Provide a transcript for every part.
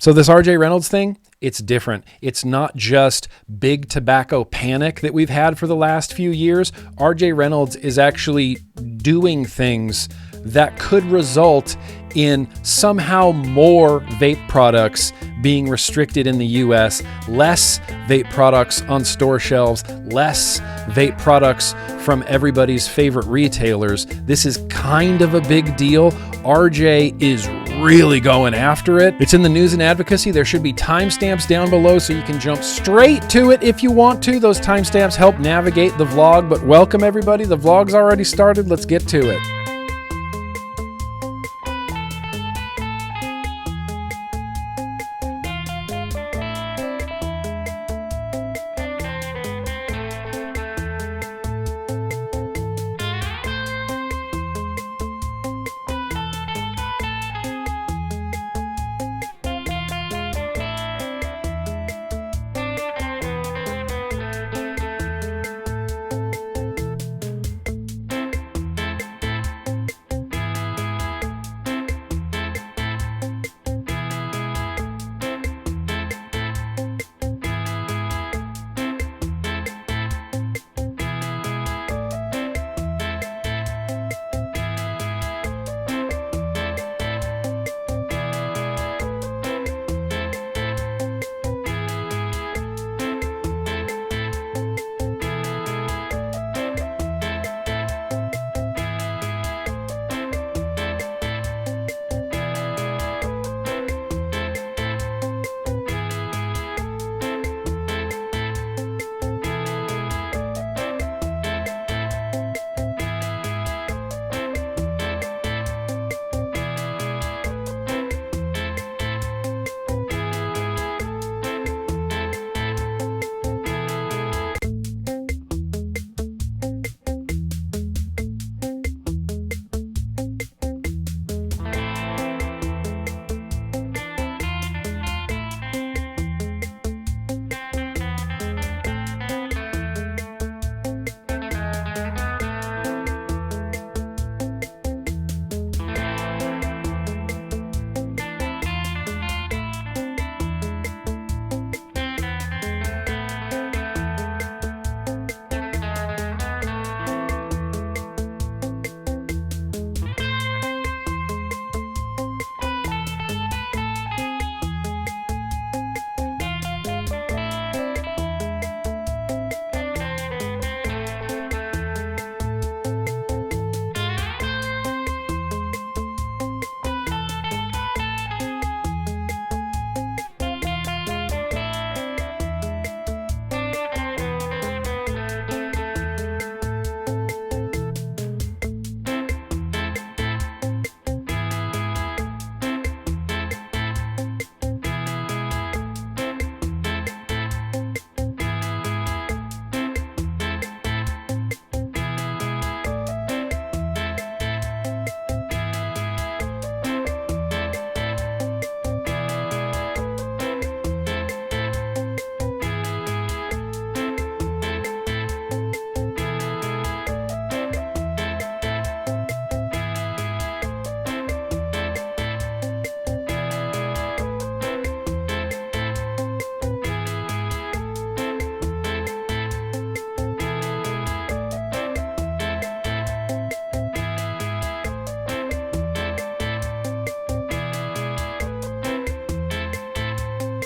So this RJ Reynolds thing, it's different. It's not just big tobacco panic that we've had for the last few years. RJ Reynolds is actually doing things that could result in somehow more vape products being restricted in the US, less vape products on store shelves, less vape products from everybody's favorite retailers. This is kind of a big deal. RJ is really going after it. It's in the news and advocacy. There should be timestamps down below so you can jump straight to it if you want to. Those timestamps help navigate the vlog, but welcome everybody. The vlog's already started. Let's get to it.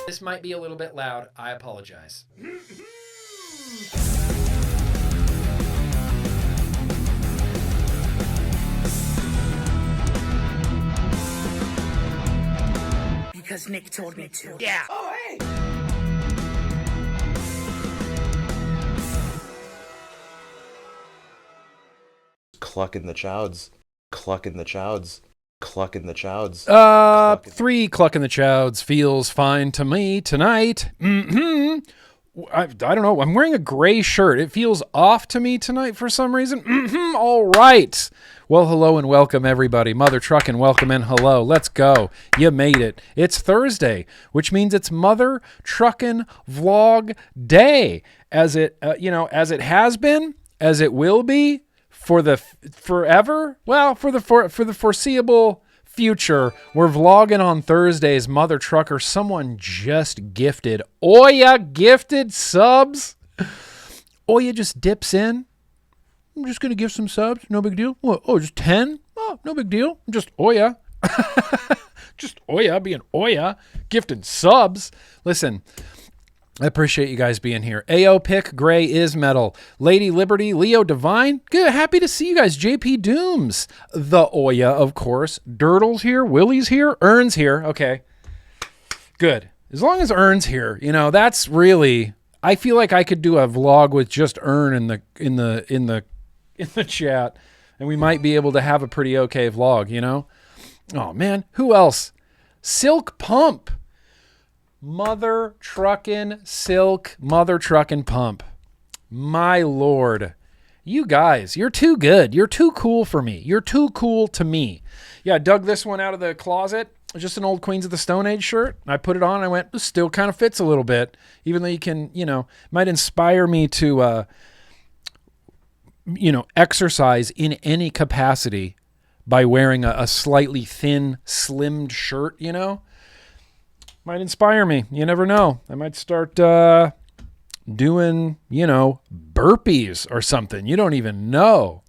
This might be a little bit loud. I apologize. Because Nick told me to. Yeah. Oh, hey! Clucking the chowds. Clucking the chowds. Clucking the chowds. 3 clucking the chowds feels fine to me tonight. I don't know. I'm wearing a gray shirt. It feels off to me tonight for some reason. All right. Well, hello and welcome, everybody. Mother Truckin', welcome and hello. Let's go. You made it. It's Thursday, which means it's Mother Truckin' Vlog Day, as it as it has been, as it will be for the forever. Well, for the foreseeable future, we're vlogging on Thursdays. Mother trucker, someone just gifted Oya gifted subs. Oya just dips in. I'm just going to give some subs. No big deal. What? Oh, just 10? Oh, no big deal. Just Oya. Just Oya being Oya. Gifting subs. Listen, I appreciate you guys being here. AO Pick, Gray is Metal. Lady Liberty, Leo Divine. Good. Happy to see you guys. JP Dooms. The Oya, of course. Dirtle's here. Willie's here. Ern's here. Okay. Good. As long as Ern's here, that's really... I feel like I could do a vlog with just Ern in the chat, and we might be able to have a pretty okay vlog, Oh man, who else? Silk Pump. Mother truckin' Silk, Mother truckin' Pump. My Lord. You guys, you're too good. You're too cool for me. You're too cool to me. Yeah, I dug this one out of the closet. Just an old Queens of the Stone Age shirt. I put it on and I went, this still kind of fits a little bit. Even though you can, might inspire me to, exercise in any capacity by wearing a slightly thin, slimmed shirt, Might inspire me. You never know. I might start doing, burpees or something. You don't even know.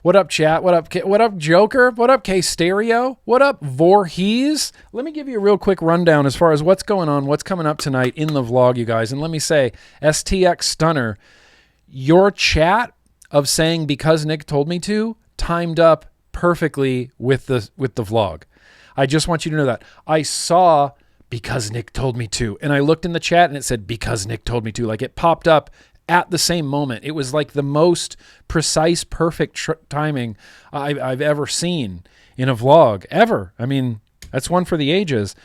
What up, chat? What up, Joker? What up, K-Stereo? What up, Voorhees? Let me give you a real quick rundown as far as what's going on, what's coming up tonight in the vlog, you guys. And let me say, STX Stunner, your chat of saying because Nick told me to timed up perfectly with the vlog. I just want you to know that. I saw because Nick told me to, and I looked in the chat and it said because Nick told me to. Like it popped up at the same moment. It was like the most precise, perfect timing I've ever seen in a vlog, ever. I mean, that's one for the ages.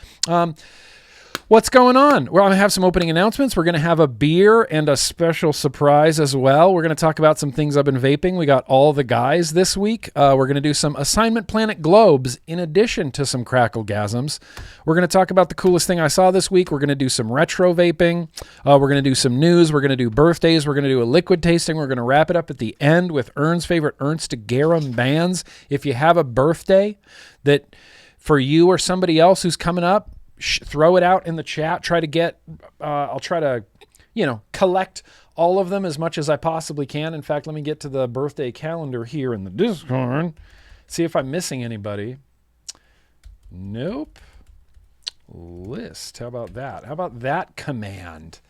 What's going on? We're going to have some opening announcements. We're going to have a beer and a special surprise as well. We're going to talk about some things I've been vaping. We got all the guys this week. We're going to do some Assignment Planet Globes in addition to some Cracklegasms. We're going to talk about the coolest thing I saw this week. We're going to do some retro vaping. We're going to do some news. We're going to do birthdays. We're going to do a liquid tasting. We're going to wrap it up at the end with Ern's favorite Ernst Garum bands. If you have a birthday that for you or somebody else who's coming up, throw it out in the chat. Try to get, I'll try to, collect all of them as much as I possibly can. In fact, let me get to the birthday calendar here in the Discord. See if I'm missing anybody. Nope. List. How about that? How about that command?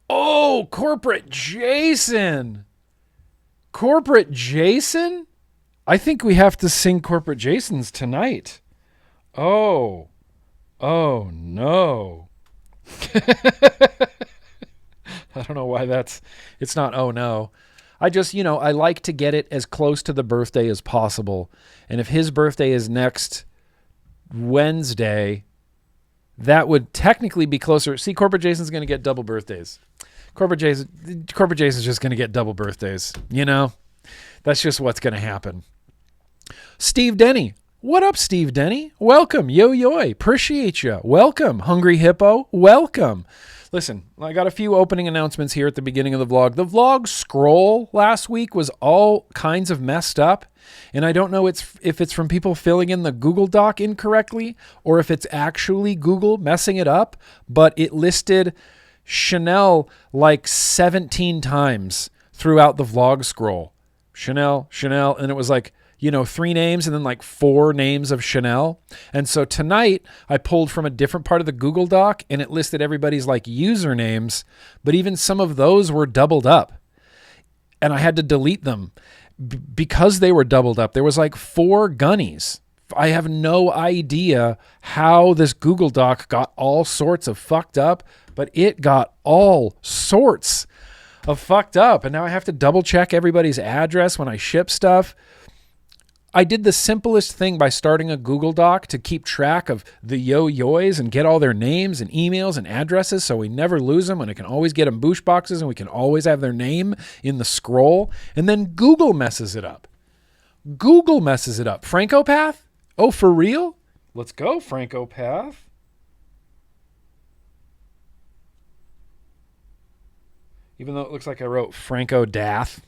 Oh, Corporate Jason. Corporate Jason? I think we have to sing Corporate Jason's tonight. Oh no. I don't know why it's not oh no. I just, I like to get it as close to the birthday as possible. And if his birthday is next Wednesday, that would technically be closer. See, Corporate Jason's going to get double birthdays. Corporate Jason's just going to get double birthdays. That's just what's going to happen. Steve Denny. What up, Steve Denny? Welcome. Yo-yoy. Appreciate you. Welcome. Hungry Hippo. Welcome. Listen, I got a few opening announcements here at the beginning of the vlog. The vlog scroll last week was all kinds of messed up, and I don't know if it's from people filling in the Google Doc incorrectly or if it's actually Google messing it up, but it listed Chanel like 17 times throughout the vlog scroll. Chanel, and it was like, 3 names and then like 4 names of Chanel. And so tonight I pulled from a different part of the Google Doc and it listed everybody's like usernames, but even some of those were doubled up and I had to delete them because they were doubled up. There was like 4 gunnies. I have no idea how this Google Doc got all sorts of fucked up, but it got all sorts of fucked up. And now I have to double check everybody's address when I ship stuff. I did the simplest thing by starting a Google Doc to keep track of the yo-yoys and get all their names and emails and addresses so we never lose them and I can always get them boosh boxes and we can always have their name in the scroll. And then Google messes it up. Frankopath? Oh, for real? Let's go, Frankopath. Even though it looks like I wrote Franco Dath.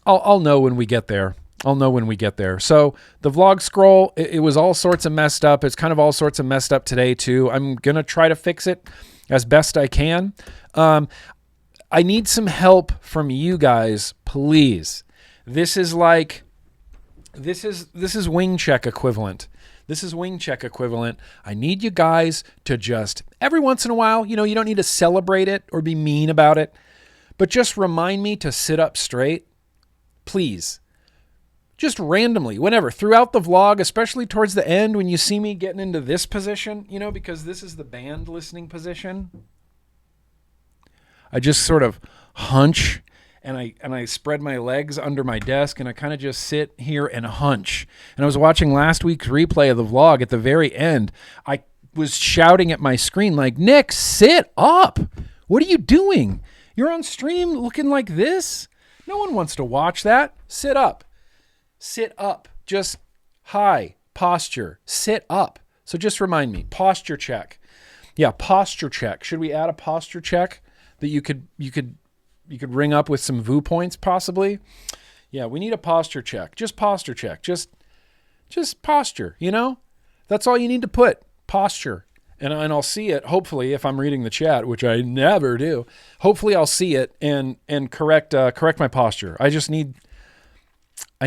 I'll know when we get there. I'll know when we get there. So the vlog scroll, it was all sorts of messed up. It's kind of all sorts of messed up today too. I'm going to try to fix it as best I can. I need some help from you guys, please. This is wing check equivalent. This is wing check equivalent. I need you guys to just, every once in a while, you don't need to celebrate it or be mean about it, but just remind me to sit up straight. Please. Just randomly, whenever, throughout the vlog, especially towards the end when you see me getting into this position, because this is the band listening position. I just sort of hunch and I spread my legs under my desk and I kind of just sit here and hunch. And I was watching last week's replay of the vlog. At the very end, I was shouting at my screen like, Nick, sit up. What are you doing? You're on stream looking like this? No one wants to watch that. Sit up. Sit up. Just high posture. Sit up. So just remind me. Posture check. Yeah, posture check. Should we add a posture check that you could ring up with some VU points possibly? Yeah, we need a posture check. Just posture check. Just posture, That's all you need to put. Posture. And I'll see it, hopefully, if I'm reading the chat, which I never do. Hopefully I'll see it and correct my posture. I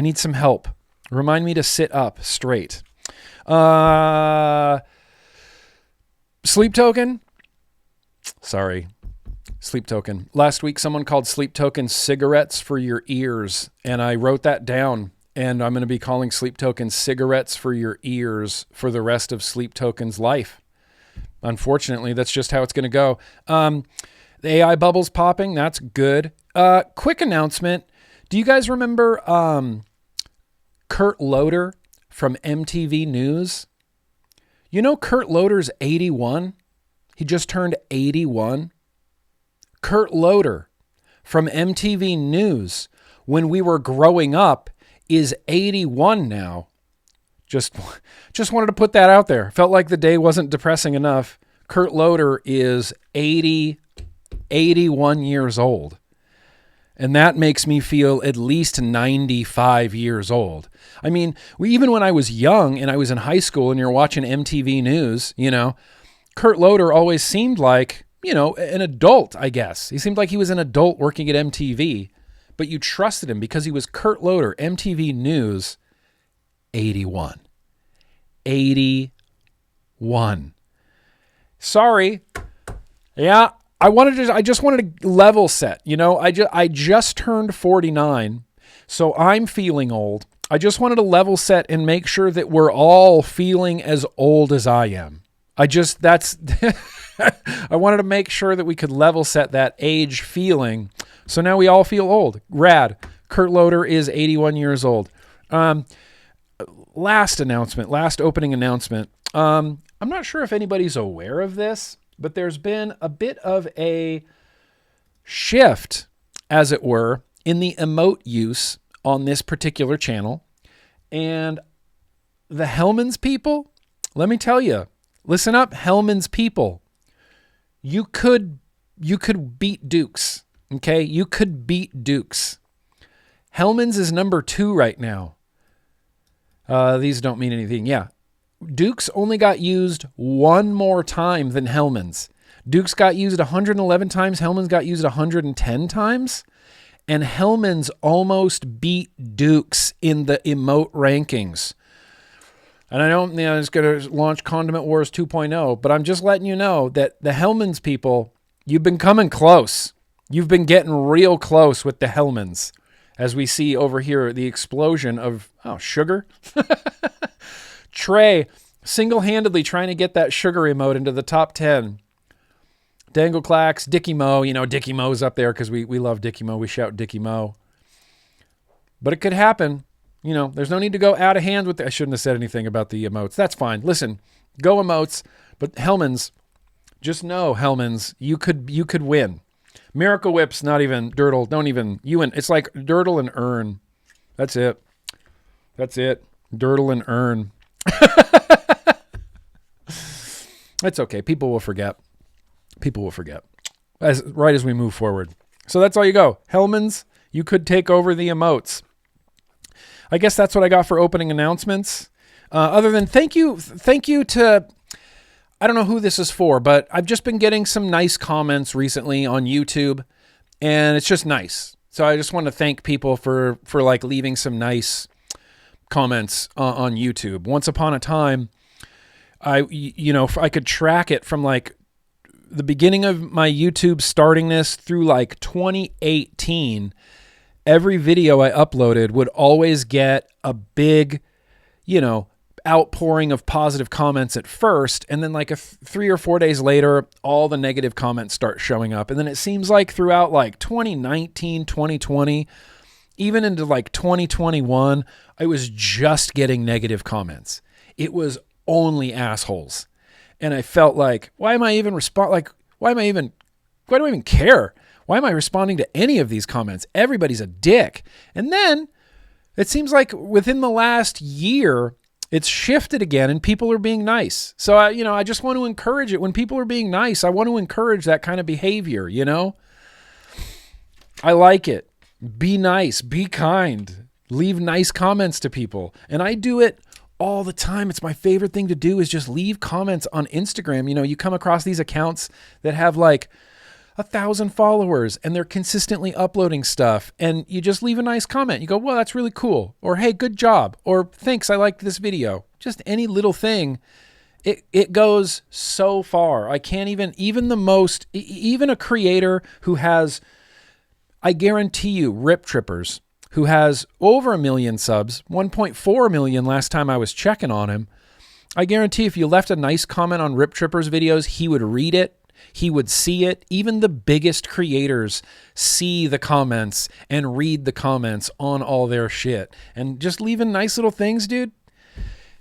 need some help. Remind me to sit up straight. Sleep token. Sorry. Sleep token. Last week, someone called sleep token cigarettes for your ears. And I wrote that down. And I'm going to be calling sleep token cigarettes for your ears for the rest of sleep token's life. Unfortunately, that's just how it's going to go. The AI bubbles popping. That's good. Quick announcement. Do you guys remember Kurt Loder from MTV News? Kurt Loder's 81. He just turned 81. Kurt Loder from MTV News, when we were growing up, is 81 now. Just wanted to put that out there. Felt like the day wasn't depressing enough. Kurt Loder is 81 years old. And that makes me feel at least 95 years old. I mean, even when I was young and I was in high school and you're watching MTV News, Kurt Loder always seemed like, an adult, I guess. He seemed like he was an adult working at MTV, but you trusted him because he was Kurt Loder, MTV News, 81. 81. Sorry. Yeah. I just wanted to level set, I just turned 49, so I'm feeling old. I just wanted to level set and make sure that we're all feeling as old as I am. I wanted to make sure that we could level set that age feeling. So now we all feel old. Rad. Kurt Loder is 81 years old. Last opening announcement. I'm not sure if anybody's aware of this, but there's been a bit of a shift, as it were, in the emote use on this particular channel. And the Hellman's people, let me tell you, listen up, Hellman's people. You could beat Dukes, okay? You could beat Dukes. Hellman's is number 2 right now. These don't mean anything. Yeah. Dukes only got used one more time than Hellman's. Dukes got used 111 times. Hellman's got used 110 times. And Hellman's almost beat Dukes in the emote rankings. And I don't know, it's going to launch Condiment Wars 2.0, but I'm just letting you know that the Hellman's people, you've been coming close. You've been getting real close with the Hellman's. As we see over here, the explosion of, sugar. Trey, single-handedly trying to get that sugar emote into the top 10. Dangleclax, Dickie Mo. Dickie Mo's up there because we love Dickie Mo. We shout Dickie Mo. But it could happen. There's no need to go out of hand with I shouldn't have said anything about the emotes. That's fine. Listen, go emotes. But Hellman's, just know, Hellman's, you could win. Miracle Whip's not even, Dirtle, don't even, it's like Dirtle and Earn. That's it. Dirtle and Earn. It's okay. People will forget. Right as we move forward. So that's all you go. Hellman's, you could take over the emotes. I guess that's what I got for opening announcements. Other than thank you to, I don't know who this is for, but I've just been getting some nice comments recently on YouTube, and it's just nice. So I just want to thank people for like leaving some nice comments on YouTube. Once upon a time, I could track it from like the beginning of my YouTube startingness through like 2018. Every video I uploaded would always get a big, outpouring of positive comments at first, and then like 3 or 4 days later, all the negative comments start showing up. And then it seems like throughout like 2019, 2020, even into like 2021, I was just getting negative comments. It was only assholes. And I felt like, why do I even care? Why am I responding to any of these comments? Everybody's a dick. And then it seems like within the last year, it's shifted again and people are being nice. So, I just want to encourage it. When people are being nice, I want to encourage that kind of behavior, I like it. Be nice, be kind, leave nice comments to people. And I do it all the time. It's my favorite thing to do is just leave comments on Instagram. You come across these accounts that have like 1,000 followers and they're consistently uploading stuff, and you just leave a nice comment. You go, well, that's really cool. Or, hey, good job. Or thanks, I liked this video. Just any little thing. It goes so far. I can't even a creator who has, I guarantee you, Rip Trippers, who has over 1 million subs, 1.4 million last time I was checking on him. I guarantee if you left a nice comment on Rip Trippers videos, he would read it. He would see it. Even the biggest creators see the comments and read the comments on all their shit. And just leaving nice little things, dude,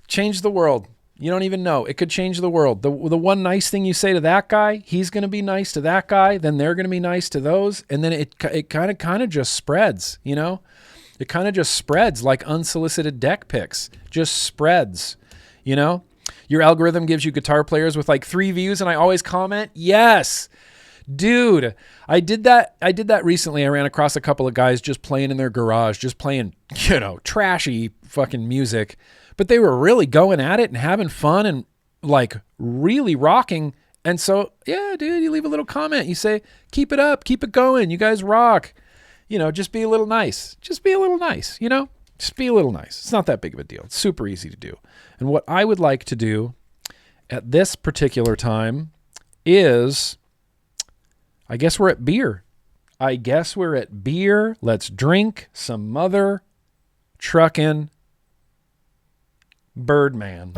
change the world. You don't even know. It could change the world. The one nice thing you say to that guy, he's going to be nice to that guy. Then they're going to be nice to those. And then it kind of just spreads, It kind of just spreads like unsolicited deck pics. Just spreads, Your algorithm gives you guitar players with like 3 views and I always comment. Yes, dude, I did that recently. I ran across a couple of guys just playing in their garage, just playing, trashy fucking music, but they were really going at it and having fun and like really rocking. And so, yeah, dude, you leave a little comment. You say, keep it up, keep it going. You guys rock. Just be a little nice. Just be a little nice, Just be a little nice. It's not that big of a deal. It's super easy to do. And what I would like to do at this particular time is, I guess we're at beer. Let's drink some mother truckin' Birdman.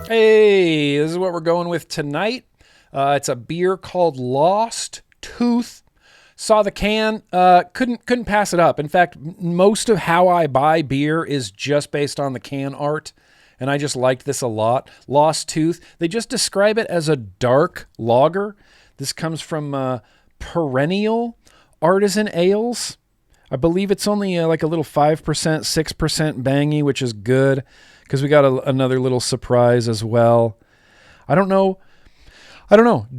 Hey, this is what we're going with tonight. It's a beer called Lost Tooth. Saw the can, couldn't pass it up. In fact, most of how I buy beer is just based on the can art, and I just liked this a lot. Lost Tooth. They just describe it as a dark lager. This comes from Perennial Artisan Ales. I believe it's only like a little 5%, 6% bangy, which is good because we got another little surprise as well. I don't know.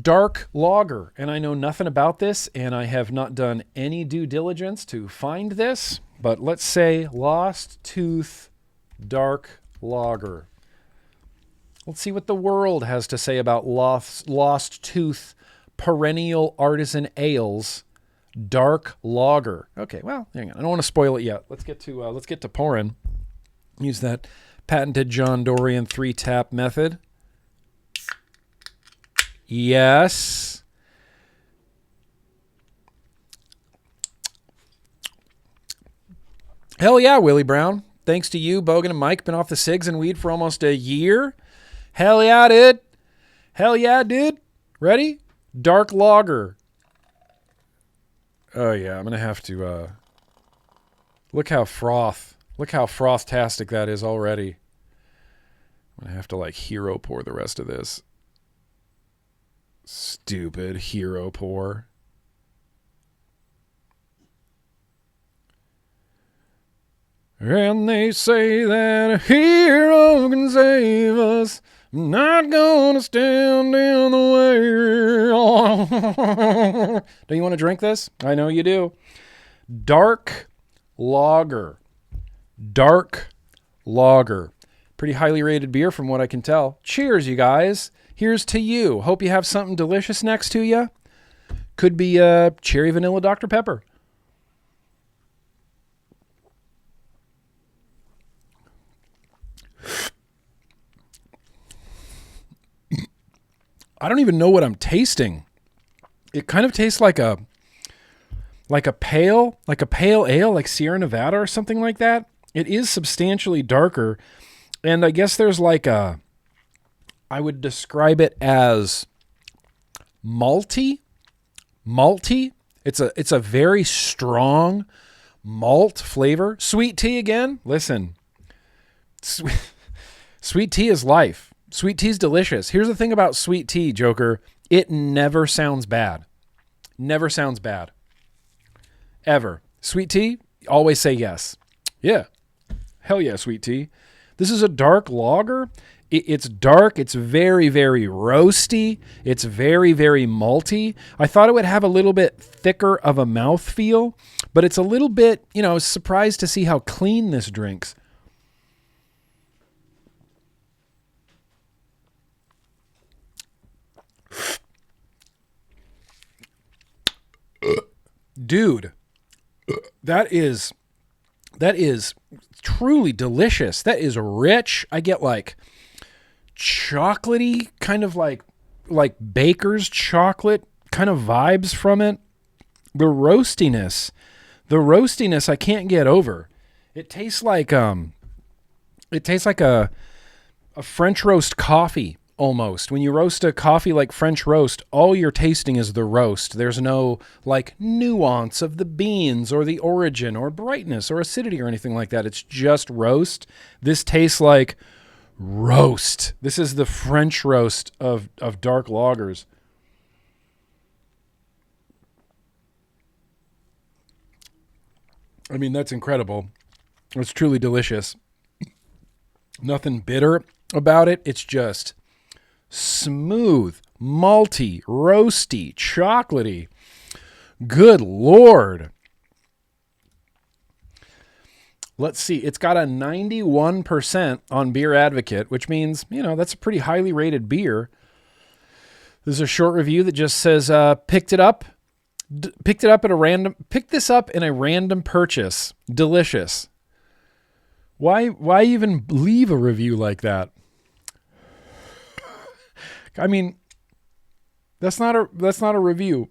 Dark lager. And I know nothing about this, and I have not done any due diligence to find this, but let's say Lost Tooth Dark Lager. Let's see what the world has to say about Lost Tooth Perennial Artisan Ales Dark Lager. Okay, well, hang on. I don't want to spoil it yet. Let's get to pouring. Use that patented John Dorian 3-tap method. Yes. Hell yeah, Willie Brown. Thanks to you, Bogan and Mike. Been off the cigs and weed for almost a year. Hell yeah, dude. Hell yeah, dude. Ready? Dark lager. Oh yeah, I'm going to have to, look how froth-tastic that is already. I'm going to have to like hero pour the rest of this. Stupid hero pour. And they say that a hero can save us. I'm not gonna stand in the way. Do you want to drink this? I know you do. Dark lager. Dark lager. Pretty highly rated beer from what I can tell. Cheers, you guys. Here's to you. Hope you have something delicious next to you. Could be cherry vanilla Dr. Pepper. I don't even know what I'm tasting. It kind of tastes like a pale ale, like Sierra Nevada or something like that. It is substantially darker, and I guess there's I would describe it as malty. Malty. It's a very strong malt flavor. Sweet tea again. Listen, sweet tea is life. Sweet tea is delicious. Here's the thing about sweet tea, Joker. It never sounds bad. Never sounds bad. Ever. Sweet tea, always say yes. Yeah. Hell yeah, sweet tea. This is a dark lager. It's dark. It's very, very roasty. It's very, very malty. I thought it would have a little bit thicker of a mouthfeel, but it's a little bit, I was surprised to see how clean this drinks. Dude, that is truly delicious. That is rich. I get chocolatey, kind of like baker's chocolate kind of vibes from it. The roastiness I can't get over. It tastes like a French roast coffee. Almost. When you roast a coffee like French roast, all you're tasting is the roast. There's no nuance of the beans or the origin or brightness or acidity or anything like that. It's just roast. This tastes like roast. This is the French roast of dark lagers. I mean, that's incredible. It's truly delicious. Nothing bitter about it. It's just smooth, malty, roasty, chocolatey. Good Lord. Let's see. It's got a 91% on Beer Advocate, which means, that's a pretty highly rated beer. This is a short review that just says, picked this up in a random purchase. Delicious. Why even leave a review like that? I mean, that's not a review.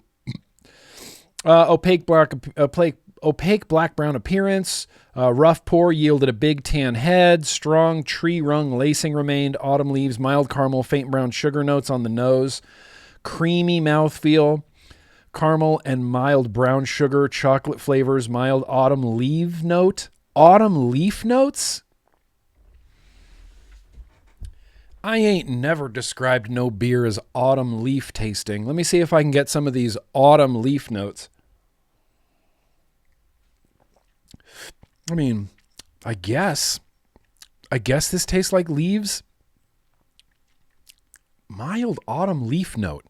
Opaque black brown appearance. Rough pour yielded a big tan head. Strong tree rung lacing remained. Autumn leaves, mild caramel, faint brown sugar notes on the nose. Creamy mouthfeel. Caramel and mild brown sugar, chocolate flavors, mild autumn leaf note. Autumn leaf notes? I ain't never described no beer as autumn leaf tasting. Let me see if I can get some of these autumn leaf notes. I mean, I guess this tastes like leaves. Mild autumn leaf note.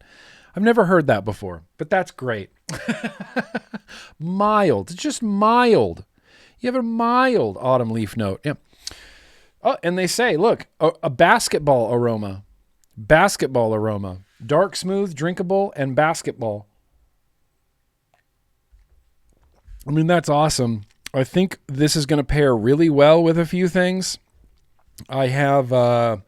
I've never heard that before, but that's great. Mild. It's just mild. You have a mild autumn leaf note. Yeah. Oh, and they say, look, a basketball aroma. Basketball aroma. Dark, smooth, drinkable, and basketball. I mean, that's awesome. I think this is going to pair really well with a few things. I have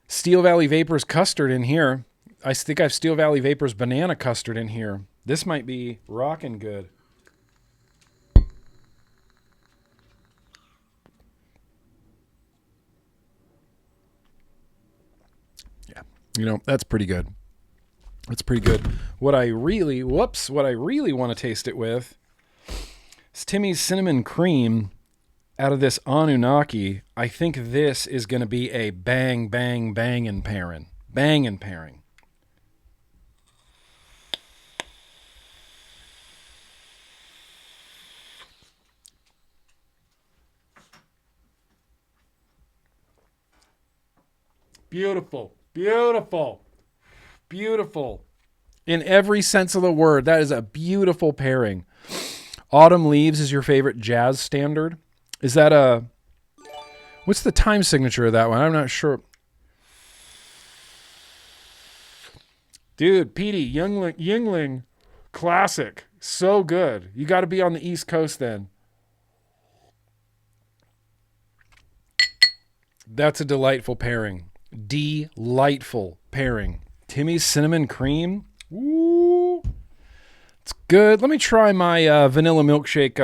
Steel Valley Vapors custard in here. I think I have Steel Valley Vapors banana custard in here. This might be rocking good. Yeah, that's pretty good. That's pretty good. What I really want to taste it with is Timmy's Cinnamon Cream out of this Anunnaki. I think this is going to be a bang, bang, bangin' pairing. Bangin' pairing. Beautiful. Beautiful. Beautiful. In every sense of the word, that is a beautiful pairing. Autumn Leaves is your favorite jazz standard. Is that a... What's the time signature of that one? I'm not sure. Dude, Petey, Yingling, classic. So good. You got to be on the East Coast then. That's a delightful pairing. Delightful pairing. Timmy's Cinnamon Cream. Ooh. It's good. Let me try my vanilla milkshake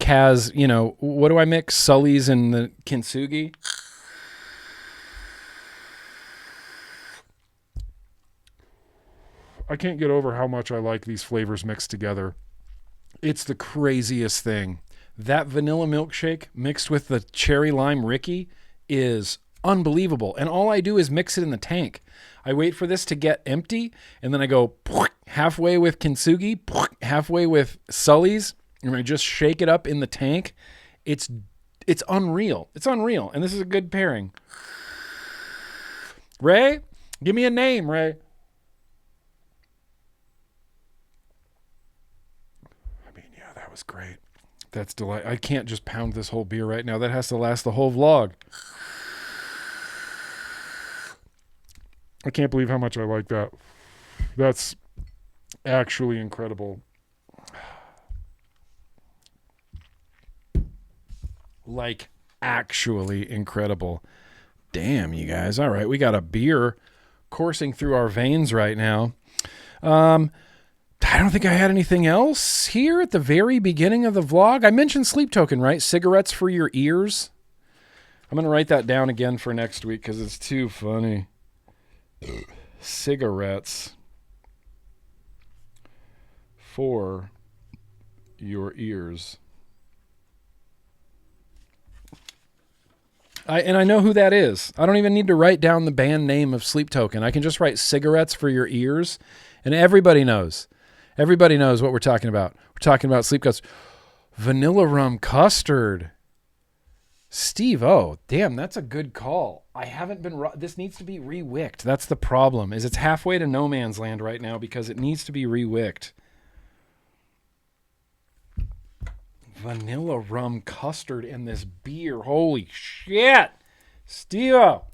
Kaz, what do I mix? Sully's and the Kintsugi. I can't get over how much I like these flavors mixed together. It's the craziest thing. That vanilla milkshake mixed with the cherry lime Ricky is unbelievable. And all I do is mix it in the tank. I wait for this to get empty, and then I go halfway with Kintsugi, halfway with Sully's, and I just shake it up in the tank. It's unreal. It's unreal. And this is a good pairing. Ray, give me a name, Ray. I mean, yeah, that was great. That's delightful. I can't just pound this whole beer right now. That has to last the whole vlog. I can't believe how much I like that. That's actually incredible. Like, actually incredible. Damn, you guys. All right, we got a beer coursing through our veins right now. I don't think I had anything else here at the very beginning of the vlog. I mentioned Sleep Token, right? Cigarettes for your ears. I'm going to write that down again for next week because it's too funny. Cigarettes for your ears. I know who that is. I don't even need to write down the band name of Sleep Token. I can just write cigarettes for your ears, and everybody knows. Everybody knows what we're talking about. We're talking about Sleep Cuts. Vanilla rum custard. Steve, oh, damn, that's a good call. I haven't been... This needs to be re-wicked. That's the problem, is it's halfway to no man's land right now because it needs to be re-wicked. Vanilla rum custard in this beer. Holy shit. Steve-o.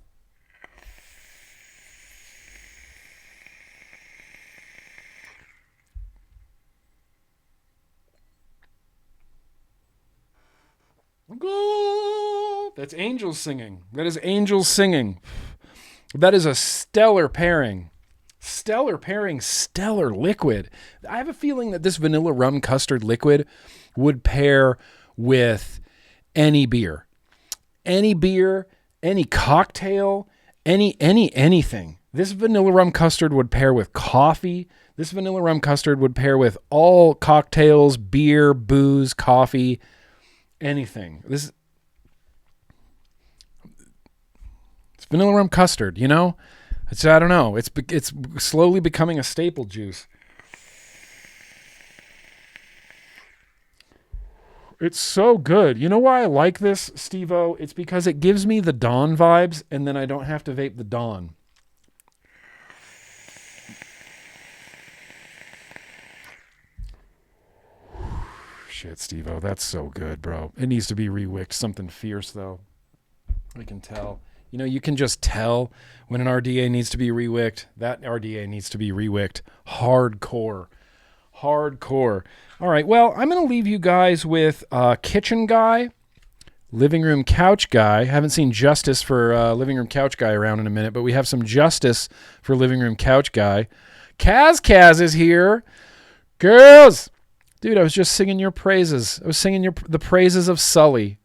That's angels singing. That is angels singing. That is a stellar pairing. Stellar pairing, stellar liquid. I have a feeling that this vanilla rum custard liquid would pair with any beer. Any beer, any cocktail, anything. This vanilla rum custard would pair with coffee. This vanilla rum custard would pair with all cocktails, beer, booze, coffee, anything. It's vanilla rum custard, I don't know. It's slowly becoming a staple juice. It's so good. You know why I like this, Steve-o? It's because it gives me the Dawn vibes, and then I don't have to vape the Dawn. Shit, Steve-o, that's so good, bro. It needs to be re-wicked. Something fierce, though. I can tell. You can just tell when an RDA needs to be re-wicked. That RDA needs to be re-wicked. Hardcore. All right, well, I'm going to leave you guys with Kitchen Guy, Living Room Couch Guy. Haven't seen Justice for Living Room Couch Guy around in a minute, but we have some Justice for Living Room Couch Guy. Kaz is here. Girls! Dude, I was just singing your praises. I was singing the praises of Sully.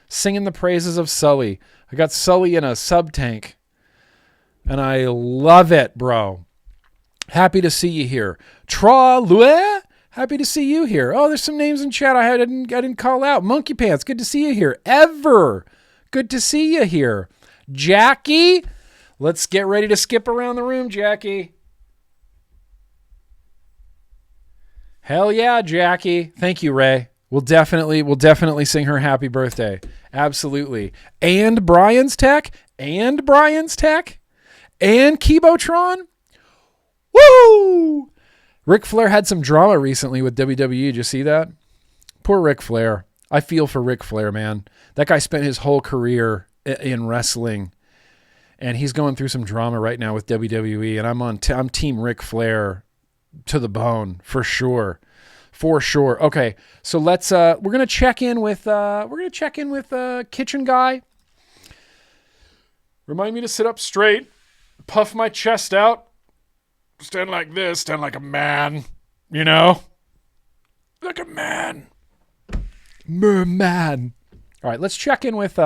Singing the praises of Sully. I got Sully in a sub-tank, and I love it, bro. Happy to see you here. Tra-Lue, happy to see you here. Oh, there's some names in chat I didn't call out. Monkey Pants, good to see you here. Ever, good to see you here. Jackie, let's get ready to skip around the room, Jackie. Hell yeah, Jackie. Thank you, Ray. We'll definitely sing her happy birthday. Absolutely. And Brian's Tech and Brian's Tech and Kibotron. Woo! Ric Flair had some drama recently with WWE. Did you see that? Poor Ric Flair. I feel for Ric Flair, man. That guy spent his whole career in wrestling, and he's going through some drama right now with WWE. And I'm Team Ric Flair to the bone for sure, for sure. Okay, so let's we're gonna check in with Kitchen Guy. Remind me to sit up straight, puff my chest out. Stand like this, stand like a man, you know? Like a man. Merman. All right, let's check in with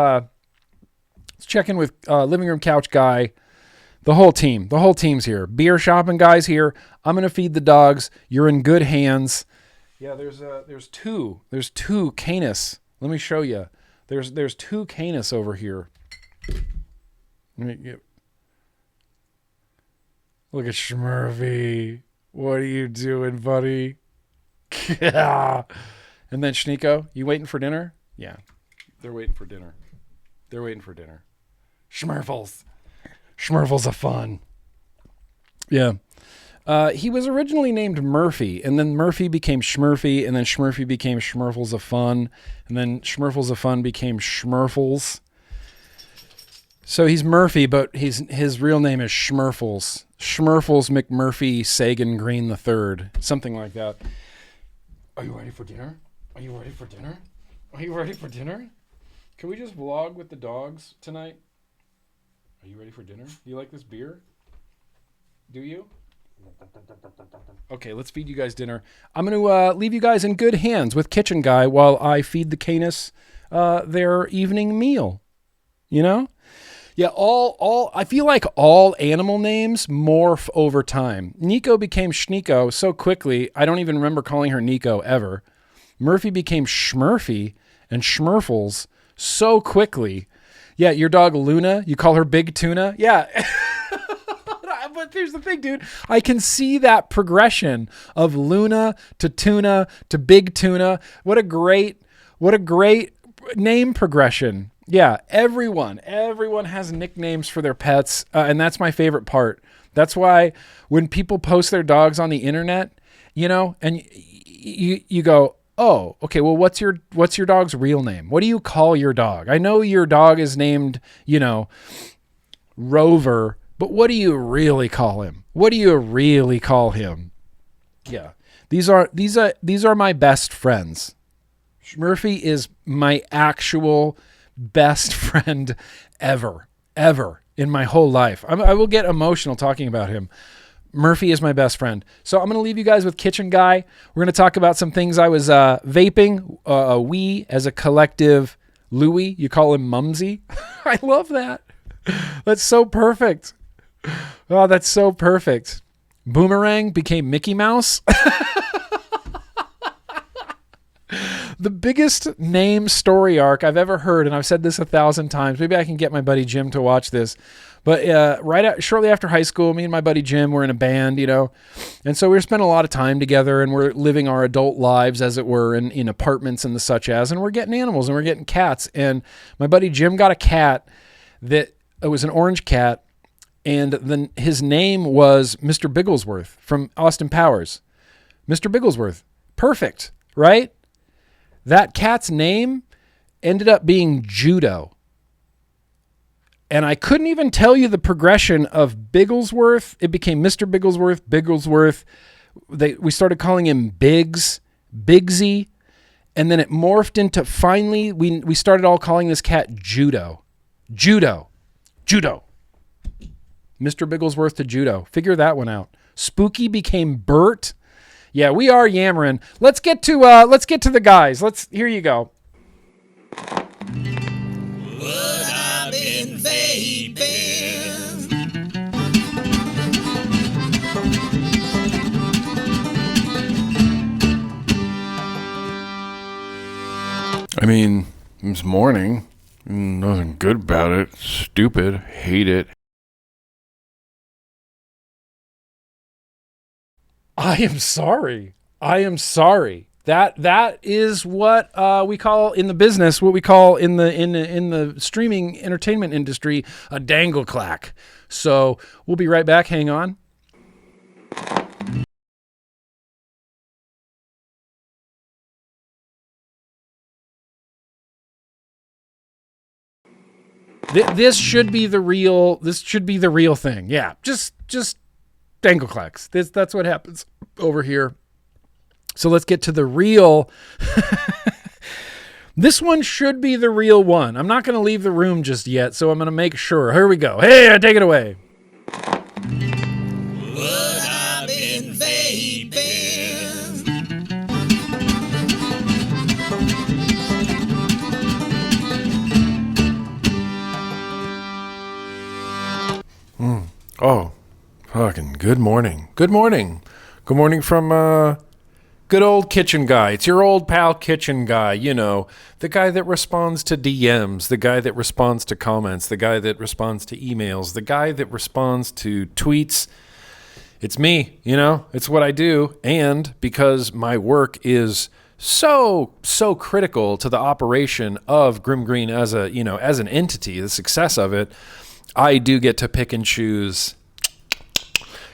Living Room Couch Guy. The whole team. The whole team's here. Beer shopping guy's here. I'm going to feed the dogs. You're in good hands. Yeah, there's two. There's two Canis. Let me show you. There's two Canis over here. Look at Schmurvy. What are you doing, buddy? And then Schneeko, you waiting for dinner? Yeah, they're waiting for dinner. They're waiting for dinner. Schmurfles. Schmurfles are fun. Yeah. He was originally named Murphy, and then Murphy became Schmurfy, and then Schmurfy became Schmurfles of Fun, and then Schmurfles of Fun became Schmurfles. So he's Murphy, but his real name is Schmurfles. Schmurfles McMurphy Sagan Green III. Something like that. Are you ready for dinner? Are you ready for dinner? Are you ready for dinner? Can we just vlog with the dogs tonight? Are you ready for dinner? You like this beer? Do you? Okay, let's feed you guys dinner. I'm going to leave you guys in good hands with Kitchen Guy while I feed the Canis their evening meal. You know? Yeah, I feel like all animal names morph over time. Nico became Schneeko so quickly, I don't even remember calling her Nico ever. Murphy became Schmurfy and Schmurfles so quickly. Yeah, your dog Luna, you call her Big Tuna? Yeah. But here's the thing, dude. I can see that progression of Luna to Tuna to Big Tuna. What a great name progression. Yeah, everyone has nicknames for their pets, and that's my favorite part. That's why when people post their dogs on the internet, you know, and you go, oh, okay, well, what's your dog's real name? What do you call your dog? I know your dog is named, you know, Rover, but what do you really call him? What do you really call him? Yeah, these are my best friends. Murphy is my actual best friend ever in my whole life. I will get emotional talking about him. Murphy is my best friend. So I'm going to leave you guys with Kitchen Guy. We're going to talk about some things I was vaping. We as a collective, Louie, you call him Mumsy. I love that. That's so perfect. Oh, that's so perfect. Boomerang became Mickey Mouse. The biggest name story arc I've ever heard, and I've said this 1,000 times. Maybe I can get my buddy Jim to watch this. But shortly after high school, me and my buddy Jim were in a band, you know. And so we were spending a lot of time together, and we're living our adult lives, as it were, in apartments and the such as. And we're getting animals, and we're getting cats. And my buddy Jim got a cat that it was an orange cat, and then his name was Mr. Bigglesworth from Austin Powers. Mr. Bigglesworth. Perfect, right? That cat's name ended up being Judo. And I couldn't even tell you the progression of Bigglesworth. It became Mr. Bigglesworth. We started calling him Biggs, Bigsy. And then it morphed into, finally, we started all calling this cat Judo. Judo. Mr. Bigglesworth to Judo. Figure that one out. Spooky became Bert. Yeah, we are yammering. Let's get to the guys. Here you go. What I've been vaping. I mean, it's morning. Nothing good about it. Stupid. Hate it. I am sorry. That is what we call in the business, what we call in the streaming entertainment industry, a dangle clack. So we'll be right back. Hang on. This should be the real. This should be the real thing. Yeah, just dangle clacks. That's what happens over here. So let's get to the real. This one should be the real one. I'm not going to leave the room just yet, so I'm going to make sure. Here we go. Hey, take it away. What I've been vaping. Oh, fucking good morning. Good morning. Good morning from, good old kitchen guy. It's your old pal kitchen guy, you know, the guy that responds to DMs, the guy that responds to comments, the guy that responds to emails, the guy that responds to tweets. It's me, you know, it's what I do. And because my work is so critical to the operation of GrimmGreen as a, you know, as an entity, the success of it, I do get to pick and choose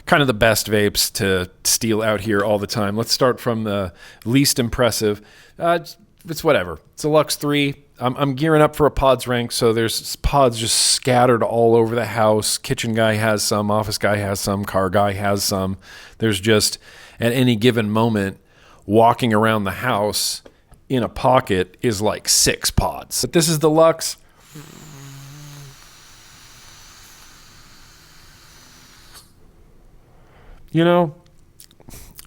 kind of the best vapes to steal out here all the time. Let's start from the least impressive. It's whatever. It's a Lux 3. I'm gearing up for a pods rank, so there's pods just scattered all over the house. Kitchen guy has some, office guy has some, car guy has some. There's just, at any given moment, walking around the house in a pocket is like 6 pods. But this is the Lux. You know,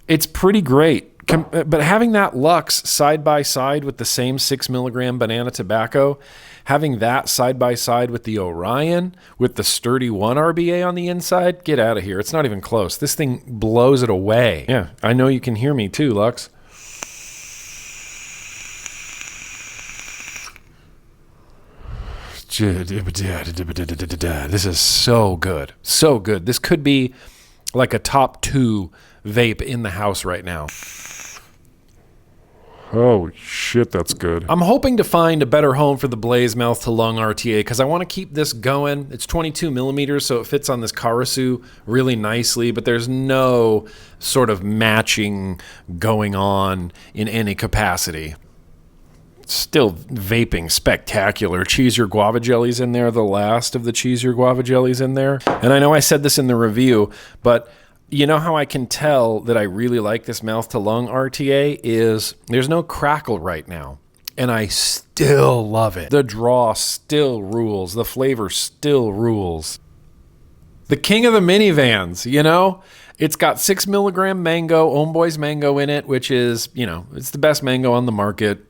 it's pretty great. But having that Lux side by side with the same 6 milligram banana tobacco, having that side by side with the Orion, with the sturdy 1 RBA on the inside, get out of here. It's not even close. This thing blows it away. Yeah, I know you can hear me too, Lux. This is so good. So good. This could be like a top 2 vape in the house right now. Holy shit, that's good. I'm hoping to find a better home for the Blaze mouth to lung RTA because I want to keep this going. It's 22 millimeters, so it fits on this Karasu really nicely, but there's no sort of matching going on in any capacity. Still vaping spectacular. Cheese Your Guava Jelly's in there, the last of the Cheese Your Guava Jelly's in there. And I know I said this in the review, but you know how I can tell that I really like this mouth to lung RTA is there's no crackle right now. And I still love it. The draw still rules. The flavor still rules. The king of the minivans, you know? It's got 6 milligram mango, Homeboy's mango in it, which is, you know, it's the best mango on the market.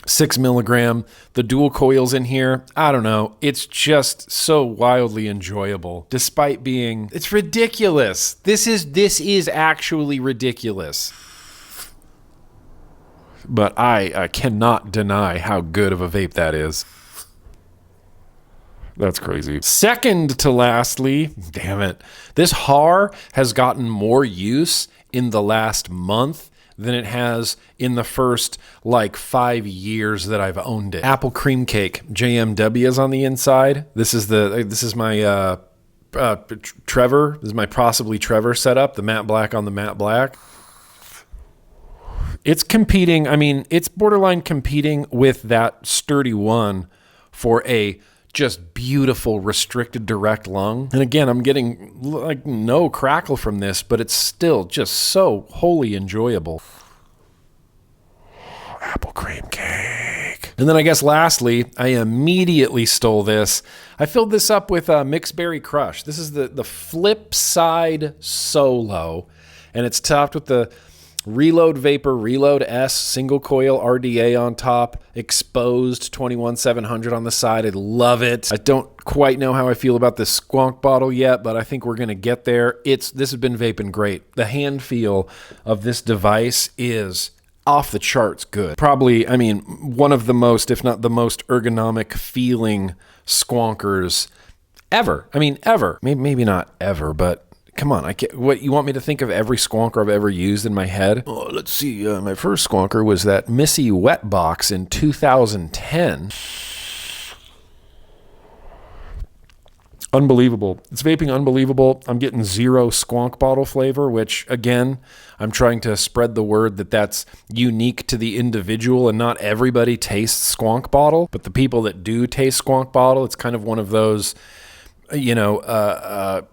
6 milligram, the dual coils in here. I don't know. It's just so wildly enjoyable, despite being, it's ridiculous. This is actually ridiculous. But I cannot deny how good of a vape that is. That's crazy. Second to lastly, damn it, this HAR has gotten more use in the last month than it has in the first like 5 years that I've owned it. Apple cream cake, JMW is on the inside. This is my Trevor. This is my possibly Trevor setup. The matte black on the matte black. It's competing. I mean, it's borderline competing with that sturdy 1 for a just beautiful restricted direct lung. And again, I'm getting like no crackle from this, but it's still just so wholly enjoyable. Apple cream cake. And then I guess lastly, I immediately stole this. I filled this up with Mixed Berry Crush. This is the flip side solo, and it's topped with the Reload Vapor, Reload S, single coil RDA on top, exposed 21700 on the side. I love it. I don't quite know how I feel about this squonk bottle yet, but I think we're going to get there. This has been vaping great. The hand feel of this device is off the charts good. Probably, I mean, one of the most, if not the most ergonomic feeling squonkers ever. I mean, ever. Maybe not ever, but Come on, I can't. What, you want me to think of every squonker I've ever used in my head? Oh, let's see. My first squonker was that Missy Wet Box in 2010. Unbelievable. It's vaping unbelievable. I'm getting zero squonk bottle flavor, which, again, I'm trying to spread the word that that's unique to the individual and not everybody tastes squonk bottle. But the people that do taste squonk bottle, it's kind of one of those, it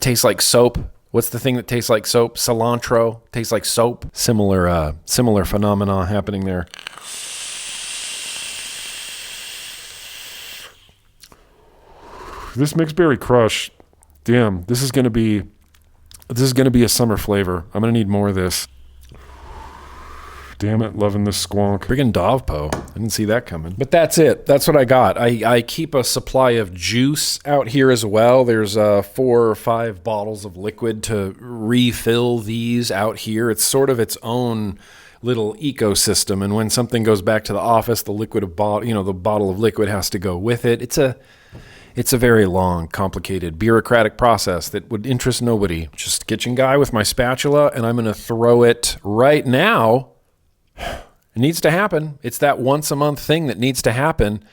tastes like soap. What's the thing that tastes like soap? Cilantro tastes like soap. Similar phenomena happening there. This mixed berry crush, damn, this is gonna be a summer flavor. I'm gonna need more of this. Damn it, loving this squonk. Friggin' Dovpo. I didn't see that coming. But that's it. That's what I got. I keep a supply of juice out here as well. There's 4 or 5 bottles of liquid to refill these out here. It's sort of its own little ecosystem. And when something goes back to the office, the bottle of liquid has to go with it. It's a very long, complicated, bureaucratic process that would interest nobody. Just kitchen guy with my spatula, and I'm going to throw it right now. It needs to happen. It's that once a month thing that needs to happen.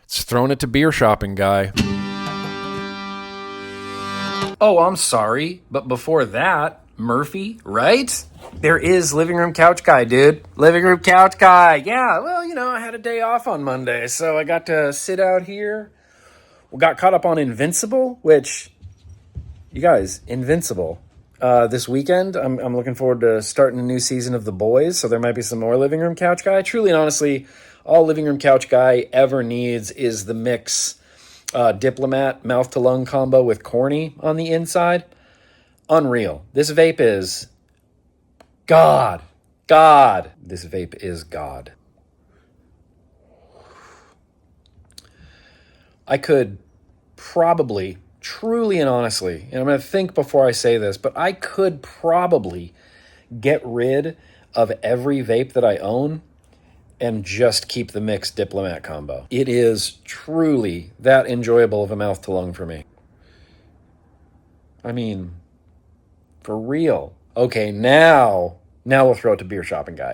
It's throwing it to beer shopping guy. Oh, I'm sorry, but before that, Murphy, right? There is Living Room Couch Guy, dude. Living Room Couch Guy. Yeah, well, I had a day off on Monday, so I got to sit out here. We got caught up on Invincible, which, you guys, Invincible. This weekend, I'm looking forward to starting a new season of The Boys, so there might be some more Living Room Couch Guy. Truly and honestly, all Living Room Couch Guy ever needs is the mix Diplomat mouth-to-lung combo with Corny on the inside. Unreal. This vape is God. God. This vape is God. I could probably, truly and honestly, and I'm going to think before I say this, but I could probably get rid of every vape that I own and just keep the mixed Diplomat combo. It is truly that enjoyable of a mouth to lung for me. I mean, for real. Okay, now we'll throw it to beer shopping guy.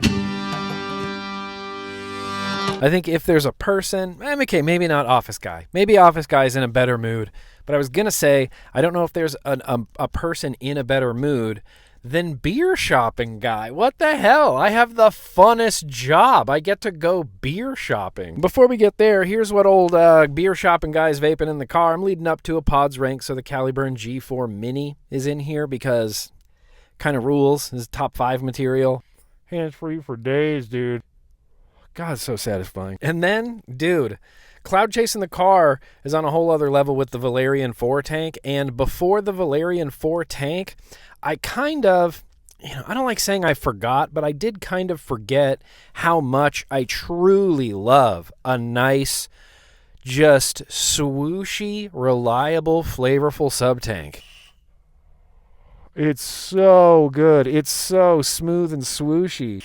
I think if there's a person, okay, maybe not office guy. Maybe office guy's in a better mood. But I was going to say, I don't know if there's a person in a better mood than beer shopping guy. What the hell? I have the funnest job. I get to go beer shopping. Before we get there, here's what old beer shopping guy's vaping in the car. I'm leading up to a pods rank, so the Caliburn G4 Mini is in here because kind of rules. This is top 5 material. Hands-free for days, dude. God, it's so satisfying. And then, dude, cloud chase in the car is on a whole other level with the Valerian 4 tank. And before the Valerian 4 tank, I kind of, I don't like saying I forgot, but I did kind of forget how much I truly love a nice, just swooshy, reliable, flavorful sub-tank. It's so good. It's so smooth and swooshy.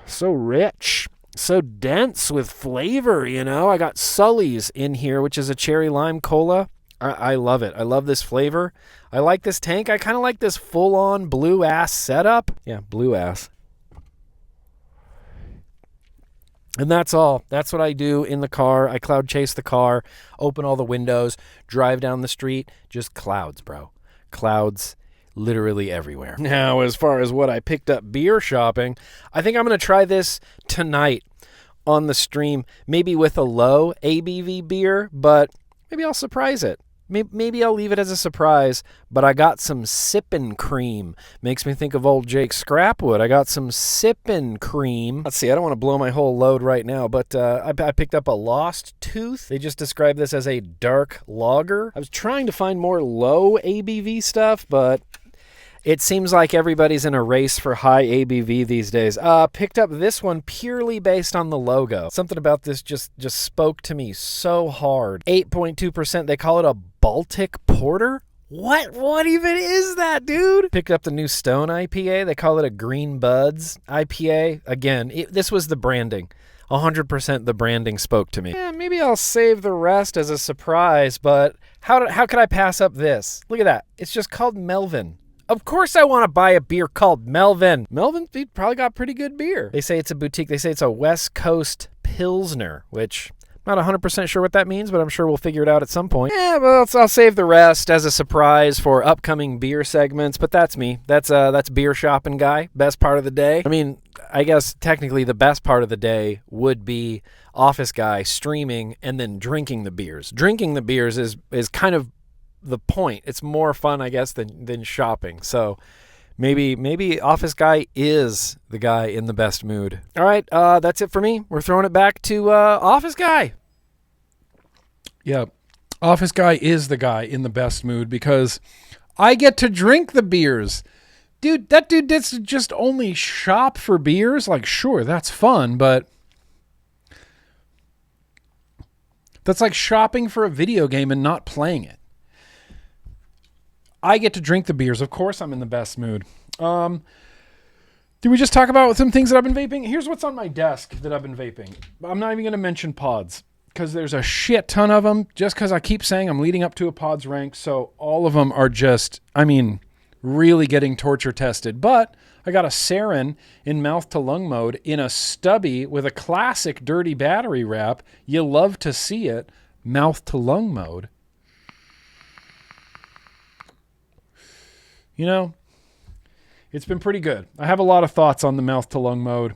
So rich, so dense with flavor, I got Sully's in here, which is a cherry lime cola. I love it. I love this flavor. I like this tank. I kind of like this full-on blue-ass setup. Yeah, blue-ass. And that's all. That's what I do in the car. I cloud chase the car, open all the windows, drive down the street. Just clouds, bro. Clouds literally everywhere. Now, as far as what I picked up beer shopping, I think I'm going to try this tonight on the stream, maybe with a low ABV beer, but maybe I'll surprise it. Maybe I'll leave it as a surprise, but I got some Sippin' Cream. Makes me think of old Jake Scrapwood. I got some Sippin' Cream. Let's see, I don't want to blow my whole load right now, but I picked up a Lost Tooth. They just described this as a dark lager. I was trying to find more low ABV stuff, but it seems like everybody's in a race for high ABV these days. Picked up this one purely based on the logo. Something about this just spoke to me so hard. 8.2%. They call it a Baltic Porter? What even is that, dude? Picked up the new Stone IPA. They call it a Green Buds IPA. Again, this was the branding. 100% the branding spoke to me. Yeah, maybe I'll save the rest as a surprise, but How could I pass up this? Look at that. It's just called Melvin. Of course I want to buy a beer called Melvin. Melvin probably got pretty good beer. They say it's a boutique. They say it's a West Coast Pilsner, which I'm not 100% sure what that means, but I'm sure we'll figure it out at some point. Yeah, well, I'll save the rest as a surprise for upcoming beer segments, but that's me. That's beer shopping guy. Best part of the day. I mean, I guess technically the best part of the day would be office guy streaming and then drinking the beers. Drinking the beers is kind of the point. It's more fun, I guess, than shopping. So maybe office guy is the guy in the best mood. All right, that's it for me. We're throwing it back to office guy. Yeah, office guy is the guy in the best mood because I get to drink the beers. Dude, that dude gets to just only shop for beers. Like, sure, that's fun, but that's like shopping for a video game and not playing it. I get to drink the beers. Of course I'm in the best mood. Did we just talk about some things that I've been vaping? Here's what's on my desk that I've been vaping. I'm not even going to mention pods because there's a shit ton of them just because I keep saying I'm leading up to a pods rank. So all of them are just, really getting torture tested. But I got a Sarin in mouth to lung mode in a stubby with a classic dirty battery wrap. You love to see it. Mouth to lung mode. You know, it's been pretty good. I have a lot of thoughts on the mouth to lung mode.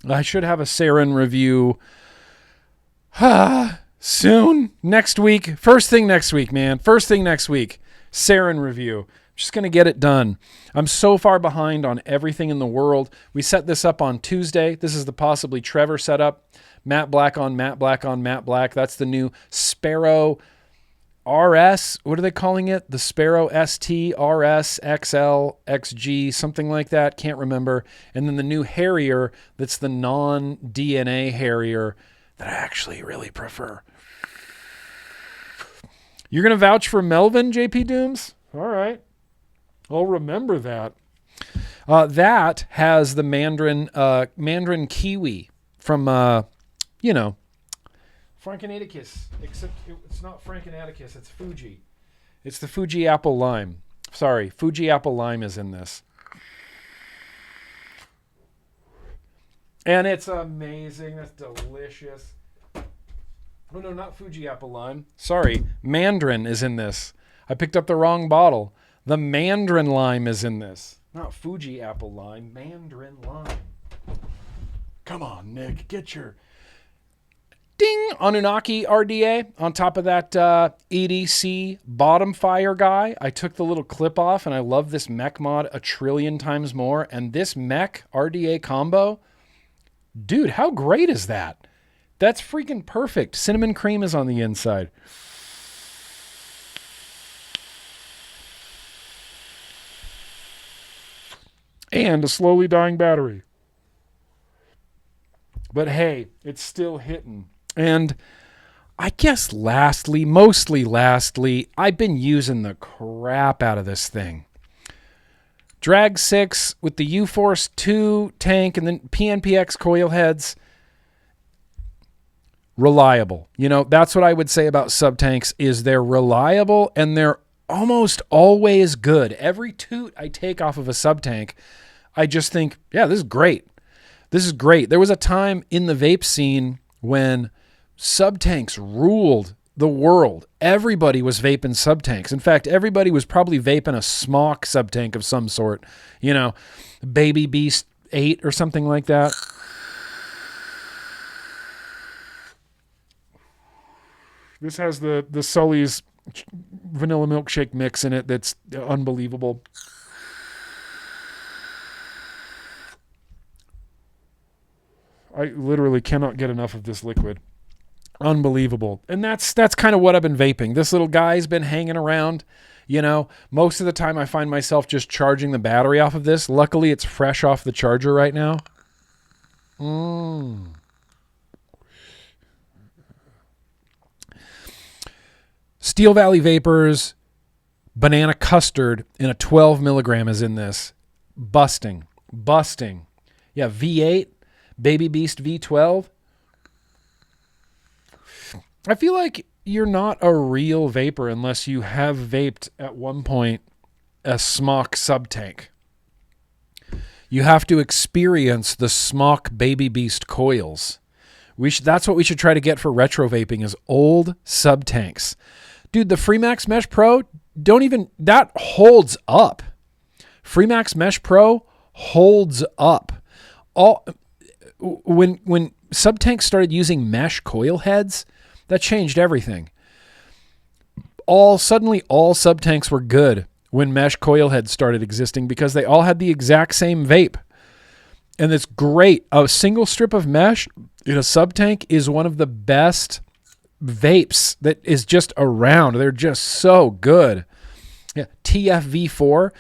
I should have a Sarin review soon. Next week. First thing next week, man. First thing next week. Sarin review. Just going to get it done. I'm so far behind on everything in the world. We set this up on Tuesday. This is the possibly Trevor setup. Matte black on matte black on matte black. That's the new Sparrow RS, what are they calling it? The Sparrow ST, RS, XL, XG, something like that. Can't remember. And then the new Harrier that's the non-DNA Harrier that I actually really prefer. You're going to vouch for Melvin, JP Dooms? All right. I'll remember that. That has the Mandarin Kiwi from, Franken-Atticus, except it's not Franken-Atticus, it's Fuji. It's the Fuji Apple Lime. Sorry, Fuji Apple Lime is in this. And it's amazing. That's delicious. Oh, no, not Fuji Apple Lime. Sorry, Mandarin is in this. I picked up the wrong bottle. The Mandarin Lime is in this. Not Fuji Apple Lime, Mandarin Lime. Come on, Nick, get your... Ding! Anunnaki RDA on top of that EDC bottom fire guy. I took the little clip off and I love this mech mod a trillion times more. And this mech RDA combo, dude, how great is that? That's freaking perfect. Cinnamon cream is on the inside. And a slowly dying battery. But hey, it's still hitting. And I guess mostly lastly, I've been using the crap out of this thing. Drag 6 with the U-Force 2 tank and then PNPX coil heads. Reliable. You know, that's what I would say about sub-tanks is they're reliable and they're almost always good. Every toot I take off of a sub-tank, I just think, yeah, this is great. This is great. There was a time in the vape scene when sub-tanks ruled the world. Everybody was vaping sub-tanks. In fact, everybody was probably vaping a smock sub-tank of some sort. You know, Baby Beast 8 or something like that. This has the Sully's vanilla milkshake mix in it that's unbelievable. I literally cannot get enough of this liquid. Unbelievable. And that's kind of what I've been vaping. This little guy's been hanging around. You know, most of the time I find myself just charging the battery off of this. Luckily, it's fresh off the charger right now. Steel Valley Vapors, banana custard in a 12 milligram is in this. Busting. Yeah, V8, Baby Beast V12. I feel like, you're not a real vapor unless you have vaped at one point a smock subtank. You have to experience the smock Baby Beast coils. That's what we should try to get for retro vaping is old subtanks. Dude, the Freemax Mesh Pro, that holds up. Freemax Mesh Pro holds up. When subtanks started using mesh coil heads, that changed everything. Suddenly all subtanks were good when mesh coil heads started existing because they all had the exact same vape. And it's great. A single strip of mesh in a subtank is one of the best vapes that is just around. They're just so good. Yeah, TFV4.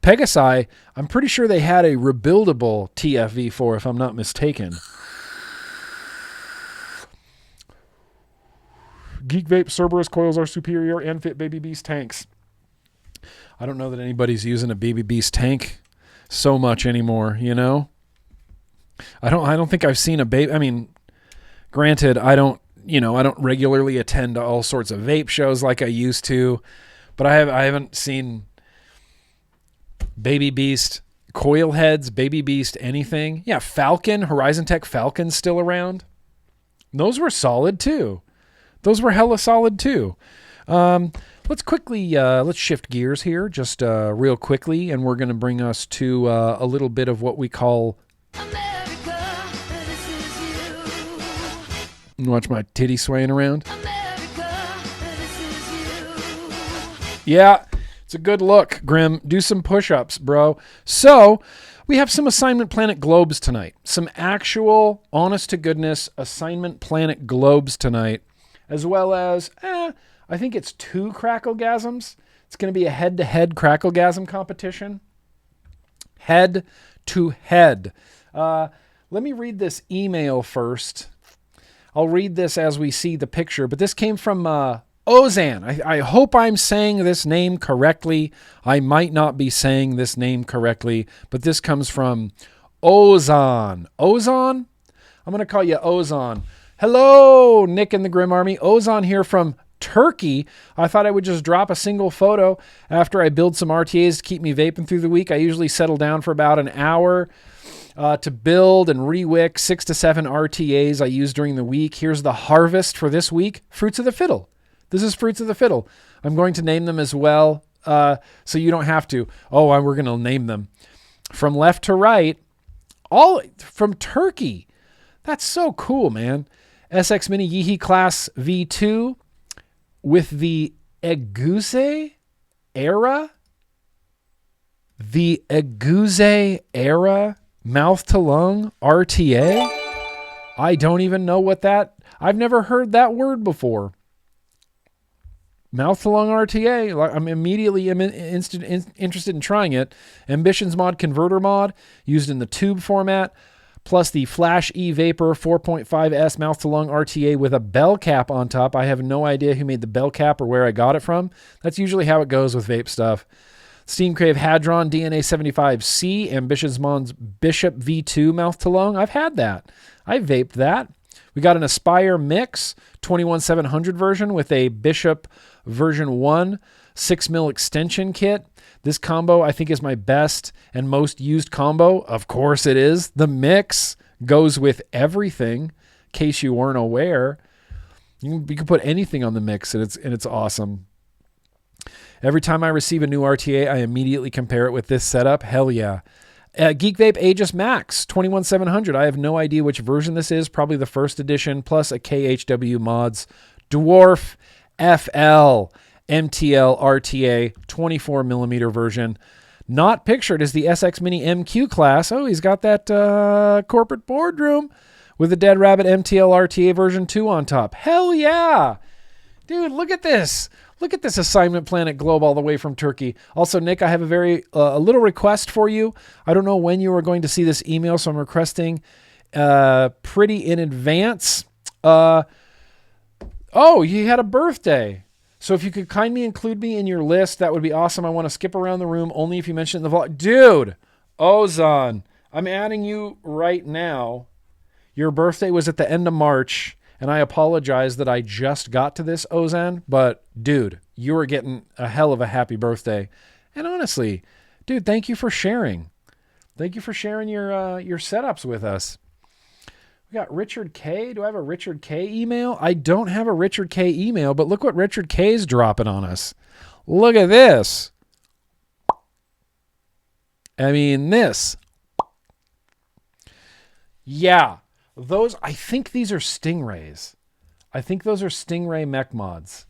Pegasi, I'm pretty sure they had a rebuildable TFV4 if I'm not mistaken. Geek Vape Cerberus coils are superior and fit Baby Beast tanks. I don't know that anybody's using a Baby Beast tank so much anymore, you know? I don't think I've seen a baby. I mean, granted, I don't regularly attend to all sorts of vape shows like I used to, but I haven't seen Baby Beast coil heads, Baby Beast anything. Yeah, Falcon, Horizon Tech Falcon's still around. Those were solid too. Those were hella solid too. Let's shift gears here just real quickly, and we're going to bring us to a little bit of what we call... America, this is you. Watch my titty swaying around. America, this is you. Yeah, it's a good look, Grim. Do some push-ups, bro. So, we have some Assignment Planet globes tonight. Some actual, honest-to-goodness Assignment Planet globes tonight, as well as, I think it's 2 Cracklegasms. It's going to be a head-to-head Cracklegasm competition. Head-to-head. Let me read this email first. I'll read this as we see the picture, but this came from Ozan. I hope I'm saying this name correctly. I might not be saying this name correctly, but this comes from Ozan. Ozan? I'm going to call you Ozan. Hello, Nick and the Grim Army. Ozan here from Turkey. I thought I would just drop a single photo after I build some RTAs to keep me vaping through the week. I usually settle down for about an hour to build and rewick 6 to 7 RTAs I use during the week. Here's the harvest for this week. Fruits of the Fiddle. This is Fruits of the Fiddle. I'm going to name them as well, so you don't have to. We're going to name them. From left to right, all from Turkey. That's so cool, man. SX Mini Yeehy Class V2 with the Advocacy era. The Advocacy era mouth to lung RTA. I don't even know what that... I've never heard that word before. Mouth to lung RTA. I'm immediately interested in trying it. Ambitions mod converter mod used in the tube format, plus the Flash E Vapor 4.5S mouth to lung RTA with a bell cap on top. I have no idea who made the bell cap or where I got it from. That's usually how it goes with vape stuff. Steam Crave Hadron DNA 75C, Ambitions Mod's Bishop V2 mouth to lung. I've had that. I vaped that. We got an Aspire Mix 21700 version with a Bishop version 1 6mm extension kit. This combo I think is my best and most used combo. Of course it is. The Mix goes with everything, in case you weren't aware. You can put anything on the Mix and it's awesome. Every time I receive a new RTA, I immediately compare it with this setup. Hell yeah. Geek Vape Aegis Max 21700. I have no idea which version this is. Probably the first edition, plus a KHW Mods Dwarf FL MTL RTA 24mm version. Not pictured as the SX Mini MQ class. Oh, he's got that corporate boardroom with the Dead Rabbit MTL RTA version 2 on top. Hell yeah. Dude, look at this. Look at this Assignment Planet globe all the way from Turkey. Also, Nick, I have a little request for you. I don't know when you are going to see this email, so I'm requesting pretty in advance. You had a birthday. So if you could kindly include me in your list, that would be awesome. I want to skip around the room only if you mention it in the vlog. Dude, Ozan, I'm adding you right now. Your birthday was at the end of March, And I apologize that I just got to this, Ozan, but dude, you are getting a hell of a happy birthday. And honestly, dude, thank you for sharing. Thank you for sharing your setups with us. We got Richard K. Do I have a Richard K email? I don't have a Richard K email, but look what Richard K is dropping on us. Look at this. I mean, this. Yeah. Those, I think these are Stingrays. I think those are Stingray mech mods.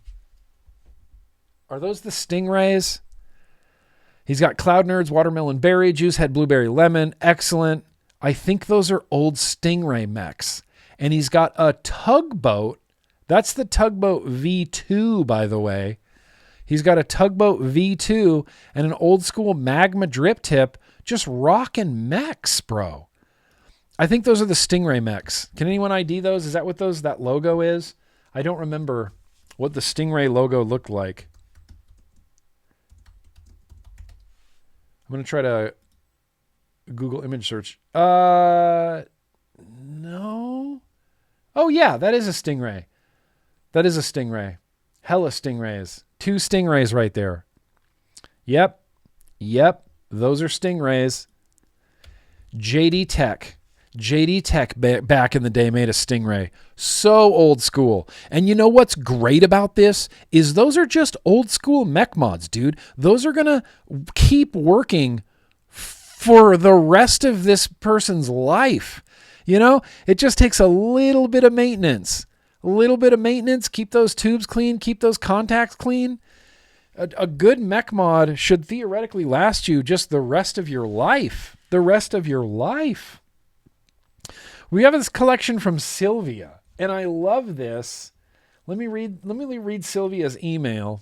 Are those the Stingrays? He's got Cloud Nerds, Watermelon Berry, Juice Head, Blueberry Lemon. Excellent. I think those are old Stingray mechs. And he's got a tugboat. That's the Tugboat V2, by the way. He's got a Tugboat V2 and an old school Magma drip tip. Just rocking mechs, bro. I think those are the Stingray mechs. Can anyone ID those? Is that what that logo is? I don't remember what the Stingray logo looked like. I'm going to try to Google image search. No. Oh, yeah, that is a Stingray. That is a Stingray. Hella Stingrays. 2 Stingrays right there. Yep. Those are Stingrays. JD Tech back in the day made a Stingray. So old school. And you know what's great about this is those are just old school mech mods, dude. Those are going to keep working for the rest of this person's life. You know, it just takes a little bit of maintenance. Keep those tubes clean, keep those contacts clean. A good mech mod should theoretically last you just the rest of your life. We have this collection from Sylvia, and I love this. Let me read Sylvia's email.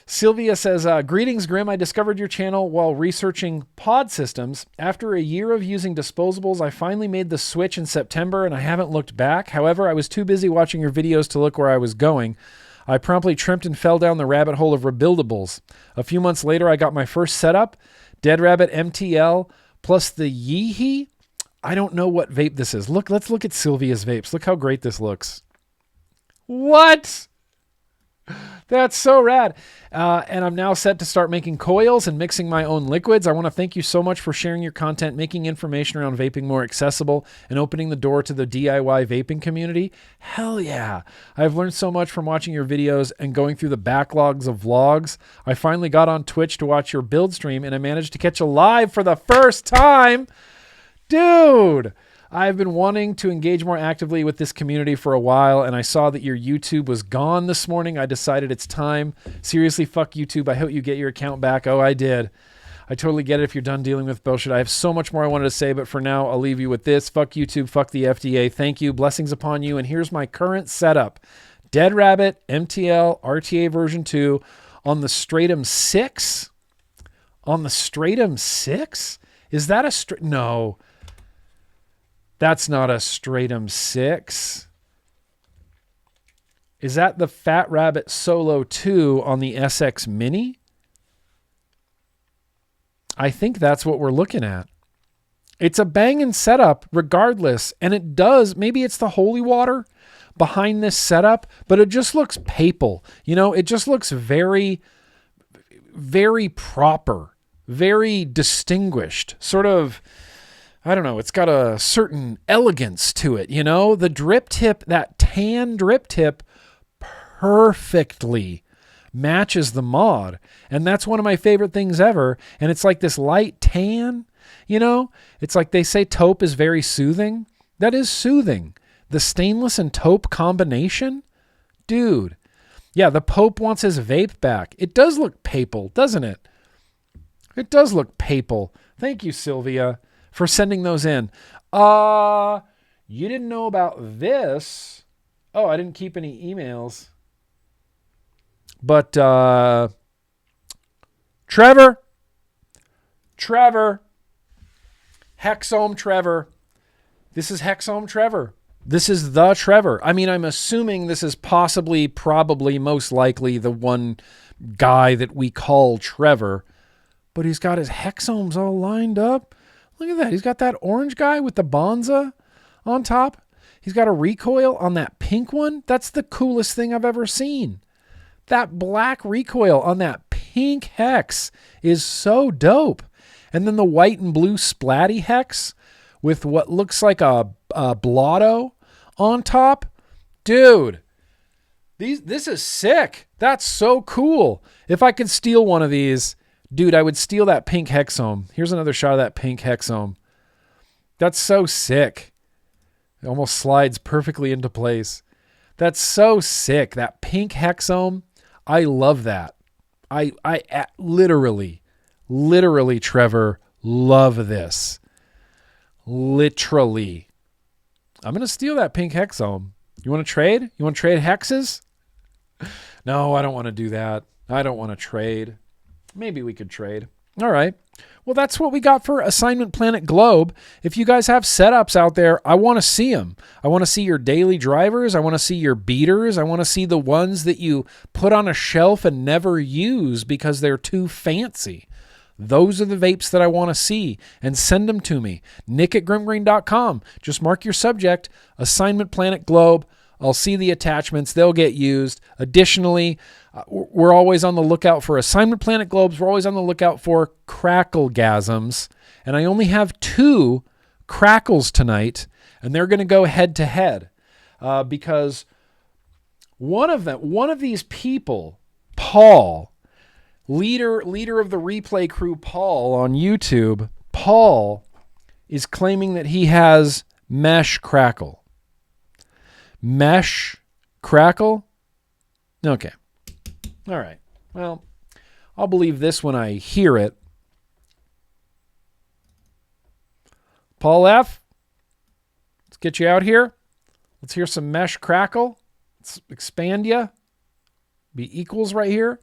Sylvia says, greetings, Grimm. I discovered your channel while researching pod systems. After a year of using disposables, I finally made the switch in September, and I haven't looked back. However, I was too busy watching your videos to look where I was going. I promptly tripped and fell down the rabbit hole of rebuildables. A few months later, I got my first setup, Dead Rabbit MTL, plus the Yeehee. I don't know what vape this is. Let's look at Sylvia's vapes. Look how great this looks. What? That's so rad. And I'm now set to start making coils and mixing my own liquids. I want to thank you so much for sharing your content, making information around vaping more accessible, and opening the door to the DIY vaping community. Hell yeah. I've learned so much from watching your videos and going through the backlogs of vlogs. I finally got on Twitch to watch your build stream, and I managed to catch a live for the first time. Dude, I've been wanting to engage more actively with this community for a while, and I saw that your YouTube was gone this morning. I decided it's time. Seriously, fuck YouTube. I hope you get your account back. Oh, I did. I totally get it if you're done dealing with bullshit. I have so much more I wanted to say, but for now, I'll leave you with this. Fuck YouTube. Fuck the FDA. Thank you. Blessings upon you. And here's my current setup. Dead Rabbit, MTL, RTA version 2 on the Stratum 6. On the Stratum 6? Is that a... No. That's not a Stratum 6. Is that the Fat Rabbit Solo 2 on the SX Mini? I think that's what we're looking at. It's a banging setup regardless. And it does, maybe it's the holy water behind this setup, but it just looks papal. You know, it just looks very, very proper, very distinguished, sort of... I don't know, it's got a certain elegance to it, you know? The drip tip, that tan drip tip, perfectly matches the mod. And that's one of my favorite things ever. And it's like this light tan, you know? It's like they say taupe is very soothing. That is soothing. The stainless and taupe combination? Dude. Yeah, the Pope wants his vape back. It does look papal, doesn't it? It does look papal. Thank you, Sylvia, for sending those in. You didn't know about this. Oh, I didn't keep any emails. But Trevor, Hexome Trevor. This is Hexome Trevor. This is the Trevor. I mean, I'm assuming this is possibly, probably, most likely the one guy that we call Trevor. But he's got his hexomes all lined up. Look at that. He's got that orange guy with the Bonza on top. He's got a recoil on that pink one. That's the coolest thing I've ever seen. That black recoil on that pink hex is so dope. And then the white and blue splatty hex with what looks like a blotto on top. Dude, this is sick. That's so cool. If I could steal one of these, dude, I would steal that pink hexome. Here's another shot of that pink hexome. That's so sick. It almost slides perfectly into place. That's so sick. That pink hexome. I love that. I literally, Trevor, love this. Literally. I'm going to steal that pink hexome. You want to trade? You want to trade hexes? No, I don't want to do that. I don't want to trade. Maybe we could trade. All right. Well, that's what we got for Assignment Planet Globe. If you guys have setups out there, I want to see them. I want to see your daily drivers. I want to see your beaters. I want to see the ones that you put on a shelf and never use because they're too fancy. Those are the vapes that I want to see, and send them to me. Nick@GrimmGreen.com. Just mark your subject, Assignment Planet Globe. I'll see the attachments. They'll get used. Additionally, we're always on the lookout for Assignment Planet Globes. We're always on the lookout for Cracklegasms. And I only have 2 Crackles tonight, and they're going to go head to head because one of these people, Paul, leader of the replay crew, Paul on YouTube, Paul is claiming that he has mesh crackle. Mesh crackle? Okay. All right. Well, I'll believe this when I hear it. Paul F., let's get you out here. Let's hear some mesh crackle. Let's expand you. Be equals right here.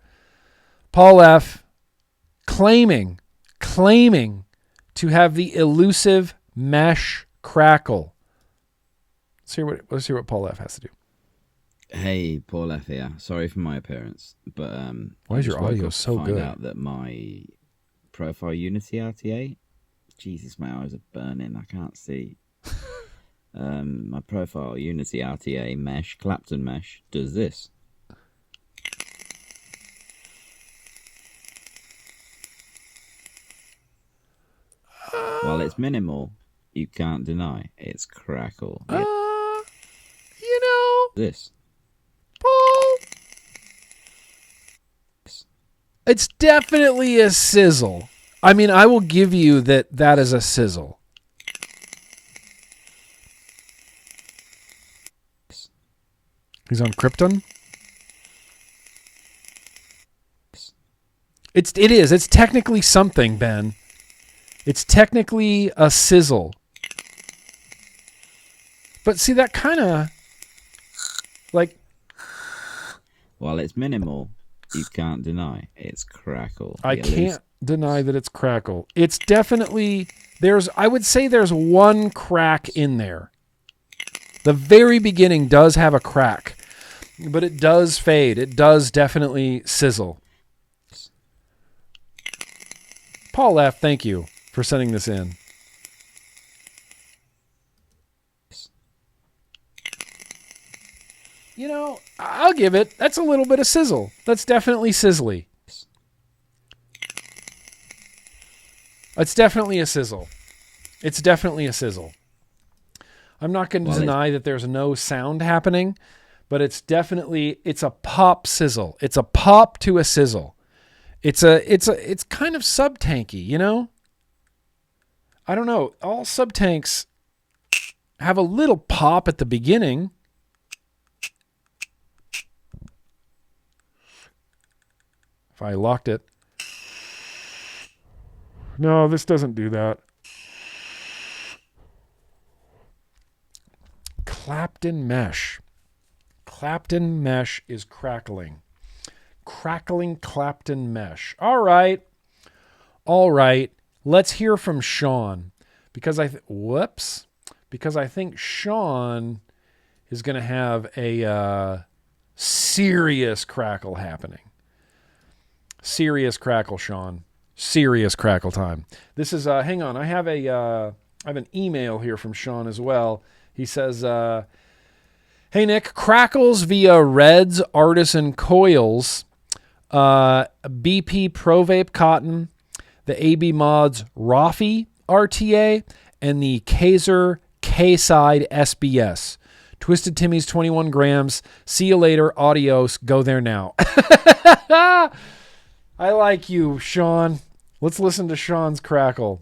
Paul F. claiming to have the elusive mesh crackle. Let's hear what Paul F. has to do. Hey, Paul F. here. Sorry for my appearance, but why is your audio so good? I found out that my profile Unity RTA. Jesus, my eyes are burning. I can't see. My profile Unity RTA mesh, Clapton mesh, does this. While it's minimal, you can't deny it's crackle. You know, This. Paul, it's definitely a sizzle. I mean, I will give you that is a sizzle. He's on Krypton. It is. It's technically something, Ben. It's technically a sizzle. But see, that kind of like. While it's minimal, you can't deny it's crackle. I can't deny that it's crackle. It's definitely I would say there's one crack in there. The very beginning does have a crack, but it does fade. It does definitely sizzle. Paul F., thank you for sending this in. You know, I'll give it. That's a little bit of sizzle. That's definitely sizzly. It's definitely a sizzle. It's definitely a sizzle. I'm not going to deny that there's no sound happening, but it's a pop sizzle. It's a pop to a sizzle. It's kind of sub-tanky, you know? I don't know. All sub-tanks have a little pop at the beginning. If I locked it. No, this doesn't do that. Clapton mesh. Clapton mesh is crackling. Crackling Clapton mesh. All right. Let's hear from Sean because I think Sean is going to have a serious crackle happening. Serious crackle, Sean. Serious crackle time. This is hang on. I have an email here from Sean as well. He says, hey, Nick, Crackles via Reds Artisan Coils, BP Pro Vape Cotton, the AB Mods Rafi RTA, and the Kaiser K-Side SBS. Twisted Timmy's 21 grams. See you later. Adios. Go there now. I like you, Sean. Let's listen to Sean's crackle.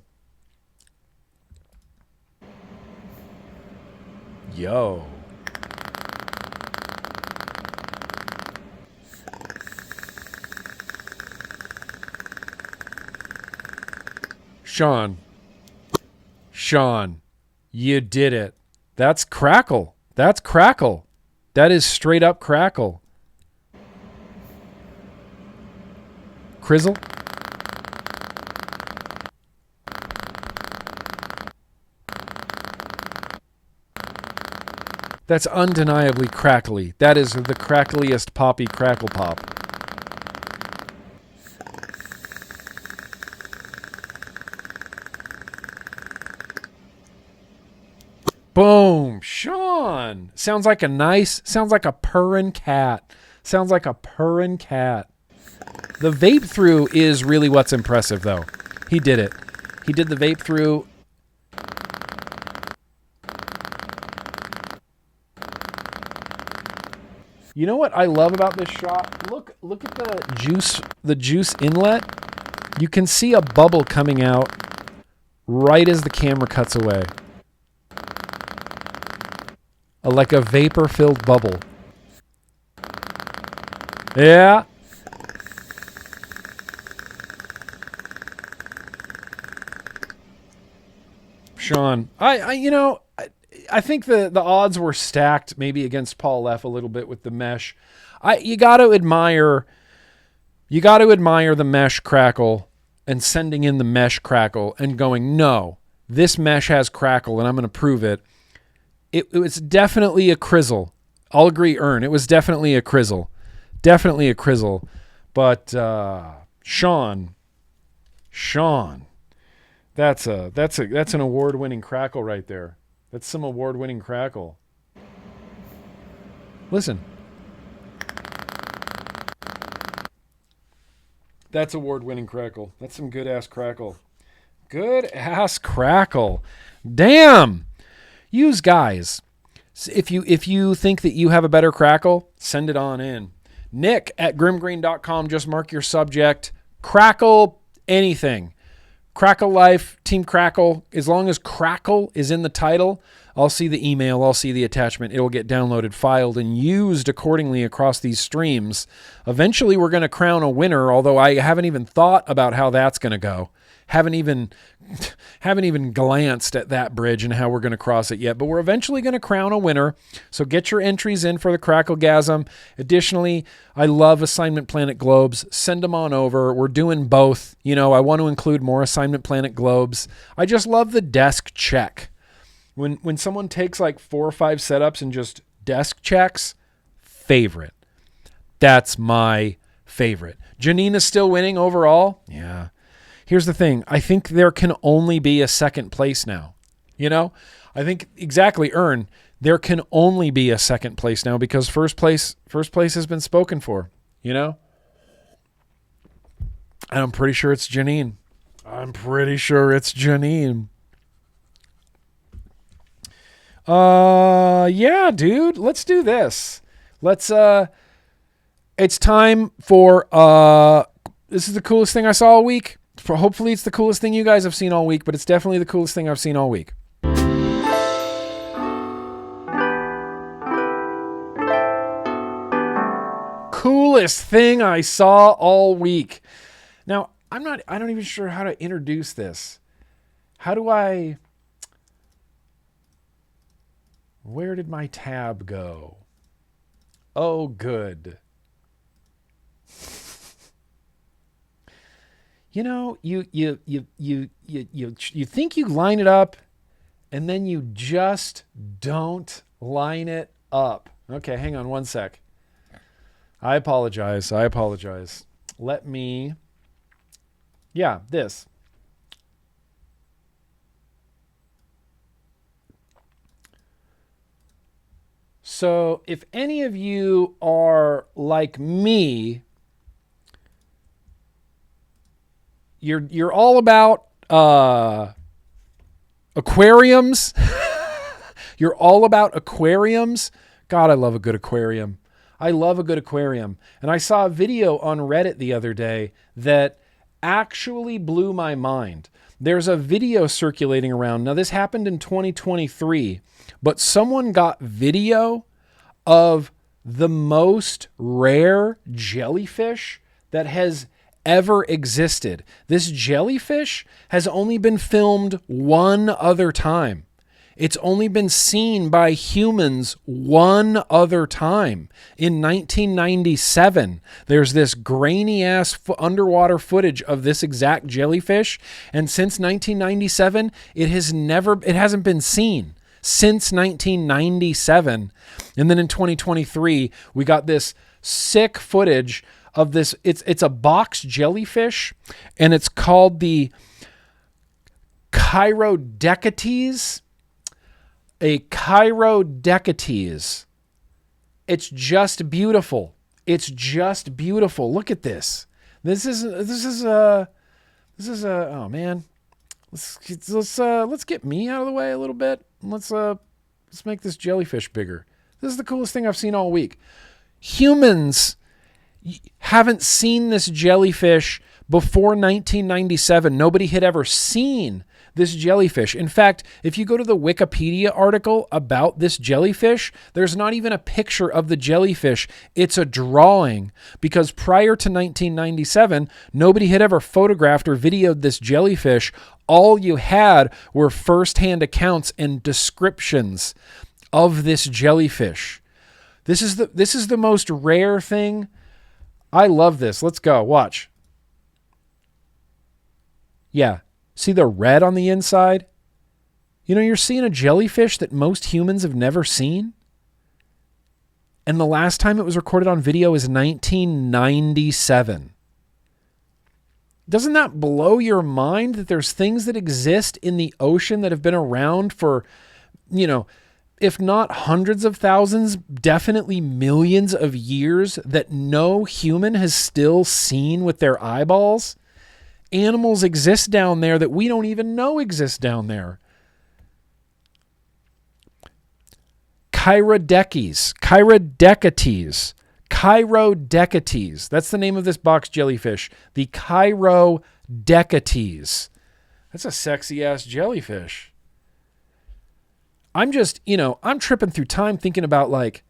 Yo. Sean, you did it. That's crackle. That's crackle. That is straight up crackle. Crizzle? That's undeniably crackly. That is the crackliest poppy crackle pop. Boom. Sean. Sounds like a purring cat. Sounds like a purring cat. The vape through is really what's impressive, though. He did it. He did the vape through. You know what I love about this shot? Look at the juice inlet. You can see a bubble coming out right as the camera cuts away. Like a vapor-filled bubble. Yeah. Sean, I think the odds were stacked maybe against Paul F a little bit with the mesh. You got to admire the mesh crackle and sending in the mesh crackle and going, no, this mesh has crackle and I'm going to prove it. It was definitely a crizzle. I'll agree, Ern. It was definitely a crizzle. Definitely a crizzle. But Sean, that's an award-winning crackle right there. That's some award-winning crackle. Listen. That's award-winning crackle. That's some good-ass crackle. Good-ass crackle. Damn! Use guys. If you think that you have a better crackle, send it on in. Nick at GrimmGreen.com. Just mark your subject. Crackle anything. Crackle Life, Team Crackle. As long as Crackle is in the title, I'll see the email, I'll see the attachment. It'll get downloaded, filed, and used accordingly across these streams. Eventually, we're going to crown a winner, although I haven't even thought about how that's going to go. Haven't even glanced at that bridge and how we're going to cross it yet, but we're eventually going to crown a winner. So get your entries in for the Cracklegasm. Additionally, I love Assignment Planet Globes. Send them on over. We're doing both. I want to include more Assignment Planet Globes. I just love the desk check. When someone takes like 4 or 5 setups and just desk checks, favorite. That's my favorite. Janina's still winning overall. Yeah. Here's the thing. I think there can only be a second place now. I think exactly, Ern. There can only be a second place now because first place has been spoken for. And I'm pretty sure it's Janine. Yeah, dude. Let's do this. It's time for this is the coolest thing I saw all week. Hopefully it's the coolest thing you guys have seen all week, but it's definitely the coolest thing I've seen all week. Coolest thing I saw all week. Now, I don't even sure how to introduce this. Where did my tab go? Oh, good. You think you line it up and then you just don't line it up. Okay, hang on one sec. I apologize. Let me, this. So if any of you are like me, you're all about aquariums. You're all about aquariums. God, I love a good aquarium. I love a good aquarium. And I saw a video on Reddit the other day that actually blew my mind. There's a video circulating around. Now, this happened in 2023, but someone got video of the most rare jellyfish that has ever existed. This jellyfish has only been filmed one other time. It's only been seen by humans one other time. In 1997, there's this grainy ass underwater footage of this exact jellyfish. And since 1997, it hasn't been seen since 1997. And then in 2023, we got this sick footage of this. It's a box jellyfish, and it's called the Chirodecates. A Chirodecates. It's just beautiful. It's just beautiful. Look at this. This is oh man. Let's get me out of the way a little bit. Let's make this jellyfish bigger. This is the coolest thing I've seen all week. Humans haven't seen this jellyfish before 1997. Nobody had ever seen this jellyfish. In fact, if you go to the Wikipedia article about this jellyfish, there's not even a picture of the jellyfish. It's a drawing, because prior to 1997, nobody had ever photographed or videoed this jellyfish. All you had were firsthand accounts and descriptions of this jellyfish. This is the most rare thing. I love this. Let's go. Watch. Yeah. See the red on the inside? You know, you're seeing a jellyfish that most humans have never seen. And the last time it was recorded on video is 1997. Doesn't that blow your mind that there's things that exist in the ocean that have been around for, if not hundreds of thousands, definitely millions of years that no human has still seen with their eyeballs? Animals exist down there that we don't even know exist down there. Chirodecates. That's the name of this box jellyfish. The Chirodecates. That's a sexy ass jellyfish. I'm just, I'm tripping through time thinking about, like,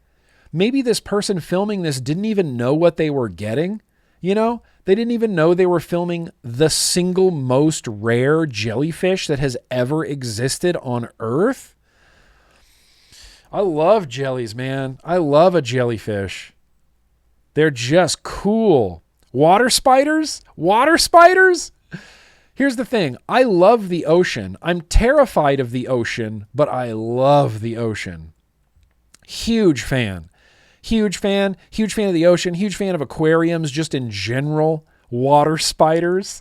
maybe this person filming this didn't even know what they were getting. They didn't even know they were filming the single most rare jellyfish that has ever existed on Earth. I love jellies, man. I love a jellyfish. They're just cool. Water spiders? Here's the thing. I love the ocean. I'm terrified of the ocean, but I love the ocean. Huge fan of the ocean, huge fan of aquariums just in general. Water spiders.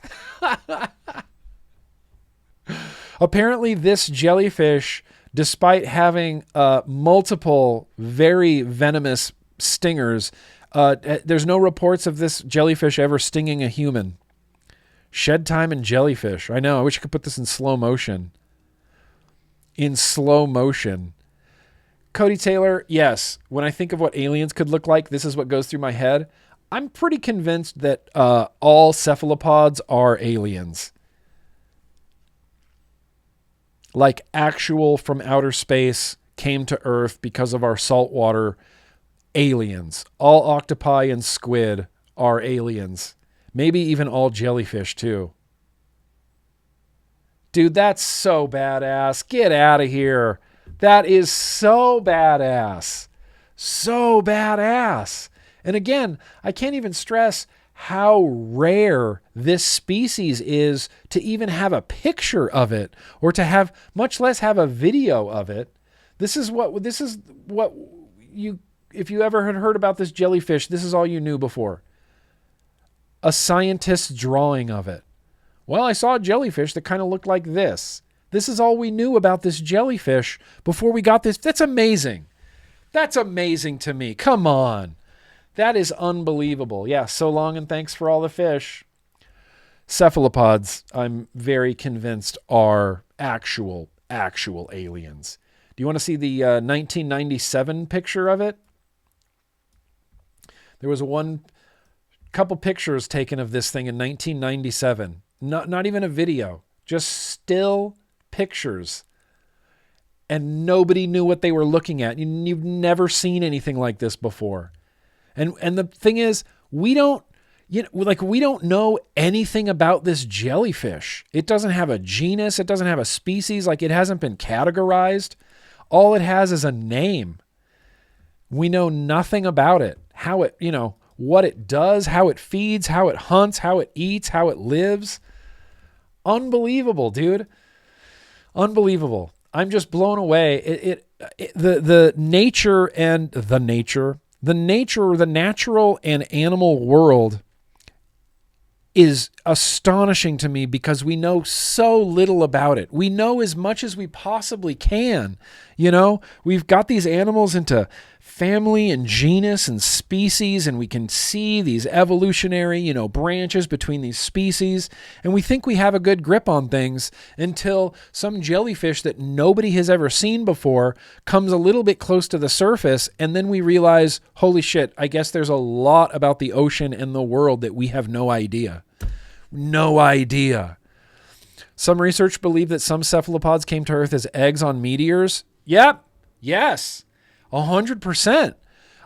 Apparently this jellyfish, despite having multiple very venomous stingers, there's no reports of this jellyfish ever stinging a human. Shed time in jellyfish. I know, I wish I could put this in slow motion. Cody Taylor, yes. When I think of what aliens could look like, this is what goes through my head. I'm pretty convinced that all cephalopods are aliens. Like actual from outer space came to Earth because of our saltwater aliens. All octopi and squid are aliens. Maybe even all jellyfish too. Dude, that's so badass. Get out of here. That is so badass. So badass. And again, I can't even stress how rare this species is to even have a picture of it, or to have, much less have a video of it. This is what you, if you ever had heard about this jellyfish, this is all you knew before. A scientist's drawing of it. Well, I saw a jellyfish that kind of looked like this. This is all we knew about this jellyfish before we got this. That's amazing. That's amazing to me. Come on. That is unbelievable. Yeah, so long and thanks for all the fish. Cephalopods, I'm very convinced, are actual aliens. Do you want to see the 1997 picture of it? There was couple pictures taken of this thing in 1997. Not even a video, just still pictures. And nobody knew what they were looking at. You've never seen anything like this before. And the thing is, we don't know anything about this jellyfish. It doesn't have a genus. It doesn't have a species. Like, it hasn't been categorized. All it has is a name. We know nothing about it. How it, what it does, how it feeds, how it hunts, how it eats, how it lives. Unbelievable, dude. Unbelievable. I'm just blown away. The natural and animal world is astonishing to me because we know so little about it. We know as much as we possibly can. We've got these animals into family and genus and species, and we can see these evolutionary, branches between these species, and we think we have a good grip on things until some jellyfish that nobody has ever seen before comes a little bit close to the surface, and then we realize, holy shit, I guess there's a lot about the ocean and the world that we have no idea. No idea. Some research believe that some cephalopods came to Earth as eggs on meteors. Yep. Yes. 100%.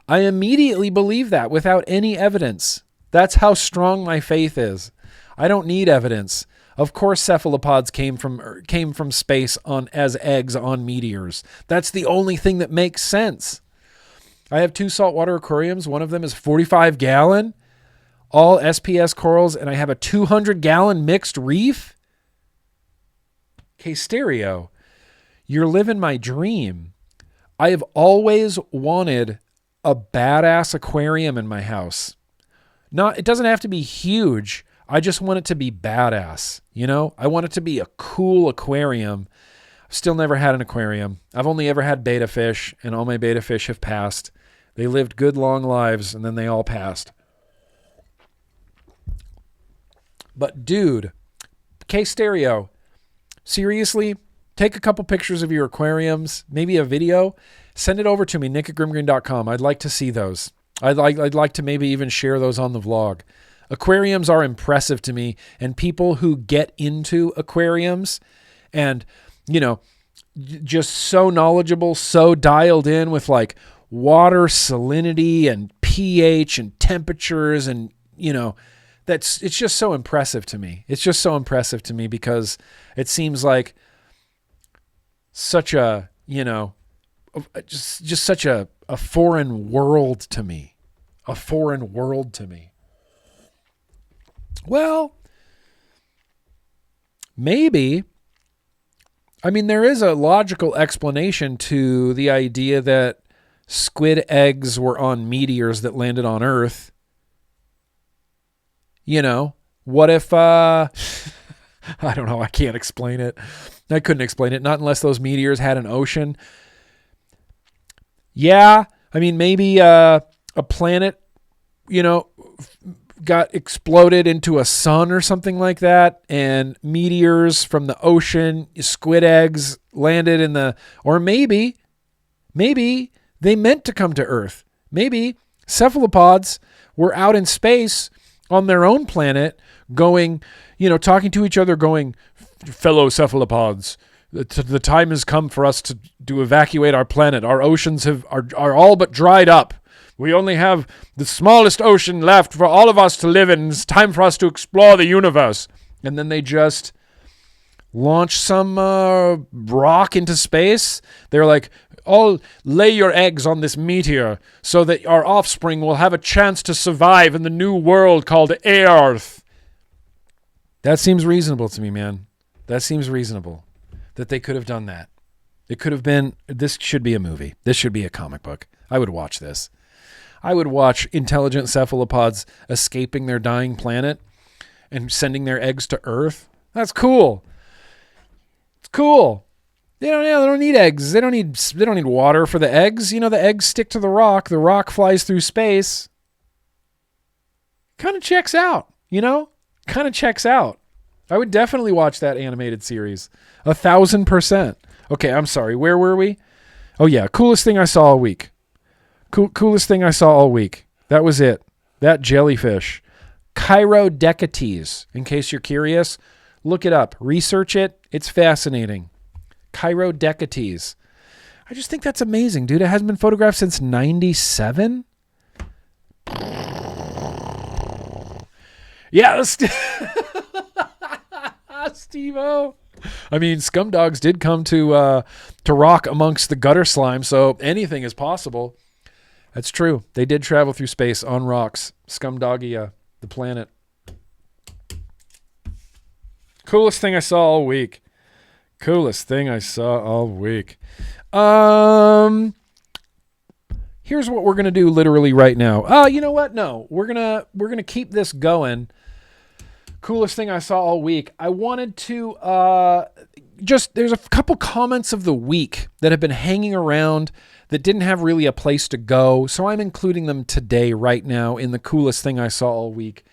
I immediately believe that without any evidence. That's how strong my faith is. I don't need evidence. Of course, cephalopods came from space as eggs on meteors. That's the only thing that makes sense. I have 2 saltwater aquariums. One of them is 45-gallon, all SPS corals, and I have a 200-gallon mixed reef. Okay, Stereo, you're living my dream. I have always wanted a badass aquarium in my house. It doesn't have to be huge. I just want it to be badass. I want it to be a cool aquarium. I've still never had an aquarium. I've only ever had betta fish, and all my betta fish have passed. They lived good, long lives, and then they all passed. But dude, K-Stereo, seriously, take a couple pictures of your aquariums, maybe a video, send it over to me, nick@grimmgreen.com. I'd like to see those. I'd like to maybe even share those on the vlog. Aquariums are impressive to me, and people who get into aquariums and, just so knowledgeable, so dialed in with like water salinity and pH and temperatures and, it's just so impressive to me. It's just so impressive to me because it seems like such a, just such a foreign world to me. A foreign world to me. Well, maybe. There is a logical explanation to the idea that squid eggs were on meteors that landed on Earth. What if, I don't know, I can't explain it. I couldn't explain it, not unless those meteors had an ocean. Yeah, maybe a planet, got exploded into a sun or something like that, and meteors from the ocean, squid eggs landed or maybe they meant to come to Earth. Maybe cephalopods were out in space on their own planet going, talking to each other going, fellow cephalopods, the time has come for us to evacuate our planet. Our oceans are all but dried up. We only have the smallest ocean left for all of us to live in. It's time for us to explore the universe. And then they just launch some rock into space. They're like, all lay your eggs on this meteor so that our offspring will have a chance to survive in the new world called Earth. That seems reasonable to me, man. That seems reasonable that they could have done that. It could have been, this should be a movie. This should be a comic book. I would watch this. I would watch intelligent cephalopods escaping their dying planet and sending their eggs to Earth. That's cool. It's cool. They don't need eggs. They don't need water for the eggs. The eggs stick to the rock. The rock flies through space. Kind of checks out, Kind of checks out. I would definitely watch that animated series. 1,000%. Okay, I'm sorry. Where were we? Oh yeah, coolest thing I saw all week. Coolest thing I saw all week. That was it. That jellyfish. Chirodecates. In case you're curious, look it up. Research it. It's fascinating. Chirodecates. I just think that's amazing, dude. It hasn't been photographed since 97? Yeah, Steve-O. I mean, scumdogs did come to rock amongst the gutter slime, so anything is possible. That's true. They did travel through space on rocks. Scumdogia, the planet. Coolest thing I saw all week. Coolest thing I saw all week. Here's what we're gonna do literally right now. You know what? No, we're gonna keep this going. Coolest thing I saw all week. I wanted to there's a couple comments of the week that have been hanging around that didn't have really a place to go, so I'm including them today right now in the coolest thing I saw all week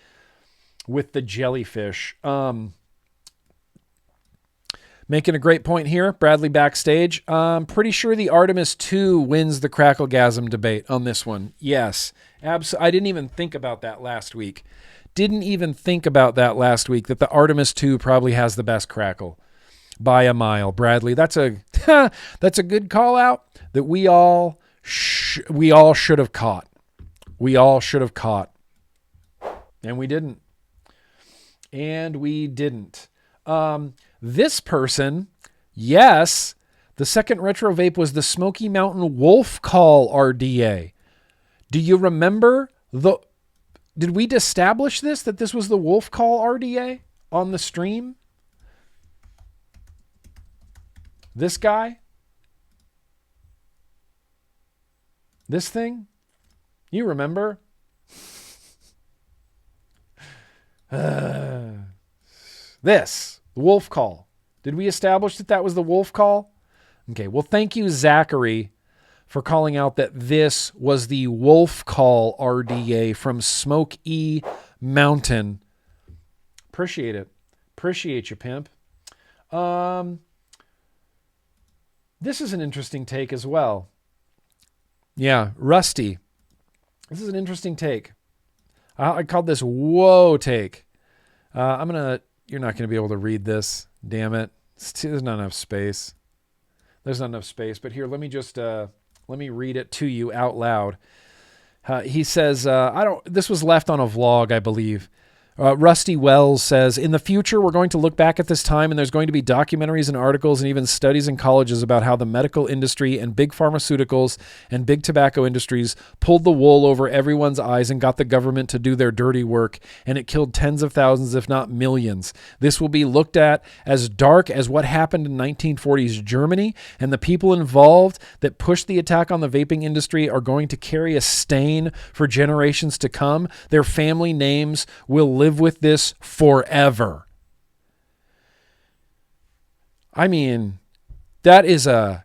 with the jellyfish. Making a great point here, Bradley backstage. I'm pretty sure the Artemis 2 wins the Cracklegasm debate on this one. Yes, I didn't even think about that last week. That the Artemis 2 probably has the best crackle by a mile. Bradley, that's a good call out that we all should have caught. We all should have caught. And we didn't. This person, yes, the second retro vape was the Smoky Mountain Wolf Call RDA. Do you remember did we establish that this was the Wolf Call RDA on the stream? This guy? This thing? You remember? This, the Wolf Call. Did we establish that was the Wolf Call? Okay, well, thank you, Zachary, for calling out that this was the Wolf Call RDA from Smoky Mountain. Appreciate it. Appreciate you, pimp. This is an interesting take as well. Yeah, Rusty. This is an interesting take. I called this whoa take. You're not going to be able to read this. Damn it. There's not enough space. But here, let me read it to you out loud. He says, this was left on a vlog, I believe. Rusty Wells says, in the future, we're going to look back at this time and there's going to be documentaries and articles and even studies in colleges about how the medical industry and big pharmaceuticals and big tobacco industries pulled the wool over everyone's eyes and got the government to do their dirty work, and it killed tens of thousands, if not millions. This will be looked at as dark as what happened in 1940s Germany, and the people involved that pushed the attack on the vaping industry are going to carry a stain for generations to come. Their family names will live with this forever. I mean, that is a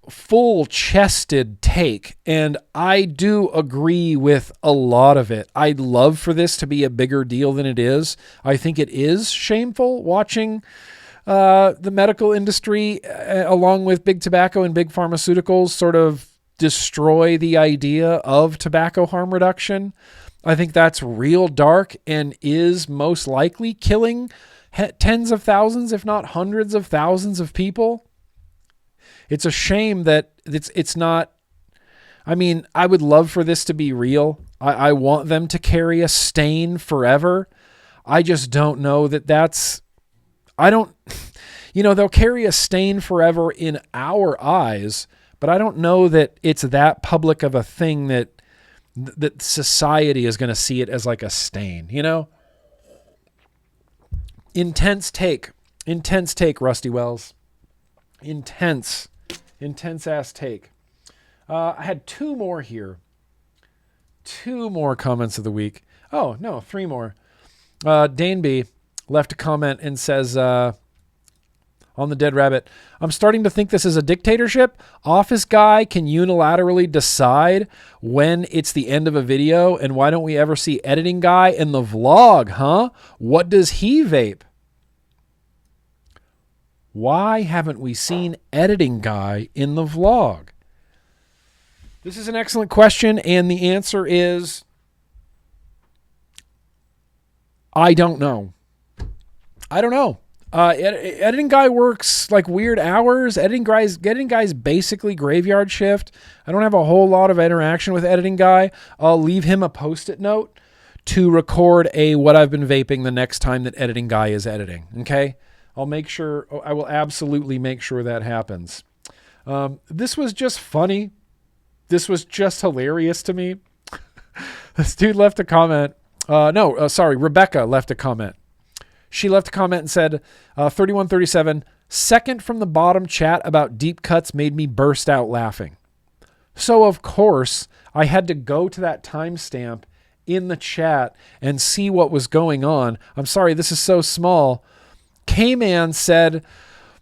full-chested take, and I do agree with a lot of it. I'd love for this to be a bigger deal than it is. I think it is shameful watching the medical industry, along with big tobacco and big pharmaceuticals, sort of destroy the idea of tobacco harm reduction. I think that's real dark and is most likely killing tens of thousands, if not hundreds of thousands of people. It's a shame that it's not. I mean, I would love for this to be real. I want them to carry a stain forever. I just don't know that's. I don't. They'll carry a stain forever in our eyes, but I don't know that it's that public of a thing that society is going to see it as like a stain, Intense take, Rusty Wells. Intense ass take. I had two more here. Two more comments of the week. Oh, no, three more. Daneby left a comment and says, I'll on the Dead Rabbit. I'm starting to think this is a dictatorship. Office guy can unilaterally decide when it's the end of a video, and why don't we ever see editing guy in the vlog, huh? What does he vape? Why haven't we seen editing guy in the vlog? This is an excellent question, and the answer is I don't know. I don't know. Editing guy works like weird hours. Editing guy's basically graveyard shift. I don't have a whole lot of interaction with editing guy. I'll leave him a post-it note to record a what I've been vaping the next time that editing guy is editing. Okay, I will absolutely make sure that happens. This was just funny. This was just hilarious to me. This dude left a comment. Rebecca left a comment. She left a comment and said, 3137, second from the bottom chat about deep cuts made me burst out laughing. So, of course, I had to go to that timestamp in the chat and see what was going on. I'm sorry, this is so small. K-Man said,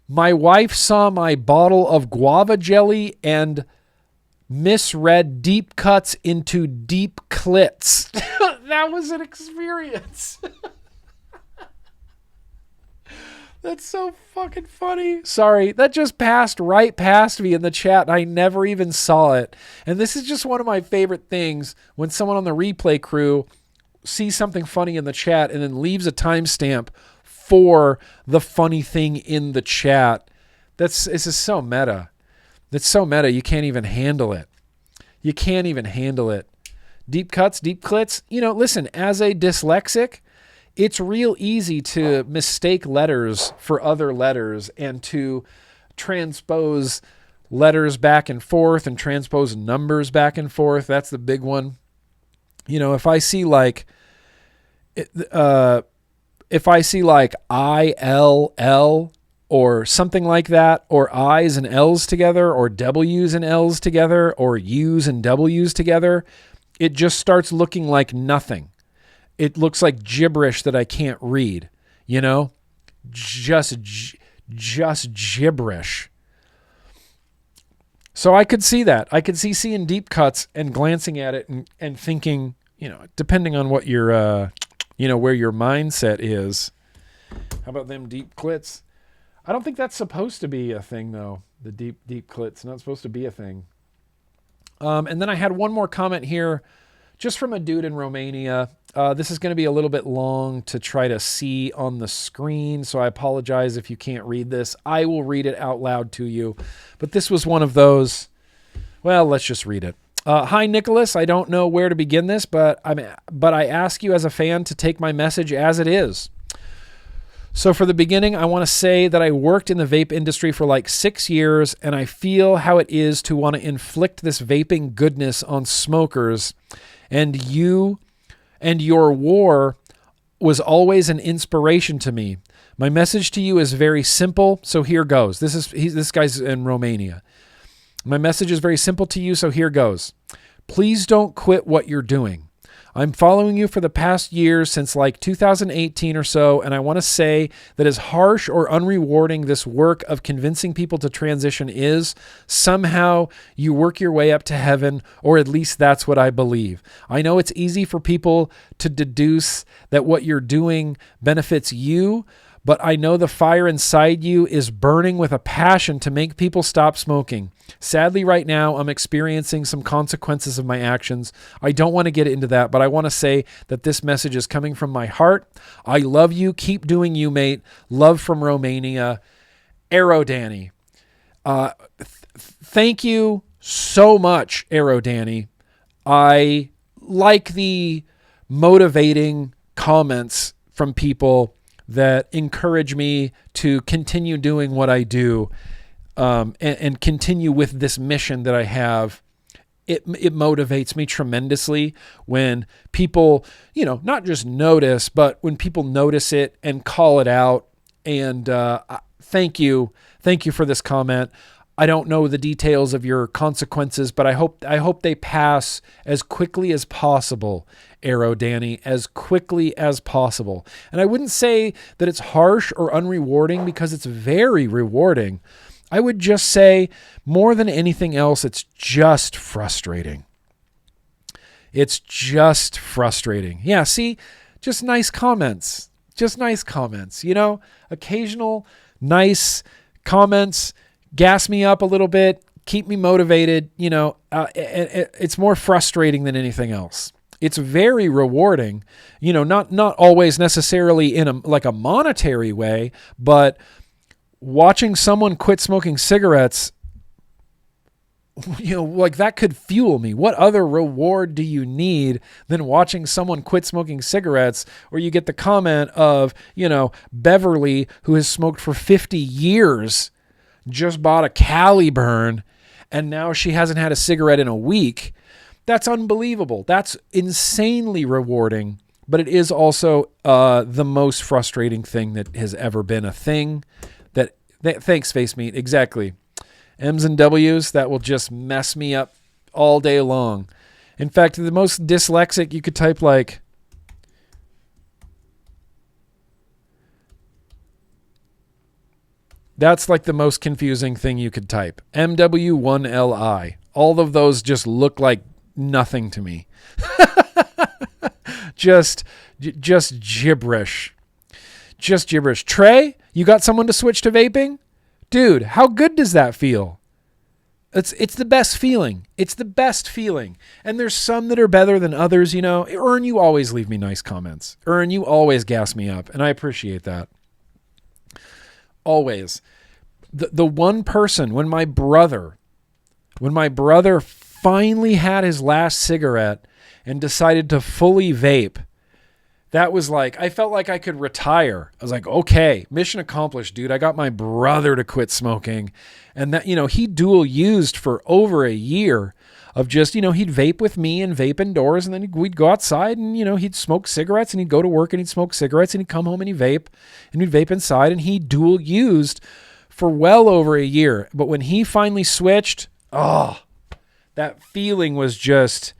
my wife saw my bottle of guava jelly and misread deep cuts into deep clits. That was an experience. That's so fucking funny. Sorry, that just passed right past me in the chat and I never even saw it. And this is just one of my favorite things when someone on the replay crew sees something funny in the chat and then leaves a timestamp for the funny thing in the chat. This is so meta. That's so meta, you can't even handle it. You can't even handle it. Deep cuts, deep clits. You know, listen, as a dyslexic, it's real easy to mistake letters for other letters and to transpose letters back and forth and transpose numbers back and forth. That's the big one. You know, if I see like ILL or something like that, or I's and L's together, or W's and L's together, or U's and W's together, it just starts looking like nothing. It looks like gibberish that I can't read, you know? Just gibberish. So I could see that. I could see seeing deep cuts and glancing at it and thinking, you know, depending on what your, where your mindset is. How about them deep clits? I don't think that's supposed to be a thing, though. The deep clits, not supposed to be a thing. And then I had one more comment here, just from a dude in Romania. This is going to be a little bit long to try to see on the screen, so I apologize if you can't read this. I will read it out loud to you. But this was one of those. Well, let's just read it. Hi, Nicholas. I don't know where to begin this, but I ask you as a fan to take my message as it is. So for the beginning, I want to say that I worked in the vape industry for like 6 years, and I feel how it is to want to inflict this vaping goodness on smokers. And you and your war was always an inspiration to me. My message to you is very simple, so here goes. This guy's in Romania. My message is very simple to you, so here goes. Please don't quit what you're doing. I'm following you for the past years, since like 2018 or so, and I want to say that as harsh or unrewarding this work of convincing people to transition is, somehow you work your way up to heaven, or at least that's what I believe. I know it's easy for people to deduce that what you're doing benefits you, but I know the fire inside you is burning with a passion to make people stop smoking. Sadly, right now, I'm experiencing some consequences of my actions. I don't want to get into that, but I want to say that this message is coming from my heart. I love you. Keep doing you, mate. Love from Romania. Aero Danny. Thank you so much, Aero Danny. I like the motivating comments from people that encourage me to continue doing what I do, and continue with this mission that I have. It motivates me tremendously when people, not just notice, but when people notice it and call it out. And thank you for this comment. I don't know the details of your consequences, but I hope they pass as quickly as possible, Arrow Danny, as quickly as possible. And I wouldn't say that it's harsh or unrewarding, because it's very rewarding. I would just say, more than anything else, it's just frustrating. It's just frustrating. Yeah, see, just nice comments. Just nice comments. You know, occasional nice comments gas me up a little bit, keep me motivated. You know, it's more frustrating than anything else. It's very rewarding, you know, not always necessarily in a monetary way, but watching someone quit smoking cigarettes, you know, like that could fuel me. What other reward do you need than watching someone quit smoking cigarettes, or you get the comment of, you know, Beverly, who has smoked for 50 years, just bought a Cali burn, and now she hasn't had a cigarette in a week. That's unbelievable. That's insanely rewarding, but it is also the most frustrating thing that has ever been a thing. Thanks, Face Meat. Exactly. M's and W's, that will just mess me up all day long. In fact, the most dyslexic, you could type like, that's like the most confusing thing you could type. MW1LI. All of those just look like nothing to me. just gibberish. Just gibberish. Trey, you got someone to switch to vaping? Dude, how good does that feel? It's the best feeling. It's the best feeling. And there's some that are better than others, you know. Ern, you always leave me nice comments. Ern, you always gas me up, and I appreciate that. Always. The one person, when my brother finally had his last cigarette and decided to fully vape, that was like, I felt like I could retire. I was like, okay, mission accomplished, dude. I got my brother to quit smoking. And that, you know, he dual used for over a year of just, you know, he'd vape with me and vape indoors, and then we'd go outside and, you know, he'd smoke cigarettes, and he'd go to work and he'd smoke cigarettes, and he'd come home and he'd vape, and we'd vape inside, and he dual used for well over a year. But when he finally switched, that feeling was just,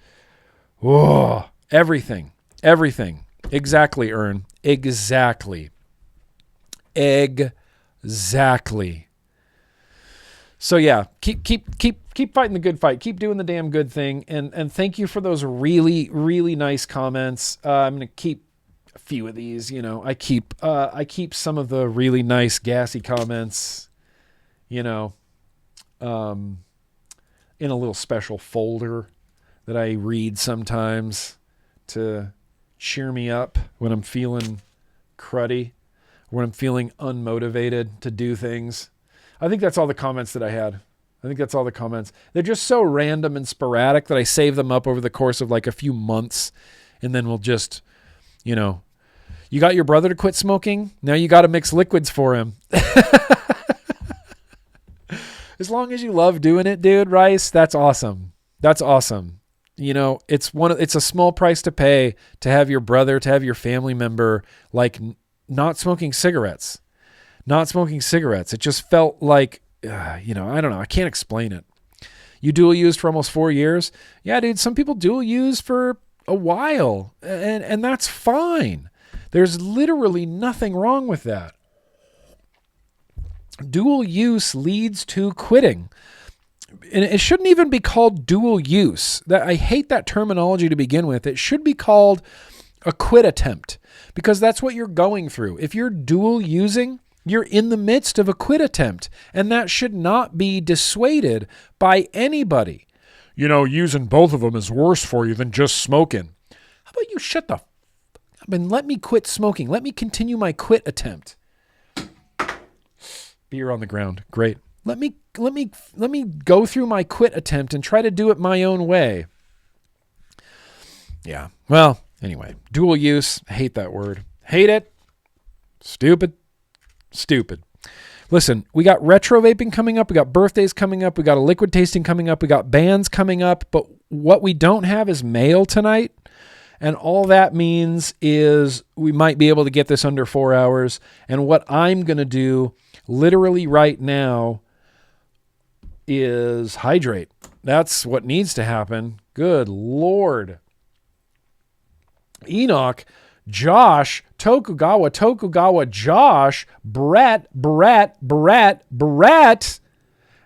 everything. Exactly, Ern. Exactly. So yeah, keep fighting the good fight. Keep doing the damn good thing. And thank you for those really, really nice comments. I'm going to keep a few of these, you know. I keep some of the really nice gassy comments, you know, in a little special folder that I read sometimes to cheer me up when I'm feeling cruddy, when I'm feeling unmotivated to do things. I think that's all the comments that I had. They're just so random and sporadic that I save them up over the course of like a few months, and then we'll just, you know, you got your brother to quit smoking, now you got to mix liquids for him. As long as you love doing it, dude, Rice, that's awesome. You know, it's a small price to pay to have your brother, to have your family member, like not smoking cigarettes. It just felt like, you know, I don't know. I can't explain it. You dual used for almost 4 years. Yeah, dude, some people dual use for a while, and that's fine. There's literally nothing wrong with that. Dual use leads to quitting. And it shouldn't even be called dual use. I hate that terminology to begin with. It should be called a quit attempt, because that's what you're going through. If you're dual using, you're in the midst of a quit attempt, and that should not be dissuaded by anybody. You know, using both of them is worse for you than just smoking. How about you shut the up and let me quit smoking? Let me continue my quit attempt. Beer on the ground. Great. Let me go through my quit attempt and try to do it my own way. Yeah. Well, anyway, dual use. I hate that word. Hate it. Stupid. Listen, we got retro vaping coming up. We got birthdays coming up. We got a liquid tasting coming up. We got bands coming up. But what we don't have is mail tonight. And all that means is we might be able to get this under 4 hours. And what I'm going to do literally right now, is hydrate. That's what needs to happen. Good Lord. Enoch, Josh, Tokugawa, Josh, Brett,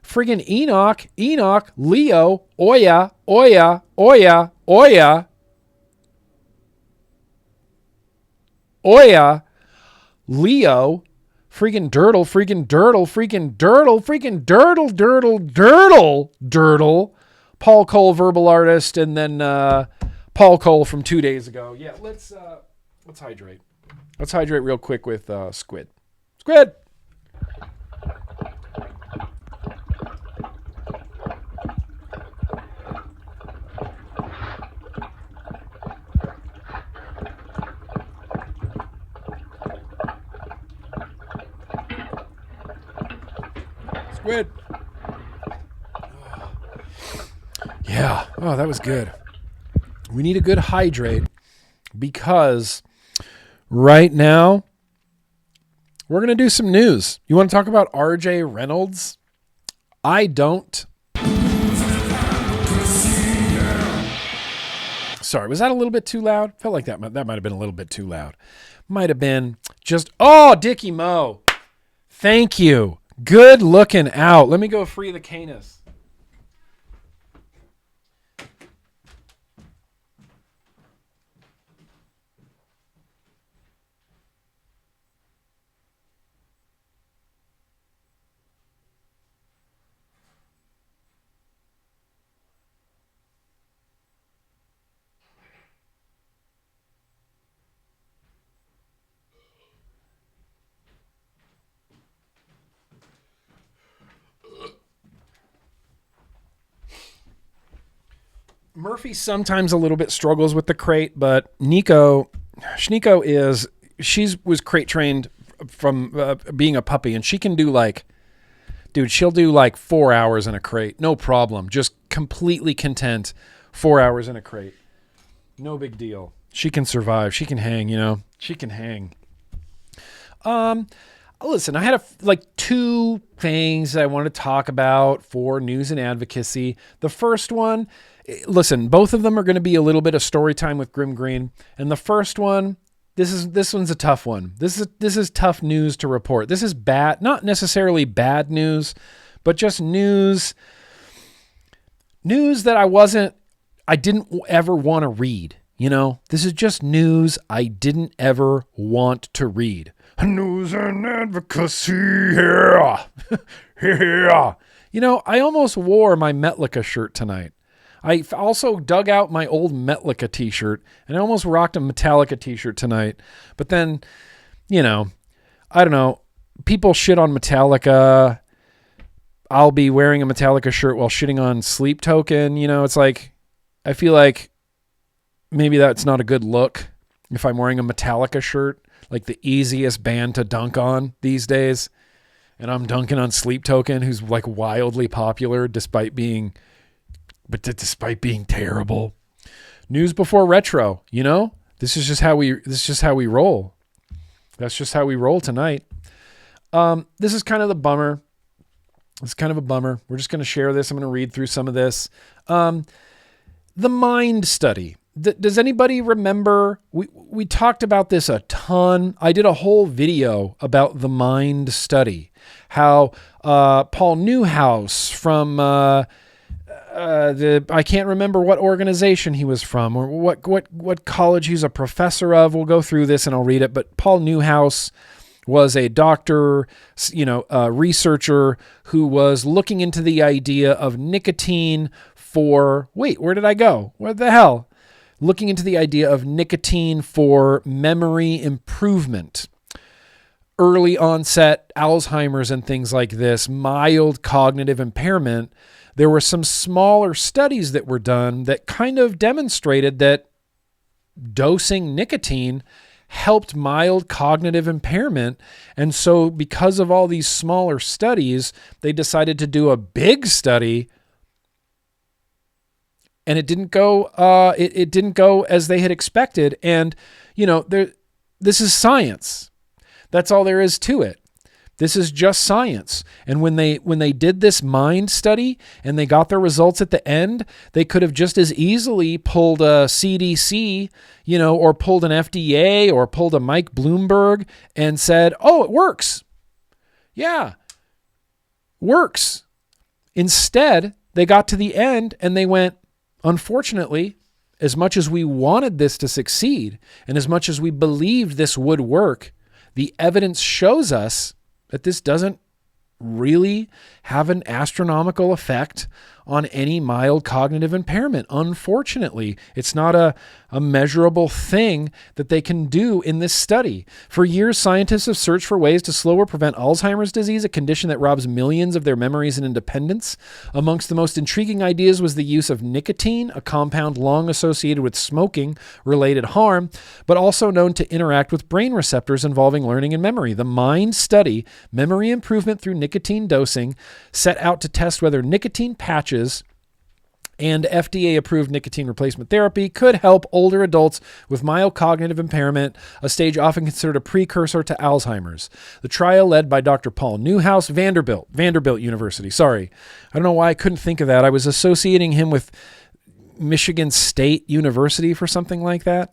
friggin' Enoch, Leo, Oya, Leo, freaking Dirtle, Paul Cole, verbal artist, and then Paul Cole from 2 days ago. Yeah, let's hydrate. Let's hydrate real quick with Squid. Squid! Squid. Yeah. Oh, that was good. We need a good hydrate because right now we're going to do some news. You want to talk about RJ Reynolds? I don't. Sorry, was that a little bit too loud? Felt like that might have been a little bit too loud. Might have been just, oh, Dickie Mo. Thank you. Good looking out. Let me go free the Canis. Murphy sometimes a little bit struggles with the crate, but Schneeko was crate trained from being a puppy, and she can do she'll do 4 hours in a crate. No problem. Just completely content. 4 hours in a crate. No big deal. She can survive. She can hang, She can hang. Listen, I had two things I want to talk about for news and advocacy. The first one, listen, both of them are going to be a little bit of story time with GrimmGreen. And the first one, this one's a tough one. This is tough news to report. This is bad, not necessarily bad news, but just news that I didn't ever want to read. This is just news I didn't ever want to read. News and advocacy, yeah. Yeah. I almost wore my Metallica shirt tonight. I also dug out my old Metallica t-shirt, and I almost rocked a Metallica t-shirt tonight. But then, I don't know. People shit on Metallica. I'll be wearing a Metallica shirt while shitting on Sleep Token. It's like, I feel like maybe that's not a good look if I'm wearing a Metallica shirt. Like the easiest band to dunk on these days. And I'm dunking on Sleep Token, who's wildly popular despite being terrible. News before retro, This is just how we roll. That's just how we roll tonight. This is kind of the bummer. It's kind of a bummer. We're just going to share this. I'm going to read through some of this. The mind study. Does anybody remember? We talked about this a ton. I did a whole video about the mind study. How Paul Newhouse from I can't remember what organization he was from or what college he's a professor of. We'll go through this and I'll read it. But Paul Newhouse was a doctor, a researcher who was looking into the idea of nicotine for, where did I go? What the hell? Looking into the idea of nicotine for memory improvement, early onset Alzheimer's and things like this, mild cognitive impairment. There were some smaller studies that were done that kind of demonstrated that dosing nicotine helped mild cognitive impairment. And so because of all these smaller studies, they decided to do a big study. And it didn't go. It didn't go as they had expected. And this is science. That's all there is to it. This is just science. And when they did this mind study and they got their results at the end, they could have just as easily pulled a CDC, or pulled an FDA or pulled a Mike Bloomberg and said, "Oh, it works. Yeah, works." Instead, they got to the end and they went, "Unfortunately, as much as we wanted this to succeed and as much as we believed this would work, the evidence shows us that this doesn't really have an astronomical effect on any mild cognitive impairment. Unfortunately, it's not a measurable thing that they can do in this study. For years, scientists have searched for ways to slow or prevent Alzheimer's disease, a condition that robs millions of their memories and independence. Amongst the most intriguing ideas was the use of nicotine, a compound long associated with smoking-related harm, but also known to interact with brain receptors involving learning and memory. The MIND study, Memory Improvement Through Nicotine Dosing, set out to test whether nicotine patches and FDA-approved nicotine replacement therapy could help older adults with mild cognitive impairment, a stage often considered a precursor to Alzheimer's. The trial, led by Dr. Paul Newhouse, Vanderbilt University. Sorry, I don't know why I couldn't think of that. I was associating him with Michigan State University for something like that.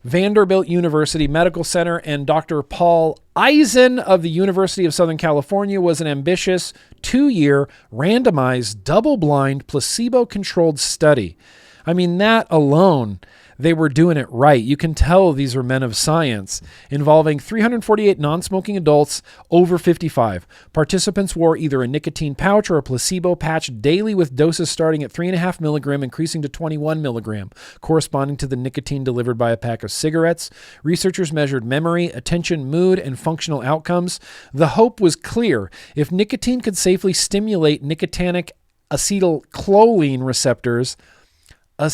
Vanderbilt University Medical Center, and Dr. Paul Eisen of the University of Southern California was an ambitious 2-year randomized double-blind placebo-controlled study. I mean, that alone, they were doing it right. You can tell these are men of science. Involving 348 non-smoking adults over 55. Participants wore either a nicotine pouch or a placebo patch daily, with doses starting at 3.5 milligram, increasing to 21 milligram, corresponding to the nicotine delivered by a pack of cigarettes. Researchers measured memory, attention, mood, and functional outcomes. The hope was clear. If nicotine could safely stimulate nicotinic acetylcholine receptors, I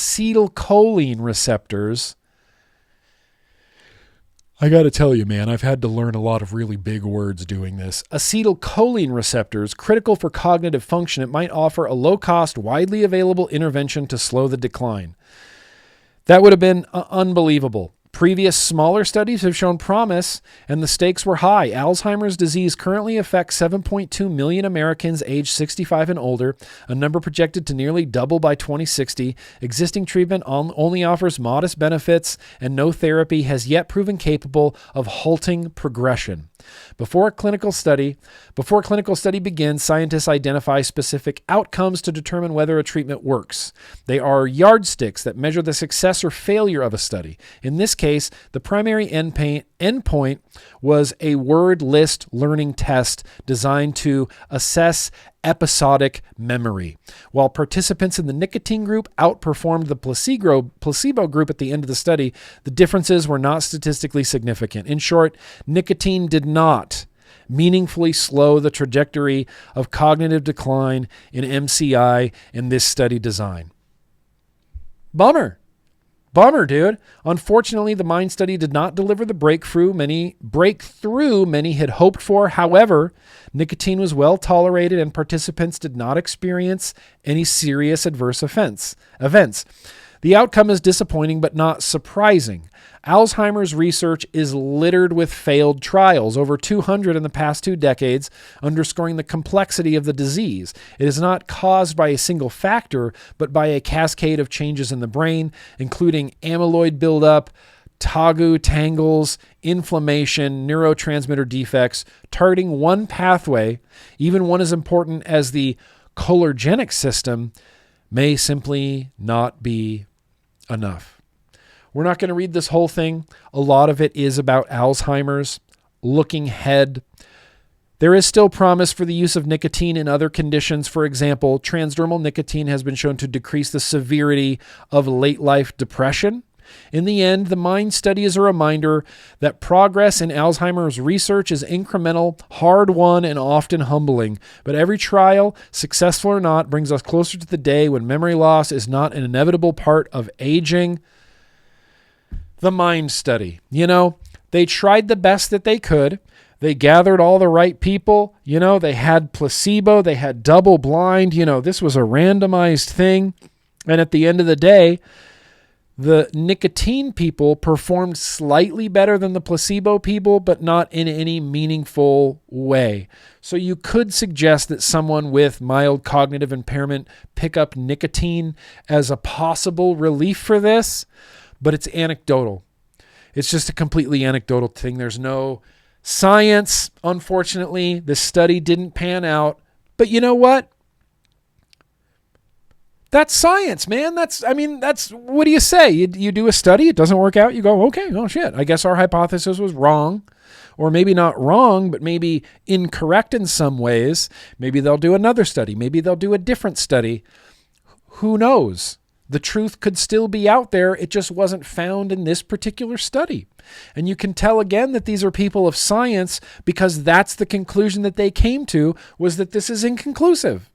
got to tell you, man, I've had to learn a lot of really big words doing this. Acetylcholine receptors, critical for cognitive function, it might offer a low-cost, widely available intervention to slow the decline. That would have been unbelievable. Previous smaller studies have shown promise, and the stakes were high. Alzheimer's disease currently affects 7.2 million Americans aged 65 and older, a number projected to nearly double by 2060. Existing treatment only offers modest benefits, and no therapy has yet proven capable of halting progression. Before clinical study begins, scientists identify specific outcomes to determine whether a treatment works. They are yardsticks that measure the success or failure of a study. In this case, the primary endpoint was a word list learning test designed to assess episodic memory. While participants in the nicotine group outperformed the placebo group at the end of the study, the differences were not statistically significant. In short, nicotine did not meaningfully slow the trajectory of cognitive decline in MCI in this study design. Bummer, dude. Unfortunately, the MIND study did not deliver the breakthrough many had hoped for. However, nicotine was well tolerated and participants did not experience any serious adverse events. The outcome is disappointing but not surprising. Alzheimer's research is littered with failed trials, over 200 in the past 2 decades, underscoring the complexity of the disease. It is not caused by a single factor, but by a cascade of changes in the brain, including amyloid buildup, tangles, inflammation, neurotransmitter defects, targeting one pathway, even one as important as the cholinergic system, may simply not be enough. We're not going to read this whole thing. A lot of it is about Alzheimer's. Looking ahead, there is still promise for the use of nicotine in other conditions. For example, transdermal nicotine has been shown to decrease the severity of late-life depression. In the end, the MIND study is a reminder that progress in Alzheimer's research is incremental, hard-won, and often humbling. But every trial, successful or not, brings us closer to the day when memory loss is not an inevitable part of aging. The MIND study. They tried the best that they could. They gathered all the right people. They had placebo. They had double blind. This was a randomized thing. And at the end of the day, The nicotine people performed slightly better than the placebo people, but not in any meaningful way. So you could suggest that someone with mild cognitive impairment pick up nicotine as a possible relief for this, but it's anecdotal. It's just a completely anecdotal thing. There's no science. Unfortunately, the study didn't pan out. But you know what? That's science, man. That's what do you say? You do a study, it doesn't work out, you go, okay, oh shit, I guess our hypothesis was wrong. Or maybe not wrong, but maybe incorrect in some ways. Maybe they'll do another study. Maybe they'll do a different study. Who knows? The truth could still be out there. It just wasn't found in this particular study. And you can tell again that these are people of science because that's the conclusion that they came to, was that this is inconclusive.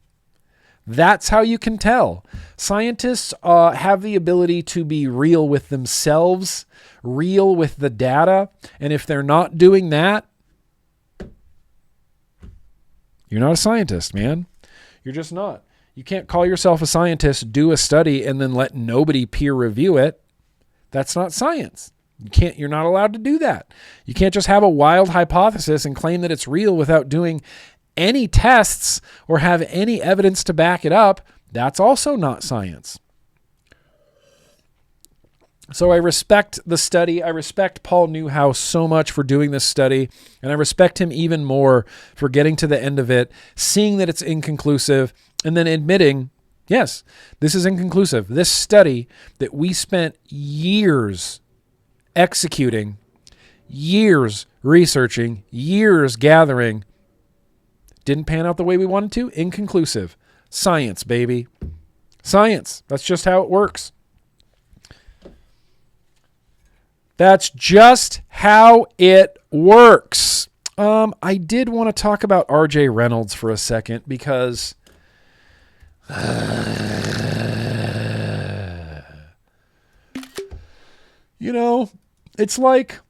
That's how you can tell. Scientists have the ability to be real with themselves, real with the data. And if they're not doing that, you're not a scientist, man. You're just not. You can't call yourself a scientist, do a study, and then let nobody peer review it. That's not science. You're not allowed to do that. You can't just have a wild hypothesis and claim that it's real without doing any tests or have any evidence to back it up. That's also not science. So I respect the study. I respect Paul Newhouse so much for doing this study, and I respect him even more for getting to the end of it, seeing that it's inconclusive, and then admitting, yes, this is inconclusive. This study that we spent years executing, years researching, years gathering, didn't pan out the way we wanted to. Inconclusive. Science, baby. Science. That's just how it works. That's just how it works. I did want to talk about RJ Reynolds for a second because it's like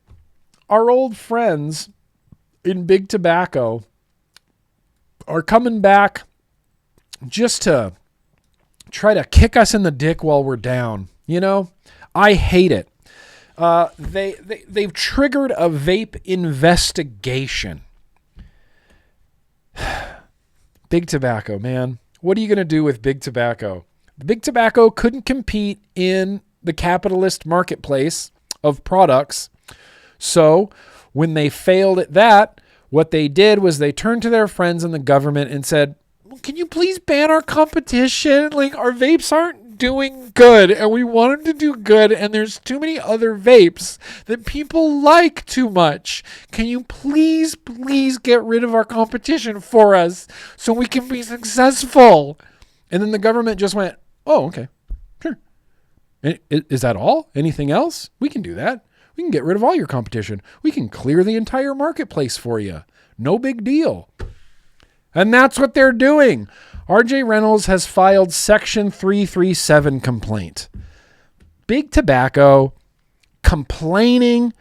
our old friends in Big Tobacco are coming back just to try to kick us in the dick while we're down. I hate it. They've triggered a vape investigation. Big Tobacco, man. What are you going to do with Big Tobacco? Big Tobacco couldn't compete in the capitalist marketplace of products. So when they failed at that, what they did was they turned to their friends in the government and said, can you please ban our competition? Like, our vapes aren't doing good and we want them to do good, and there's too many other vapes that people like too much. Can you please get rid of our competition for us so we can be successful? And then the government just went, oh, okay, sure. Is that all? Anything else? We can do that. We can get rid of all your competition. We can clear the entire marketplace for you. No big deal. And that's what they're doing. RJ Reynolds has filed Section 337 complaint. Big Tobacco complaining,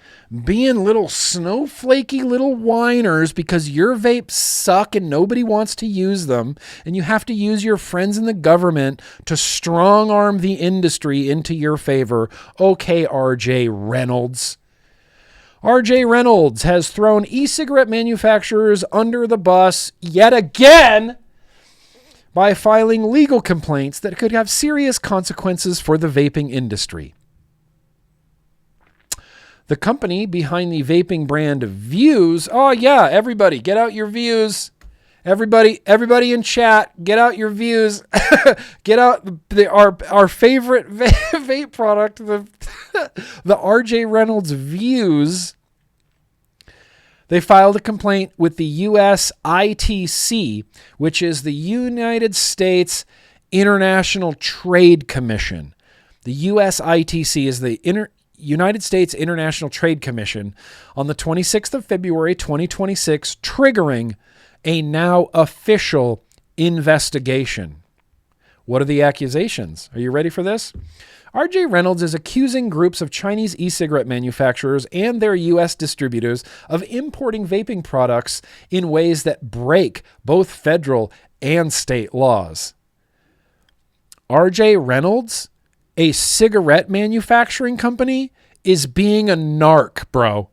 being little snowflakey little whiners because your vapes suck and nobody wants to use them, and you have to use your friends in the government to strong arm the industry into your favor. Okay, RJ Reynolds. RJ Reynolds has thrown e-cigarette manufacturers under the bus yet again by filing legal complaints that could have serious consequences for the vaping industry. The company behind the vaping brand Views, oh yeah, everybody, get out your views. Everybody in chat, get out your views. Get out our favorite vape product, the RJ Reynolds Views. They filed a complaint with the US ITC, which is the United States International Trade Commission. The US ITC is the United States International Trade Commission, on the 26th of February, 2026, triggering a now official investigation. What are the accusations? Are you ready for this? RJ Reynolds is accusing groups of Chinese e-cigarette manufacturers and their U.S. distributors of importing vaping products in ways that break both federal and state laws. RJ Reynolds a cigarette manufacturing company is being a narc, bro.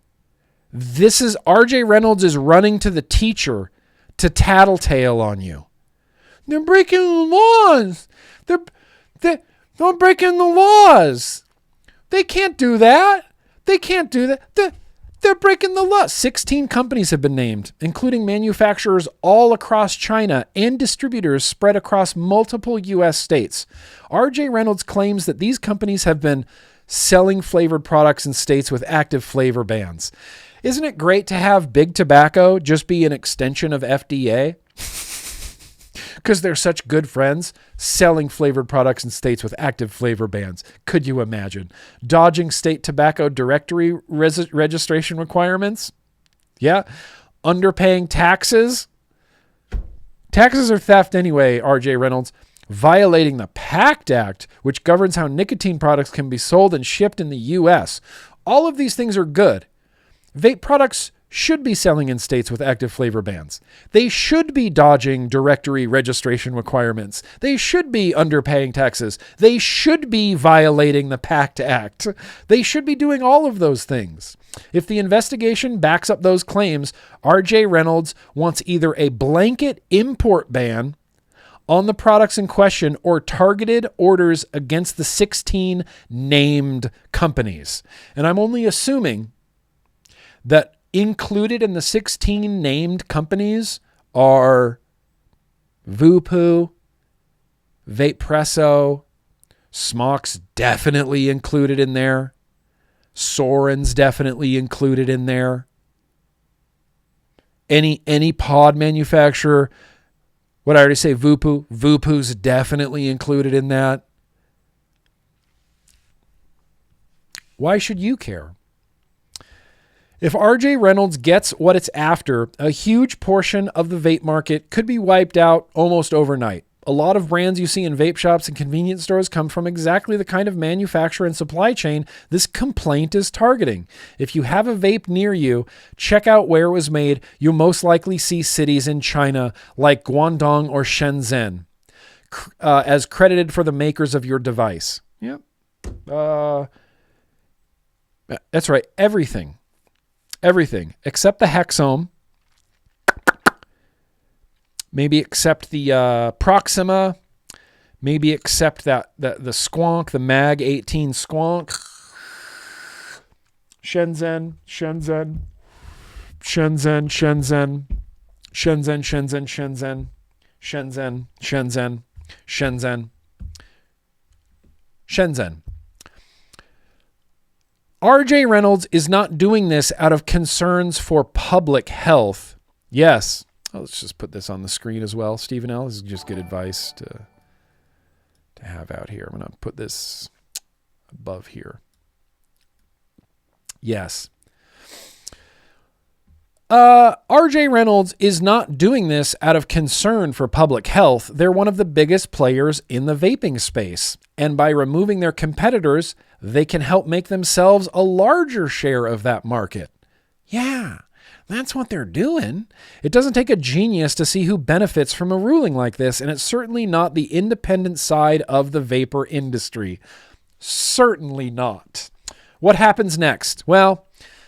This is RJ Reynolds is running to the teacher to tattletale on you. They're breaking the laws. They're breaking the laws. They can't do that. They can't do that. They're breaking the law. 16 companies have been named, including manufacturers all across China and distributors spread across multiple U.S. states. RJ Reynolds claims that these companies have been selling flavored products in states with active flavor bans. Isn't it great to have big tobacco just be an extension of FDA? Because they're such good friends, selling flavored products in states with active flavor bans. Could you imagine? Dodging state tobacco directory registration requirements? Yeah. Underpaying taxes? Taxes are theft anyway, RJ Reynolds. Violating the PACT Act, which governs how nicotine products can be sold and shipped in the U.S. All of these things are good. Vape products should be selling in states with active flavor bans. They should be dodging directory registration requirements. They should be underpaying taxes. They should be violating the PACT Act. They should be doing all of those things. If the investigation backs up those claims, RJ Reynolds wants either a blanket import ban on the products in question or targeted orders against the 16 named companies. And I'm only assuming that included in the 16 named companies are Voopoo, Vapepresso, Smock's definitely included in there. Soren's definitely included in there. Any pod manufacturer, what I already say, Voopoo? Voopoo's definitely included in that. Why should you care? If RJ Reynolds gets what it's after, a huge portion of the vape market could be wiped out almost overnight. A lot of brands you see in vape shops and convenience stores come from exactly the kind of manufacturer and supply chain this complaint is targeting. If you have a vape near you, check out where it was made. You'll most likely see cities in China like Guangdong or Shenzhen as credited for the makers of your device. Yep. That's right. Everything except the Hexome, maybe except the Proxima, maybe except the Squonk, the Mag 18 Squonk, Shenzhen, RJ Reynolds is not doing this out of concerns for public health. Yes. Oh, let's just put this on the screen as well, Stephen L. This is just good advice to have out here. I'm going to put this above here. Yes. RJ Reynolds is not doing this out of concern for public health. They're one of the biggest players in the vaping space. And by removing their competitors, they can help make themselves a larger share of that market. Yeah, that's what they're doing. It doesn't take a genius to see who benefits from a ruling like this, and it's certainly not the independent side of the vapor industry. Certainly not. What happens next? Well,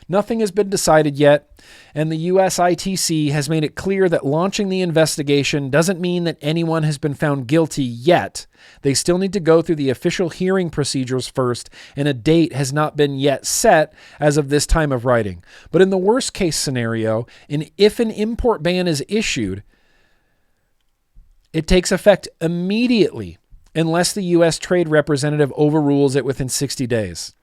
nothing has been decided yet, and the US ITC has made it clear that launching the investigation doesn't mean that anyone has been found guilty yet. They still need to go through the official hearing procedures first, and a date has not been yet set as of this time of writing. But in the worst case scenario, and if an import ban is issued, it takes effect immediately unless the US trade representative overrules it within 60 days.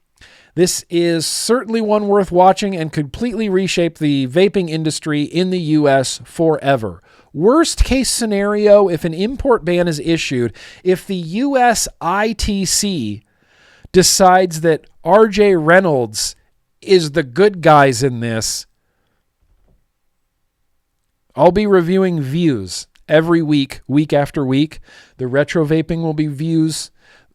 This is certainly one worth watching and completely reshape the vaping industry in the US forever. Worst case scenario, if an import ban is issued, if the US ITC decides that RJ Reynolds is the good guys in this, I'll be reviewing views every week, week after week. The retro vaping will be views.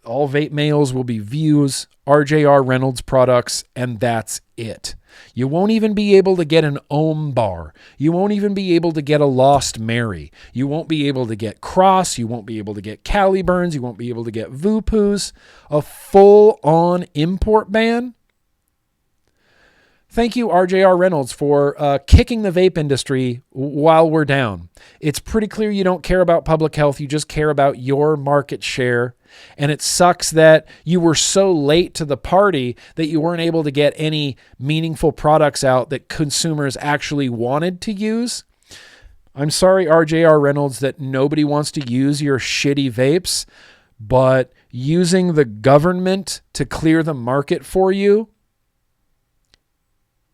All vape mails will be views, RJR Reynolds products, and that's it. You won't even be able to get an Ohm bar. You won't even be able to get a Lost Mary. You won't be able to get Cross. You won't be able to get Caliburns. You won't be able to get Vupus. A full-on import ban? Thank you, RJR Reynolds, for kicking the vape industry while we're down. It's pretty clear you don't care about public health. You just care about your market share. And it sucks that you were so late to the party that you weren't able to get any meaningful products out that consumers actually wanted to use. I'm sorry, RJR Reynolds, that nobody wants to use your shitty vapes, but using the government to clear the market for you,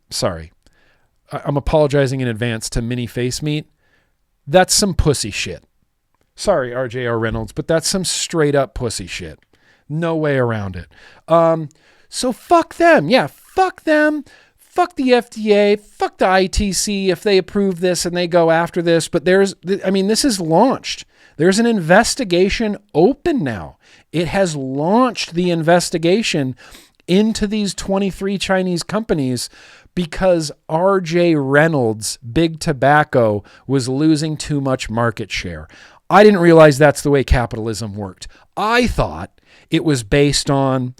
sorry, I'm apologizing in advance to Mini Face Meat. That's some pussy shit. Sorry, RJR Reynolds, but that's some straight up pussy shit. No way around it. So fuck them. Yeah, fuck them. Fuck the FDA. Fuck the ITC if they approve this and they go after this. But this is launched. There's an investigation open now. It has launched the investigation into these 23 Chinese companies because RJ Reynolds, Big Tobacco, was losing too much market share. I didn't realize that's the way capitalism worked. I thought it was based on,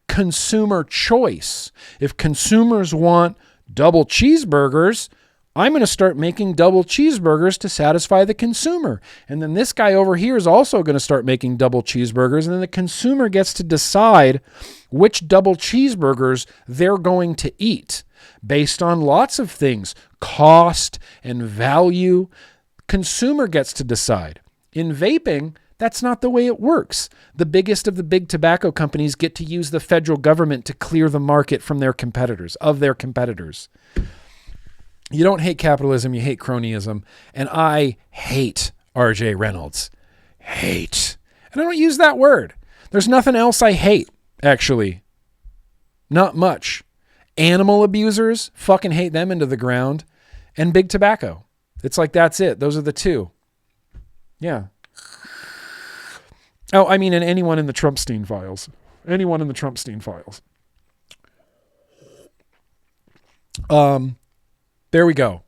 consumer choice. If consumers want double cheeseburgers, I'm going to start making double cheeseburgers to satisfy the consumer. And then this guy over here is also going to start making double cheeseburgers. And then the consumer gets to decide which double cheeseburgers they're going to eat based on lots of things, cost and value. Consumer gets to decide. In vaping, that's not the way it works. The biggest of the big tobacco companies get to use the federal government to clear the market from their competitors. You don't hate capitalism, you hate cronyism. And I hate RJ Reynolds. Hate. And I don't use that word. There's nothing else I hate, actually. Not much. Animal abusers, fucking hate them into the ground. And big tobacco. It's like, that's it. Those are the two. Yeah. Oh, I mean, and anyone in the Trumpstein files. Anyone in the Trumpstein files. There we go.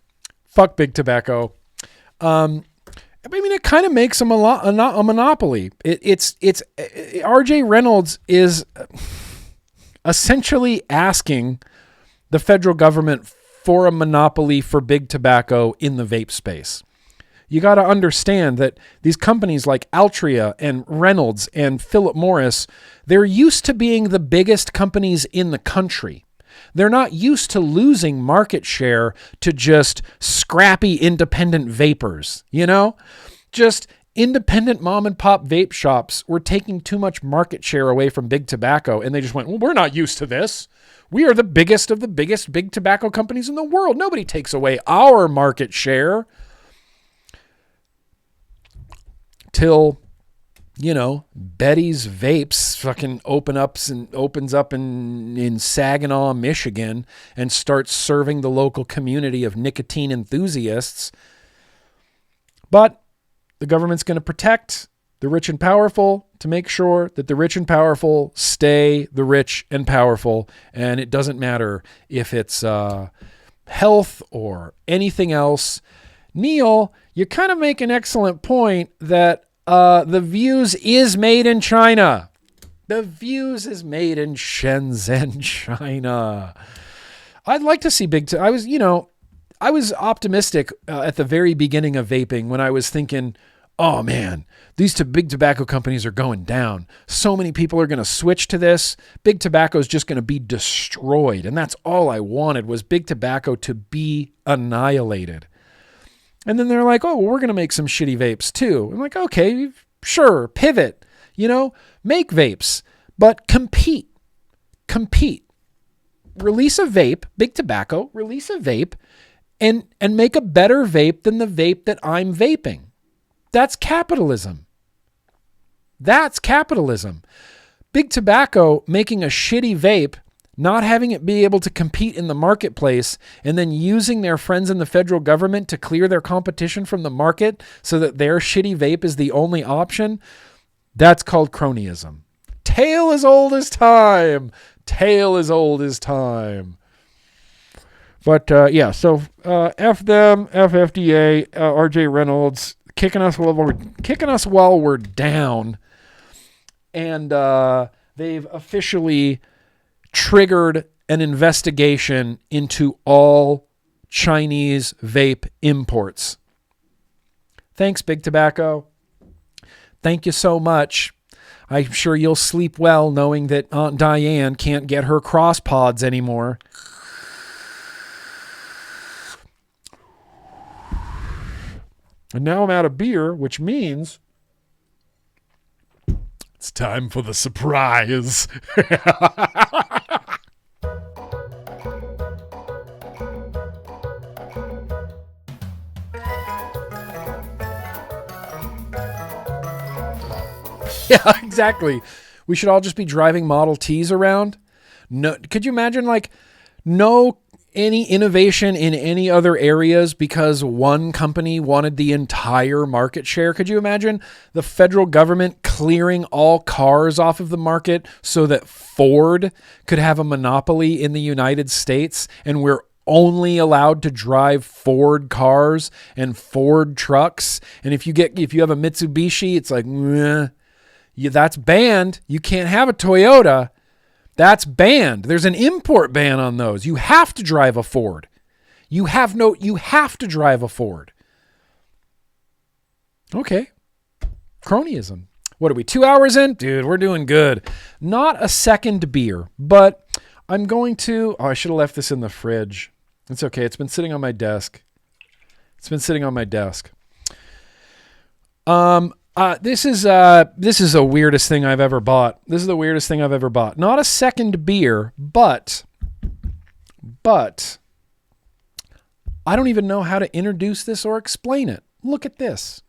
Fuck big tobacco. It kind of makes them a monopoly. RJ Reynolds is essentially asking the federal government for a monopoly for big tobacco in the vape space. You got to understand that these companies like Altria and Reynolds and Philip Morris, they're used to being the biggest companies in the country. They're not used to losing market share to just scrappy independent vapors, Just independent mom and pop vape shops were taking too much market share away from big tobacco, and they just went, well, we're not used to this. We are the biggest of the biggest big tobacco companies in the world. Nobody takes away our market share. Till, Betty's Vapes fucking opens up in Saginaw, Michigan, and starts serving the local community of nicotine enthusiasts. But the government's going to protect the rich and powerful to make sure that the rich and powerful stay the rich and powerful. And it doesn't matter if it's health or anything else. Neil, you kind of make an excellent point that the Views is made in China. The Views is made in Shenzhen, China. I'd like to see I was optimistic at the very beginning of vaping when I was thinking, oh man, these two big tobacco companies are going down. So many people are going to switch to this. Big tobacco is just going to be destroyed. And that's all I wanted, was big tobacco to be annihilated. And then they're like, oh, well, we're going to make some shitty vapes too. I'm like, okay, sure, pivot, make vapes, but compete. Release a vape, big tobacco, release a vape and make a better vape than the vape that I'm vaping. That's capitalism. Big tobacco making a shitty vape, not having it be able to compete in the marketplace, and then using their friends in the federal government to clear their competition from the market so that their shitty vape is the only option, that's called cronyism. Tale as old as time. But yeah, so F them, F FDA, RJ Reynolds kicking us while we're down, and they've officially triggered an investigation into all Chinese vape imports. Thanks, Big Tobacco. Thank you so much. I'm sure you'll sleep well knowing that Aunt Diane can't get her cross pods anymore. And now I'm out of beer, which means it's time for the surprise. Yeah, exactly. We should all just be driving Model Ts around. No, could you imagine no any innovation in any other areas because one company wanted the entire market share? Could you imagine the federal government clearing all cars off of the market so that Ford could have a monopoly in the United States, and we're only allowed to drive Ford cars and Ford trucks? And if you have a Mitsubishi, it's like, that's banned. You can't have a Toyota. That's banned. There's an import ban on those. You have to drive a Ford. You have to drive a Ford. Okay. Cronyism. What are we, 2 hours in? Dude, we're doing good. Not a second beer, but I'm going to... Oh, I should have left this in the fridge. It's okay. It's been sitting on my desk. This is the weirdest thing I've ever bought. This is the weirdest thing I've ever bought. Not a second beer, but I don't even know how to introduce this or explain it. Look at this.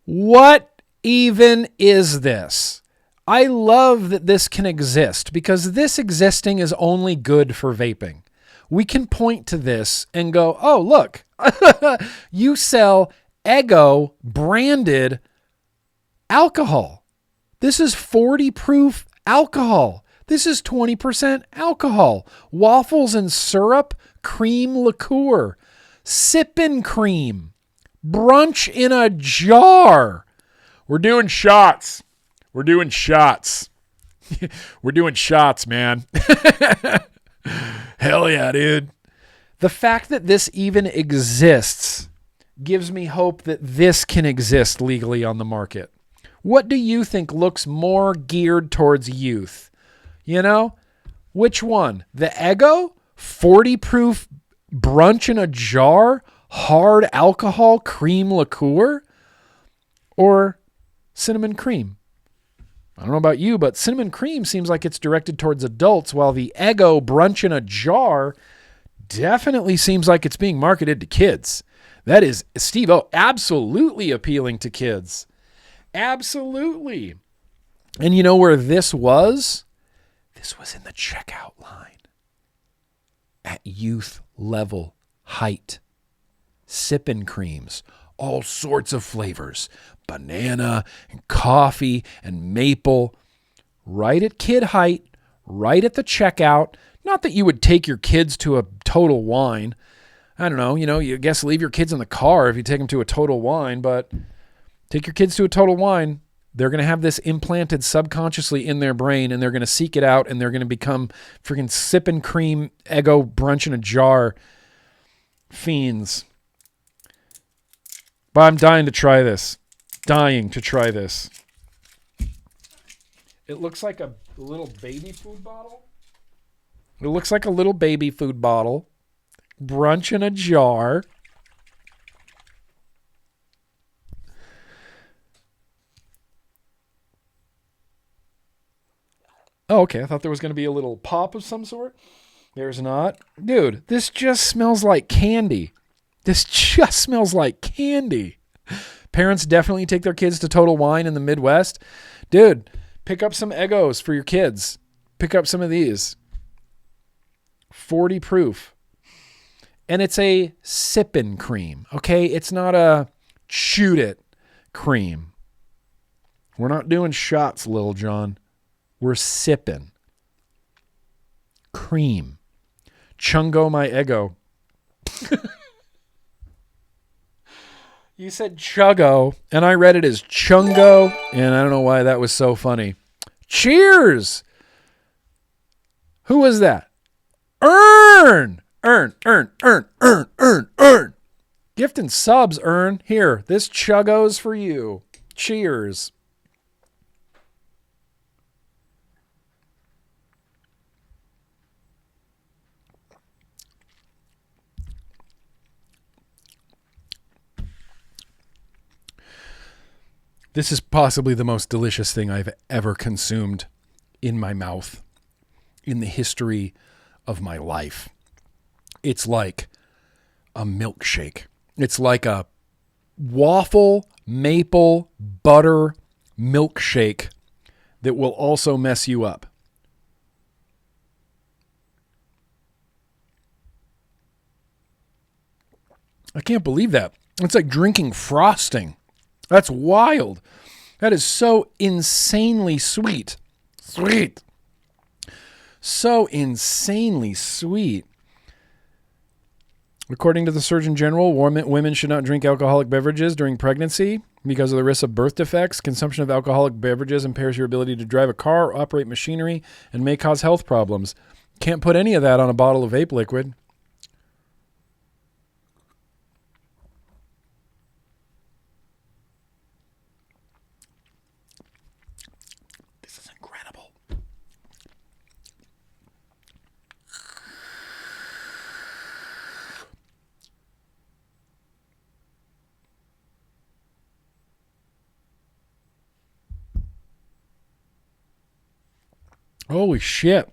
What even is this? I love that this can exist because this existing is only good for vaping. We can point to this and go, oh, look, you sell Eggo branded alcohol. This is 40 proof alcohol. This is 20% alcohol. Waffles and syrup, cream liqueur, sippin' cream, brunch in a jar. We're doing shots. We're doing shots, man. Hell yeah, dude. The fact that this even exists gives me hope that this can exist legally on the market. What do you think looks more geared towards youth? You know, which one? The Eggo 40 proof brunch in a jar, hard alcohol cream liqueur, or cinnamon cream? I don't know about you, but cinnamon cream seems like it's directed towards adults, while the Eggo brunch in a jar definitely seems like it's being marketed to kids. That is, Steve-O, absolutely appealing to kids. Absolutely. And you know where this was? This was in the checkout line. At youth level height. Sippin' creams. All sorts of flavors. Banana and coffee and maple. Right at kid height. Right at the checkout. Not that you would take your kids to a Total Wine. I don't know, you guess leave your kids in the car if you take them to a Total Wine, but take your kids to a Total Wine. They're going to have this implanted subconsciously in their brain, and they're going to seek it out, and they're going to become freaking sipping cream, Eggo brunch in a jar fiends. But I'm dying to try this. It looks like a little baby food bottle. Brunch in a jar. Oh, okay. I thought there was going to be a little pop of some sort. There's not. Dude, this just smells like candy. Parents definitely take their kids to Total Wine in the Midwest. Dude, pick up some Eggos for your kids. Pick up some of these. 40 proof. And it's a sippin' cream, okay? It's not a shoot it cream. We're not doing shots, Lil John. We're sipping. cream. Chungo my ego. You said chuggo, and I read it as chungo, and I don't know why that was so funny. Cheers! Who was that? Earn! Earn! Gift and subs, Earn. Here, this chuggo's for you. Cheers. This is possibly the most delicious thing I've ever consumed in my mouth in the history of my life. It's like a milkshake. It's like a waffle maple butter milkshake that will also mess you up. I can't believe that. It's like drinking frosting. That's wild. That is so insanely sweet. Sweet. So insanely sweet. According to the Surgeon General, women should not drink alcoholic beverages during pregnancy because of the risk of birth defects. Consumption of alcoholic beverages impairs your ability to drive a car or operate machinery and may cause health problems. Can't put any of that on a bottle of vape liquid. Holy shit.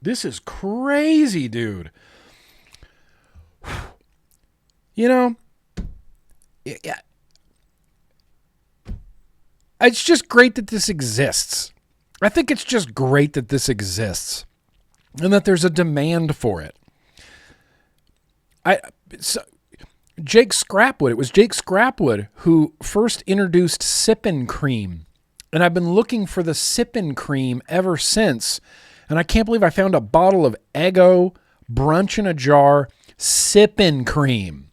This is crazy, dude. You know, it's just great that this exists. I think it's just great that this exists and that there's a demand for it. Jake Scrapwood, it was Jake Scrapwood who first introduced Sippin' Cream. And I've been looking for the Sippin' Cream ever since. And I can't believe I found a bottle of Eggo Brunch in a Jar Sippin' Cream.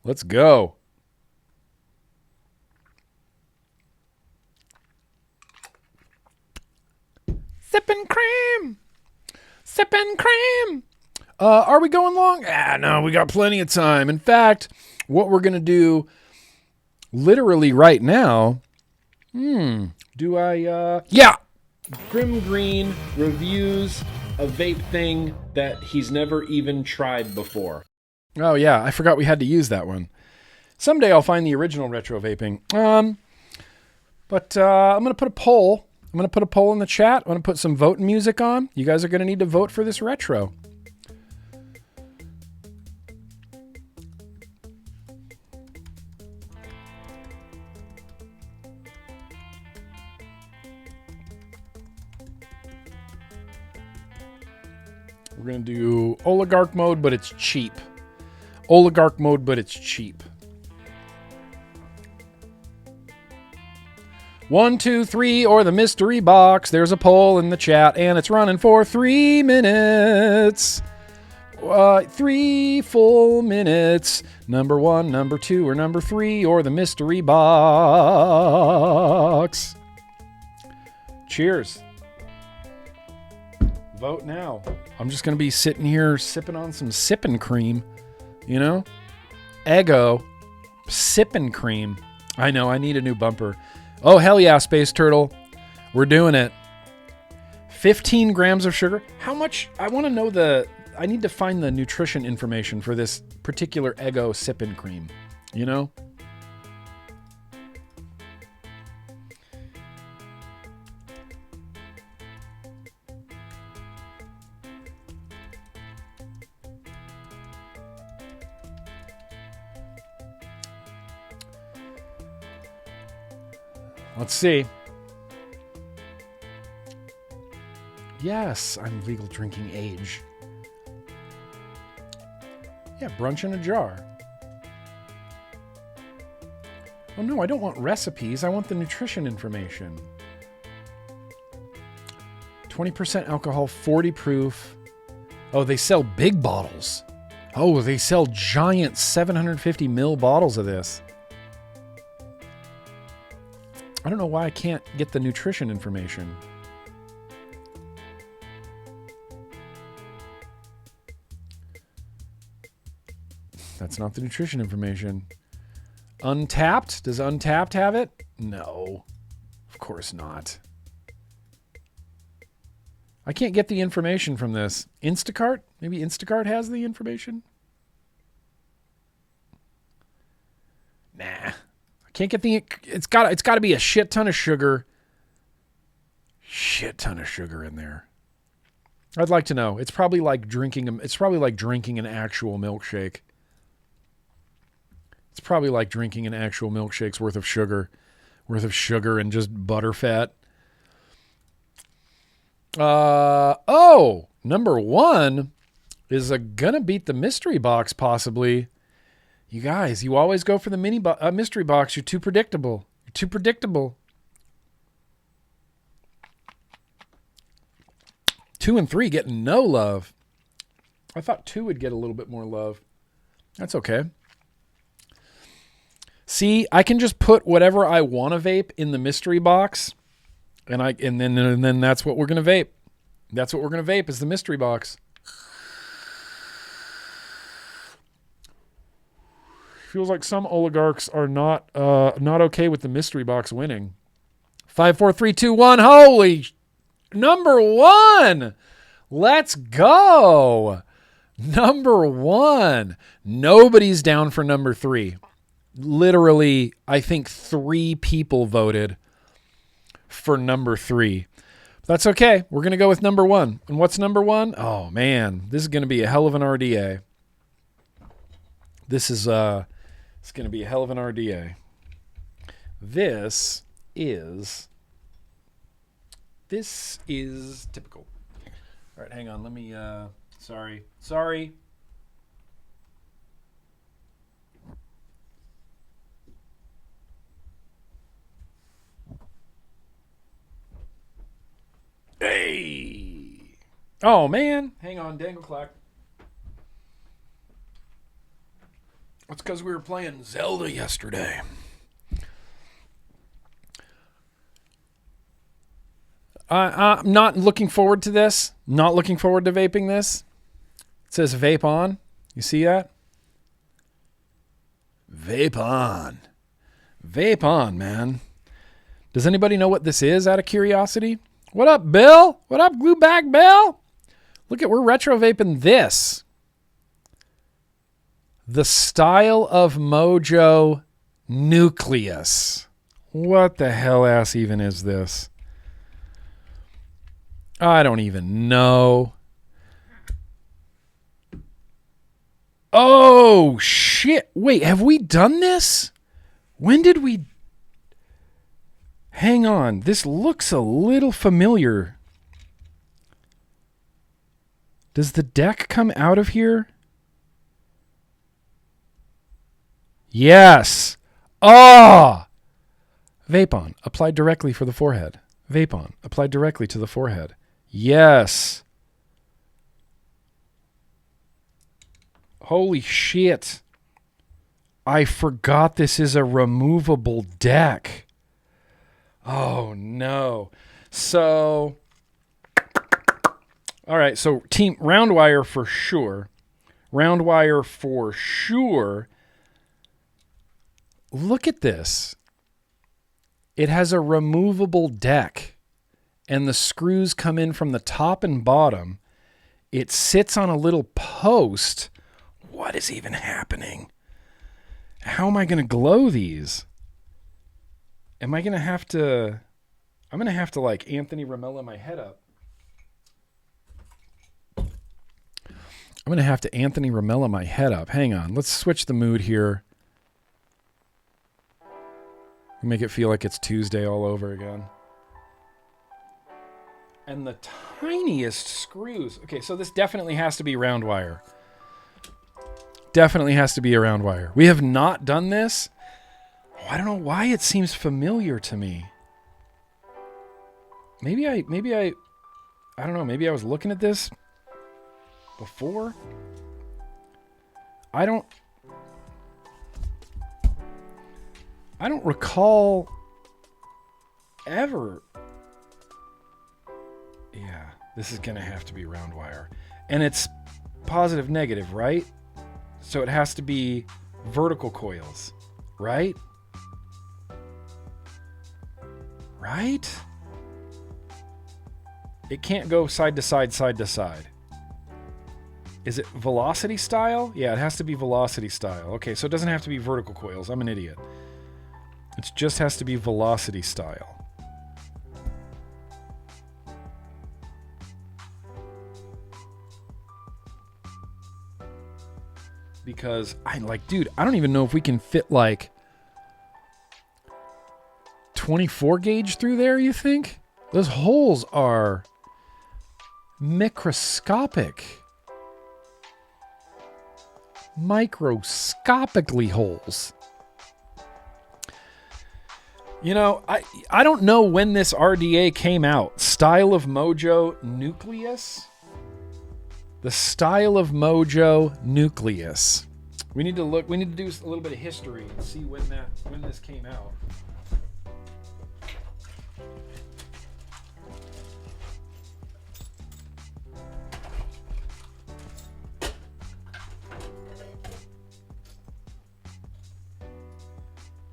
Let's go. Sippin' Cream. Sippin' Cream. Are we going long? No, we got plenty of time. In fact, what we're going to do literally right now... Yeah! GrimmGreen reviews a vape thing that he's never even tried before. Oh yeah, I forgot we had to use that one. Someday I'll find the original retro vaping. But I'm going to put a poll. I'm going to put a poll in the chat. I'm going to put some vote music on. You guys are going to need to vote for this retro. We're going to do oligarch mode, but it's cheap. Oligarch mode, but it's cheap. 1, 2, 3, or the mystery box. There's a poll in the chat, and it's running for 3 minutes. 3 full minutes. Number 1, number 2, or number 3, or the mystery box. Cheers. Vote now. I'm just going to be sitting here sipping on some Sippin' Cream, you know? Eggo Sippin' Cream. I know, I need a new bumper. Oh, hell yeah, Space Turtle. We're doing it. 15 grams of sugar. How much? I want to know I need to find the nutrition information for this particular Eggo Sippin' Cream, you know? Let's see. Yes, I'm legal drinking age. Yeah, brunch in a jar. Oh no, I don't want recipes. I want the nutrition information. 20% alcohol, 40 proof. Oh, they sell big bottles. Oh, they sell giant 750 ml bottles of this. I don't know why I can't get the nutrition information. That's not the nutrition information. Untapped? Does Untapped have it? No. Of course not. I can't get the information from this. Instacart? Maybe Instacart has the information? Nah. I can't get the... It's got to be a shit ton of sugar. Shit ton of sugar in there. I'd like to know. It's probably like drinking an actual milkshake. It's probably like drinking an actual milkshake's worth of sugar and just butter fat. Number 1 is gonna beat the mystery box possibly. You guys, you always go for the mystery box. You're too predictable. 2 and 3 get no love. I thought 2 would get a little bit more love. That's okay. See, I can just put whatever I want to vape in the mystery box, and then that's what we're gonna vape. That's what we're gonna vape is the mystery box. Feels like some oligarchs are not okay with the mystery box winning. 5, 4, 3, 2, 1. Holy number 1. Let's go. Number 1. Nobody's down for number 3. Literally, I think 3 people voted for number 3. That's okay. We're going to go with number 1. And what's number 1? Oh, man. This is going to be a hell of an RDA. It's going to be a hell of an RDA. This is typical. All right, hang on. Let me, sorry. Hey. Oh, man. Hang on, Dangle Clack. That's because we were playing Zelda yesterday. I'm not looking forward to this. Not looking forward to vaping this. It says vape on. You see that? Vape on. Vape on, man. Does anybody know what this is out of curiosity? What up, Bill? What up, glue bag Bill? Look at, we're retro vaping this. The Style of Mojo Nucleus. What the hell ass even is this? I don't even know. Oh, shit. Wait, have we done this? When did we... Hang on. This looks a little familiar. Does the deck come out of here? Yes. Ah! Vape on. Applied directly for the forehead. Vape on. Applied directly to the forehead. Yes. Holy shit. I forgot this is a removable deck. Oh, no. So, all right. So, team Roundwire for sure. Roundwire for sure. Look at this. It has a removable deck, and the screws come in from the top and bottom. It sits on a little post. What is even happening? How am I going to glow these? Am I going to have to... I'm going to have to, like, Anthony Ramella my head up. I'm going to have to Anthony Ramella my head up. Hang on. Let's switch the mood here. Make it feel like it's Tuesday all over again. And the tiniest screws. Okay, so this definitely has to be round wire. Definitely has to be a round wire. We have not done this. Oh, I don't know why it seems familiar to me. Maybe I I don't know, maybe I was looking at this before. I don't recall ever. Yeah, this is gonna have to be round wire. And it's positive negative, right? So it has to be vertical coils, right? Right? It can't go side to side, side to side. Is it velocity style? Yeah, it has to be velocity style. Okay, so it doesn't have to be vertical coils. I'm an idiot. It just has to be velocity style. Because dude, I don't even know if we can fit like 24 gauge through there, you think? Those holes are microscopic. Microscopically holes. You know, I don't know when this RDA came out. Style of Mojo Nucleus? The Style of Mojo Nucleus. We need to do a little bit of history and see when this came out.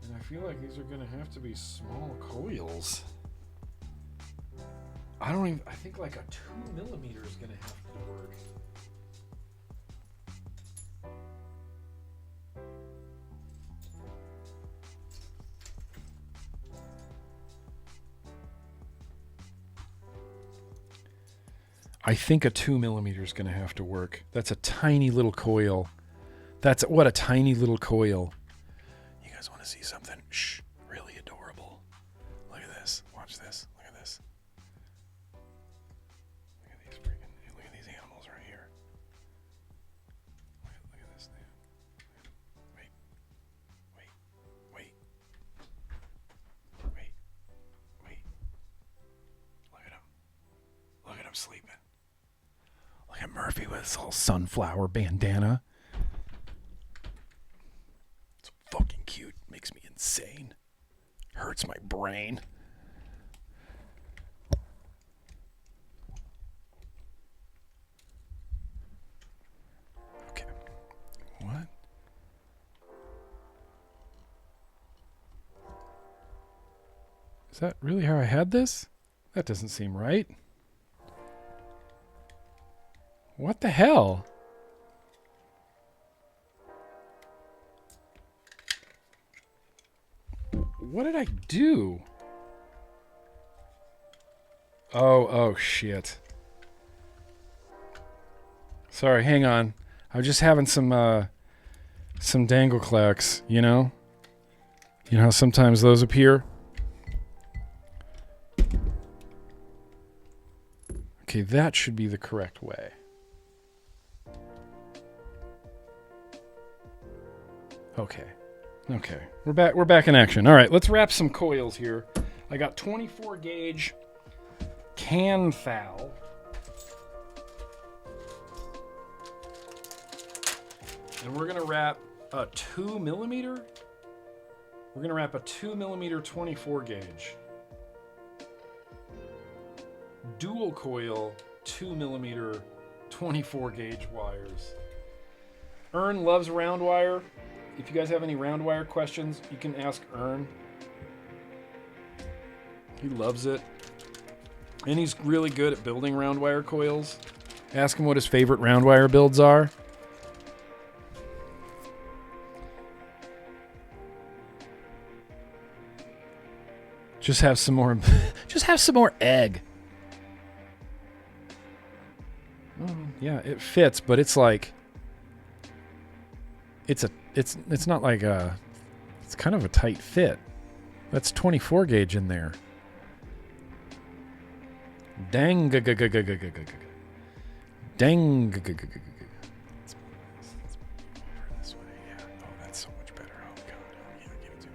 And I feel like these are gonna have to be small coils. I think like a 2mm is gonna have to work. I think a 2mm is going to have to work. That's a tiny little coil. What a tiny little coil. You guys want to see something? Shh, really adorable. Look at this. Watch this. Look at this. Look at these animals right here. Look at this thing. Wait. Look at him sleeping. Look at Murphy with his whole sunflower bandana. It's fucking cute. Makes me insane. Hurts my brain. Okay. What? Is that really how I had this? That doesn't seem right. What the hell? What did I do? Oh shit. Sorry, hang on. I was just having some dangle clacks, you know? You know how sometimes those appear? Okay, that should be the correct way. Okay. We're back in action. All right, let's wrap some coils here. I got 24 gauge can thal. And we're going to wrap a 2mm. We're going to wrap a 2mm 24 gauge. Dual coil 2mm 24 gauge wires. Ern loves round wire. If you guys have any round wire questions, you can ask Ern. He loves it. And he's really good at building round wire coils. Ask him what his favorite round wire builds are. Just have some more egg. Yeah, it fits, but it's like it's not like it's kind of a tight fit. That's 24 gauge in there. Dang. Dang. This way. Yeah. Oh, that's so much better. Oh god. Oh, yeah, give it to me.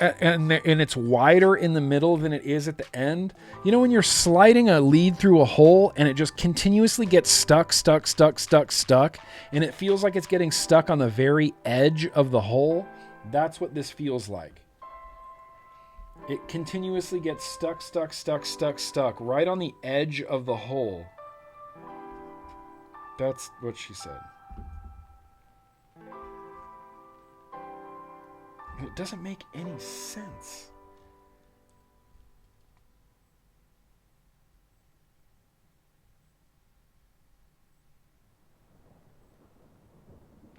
and it's wider in the middle than it is at the end. You know when you're sliding a lead through a hole and it just continuously gets stuck, and it feels like it's getting stuck on the very edge of the hole? That's what this feels like. It continuously gets stuck right on the edge of the hole. That's what she said. It doesn't make any sense.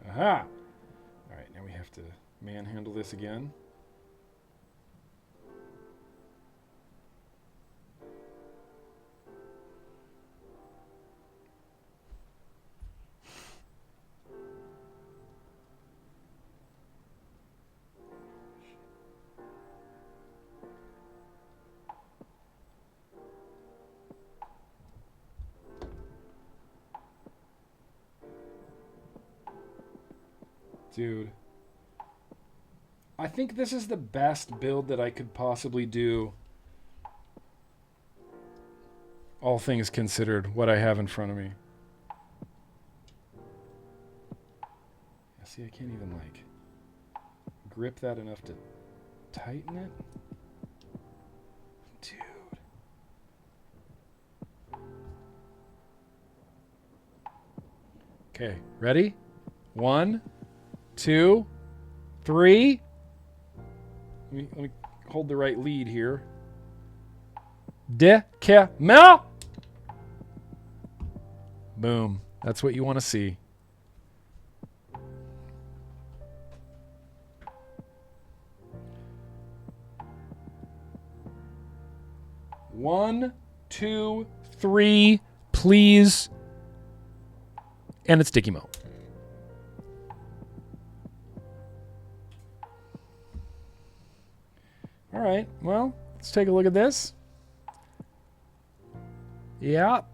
Aha! All right, now we have to manhandle this again. Dude, I think this is the best build that I could possibly do, all things considered, what I have in front of me. See, I can't even, like, grip that enough to tighten it. Dude. Okay, ready? 1, 2, 3. Let me hold the right lead here. Mel. Boom. That's what you want to see. One, 2, 3, please. And it's Dicky Mo. All right, well, let's take a look at this. Yep.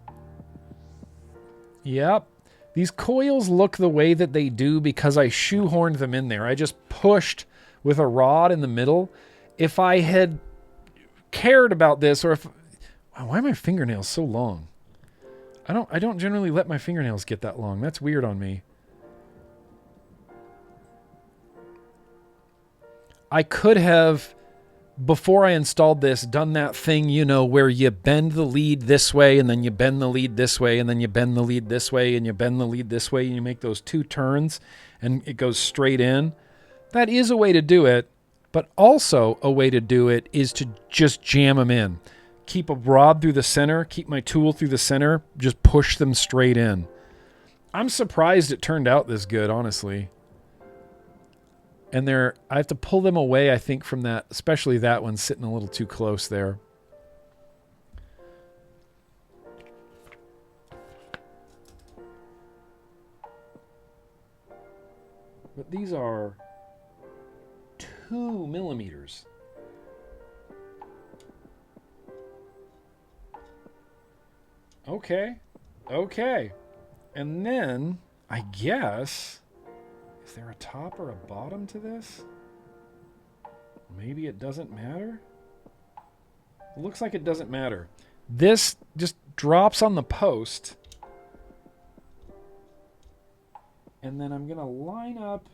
These coils look the way that they do because I shoehorned them in there. I just pushed with a rod in the middle. If I had cared about this, or if... Wow, why are my fingernails so long? I don't generally let my fingernails get that long. That's weird on me. I could have, before I installed this, done that thing, you know, where you bend the lead this way and then you bend the lead this way and then you bend the lead this way and you bend the lead this way and you make those 2 turns and it goes straight in. That is a way to do it, but also a way to do it is to just jam them in. Keep a rod through the center, keep my tool through the center, just push them straight in. I'm surprised it turned out this good, honestly. And I have to pull them away, I think, from that, especially that one sitting a little too close there. But these are 2 millimeters. Okay. And then, I guess, is there a top or a bottom to this? Maybe it doesn't matter? It looks like it doesn't matter. This just drops on the post. And then I'm going to line up,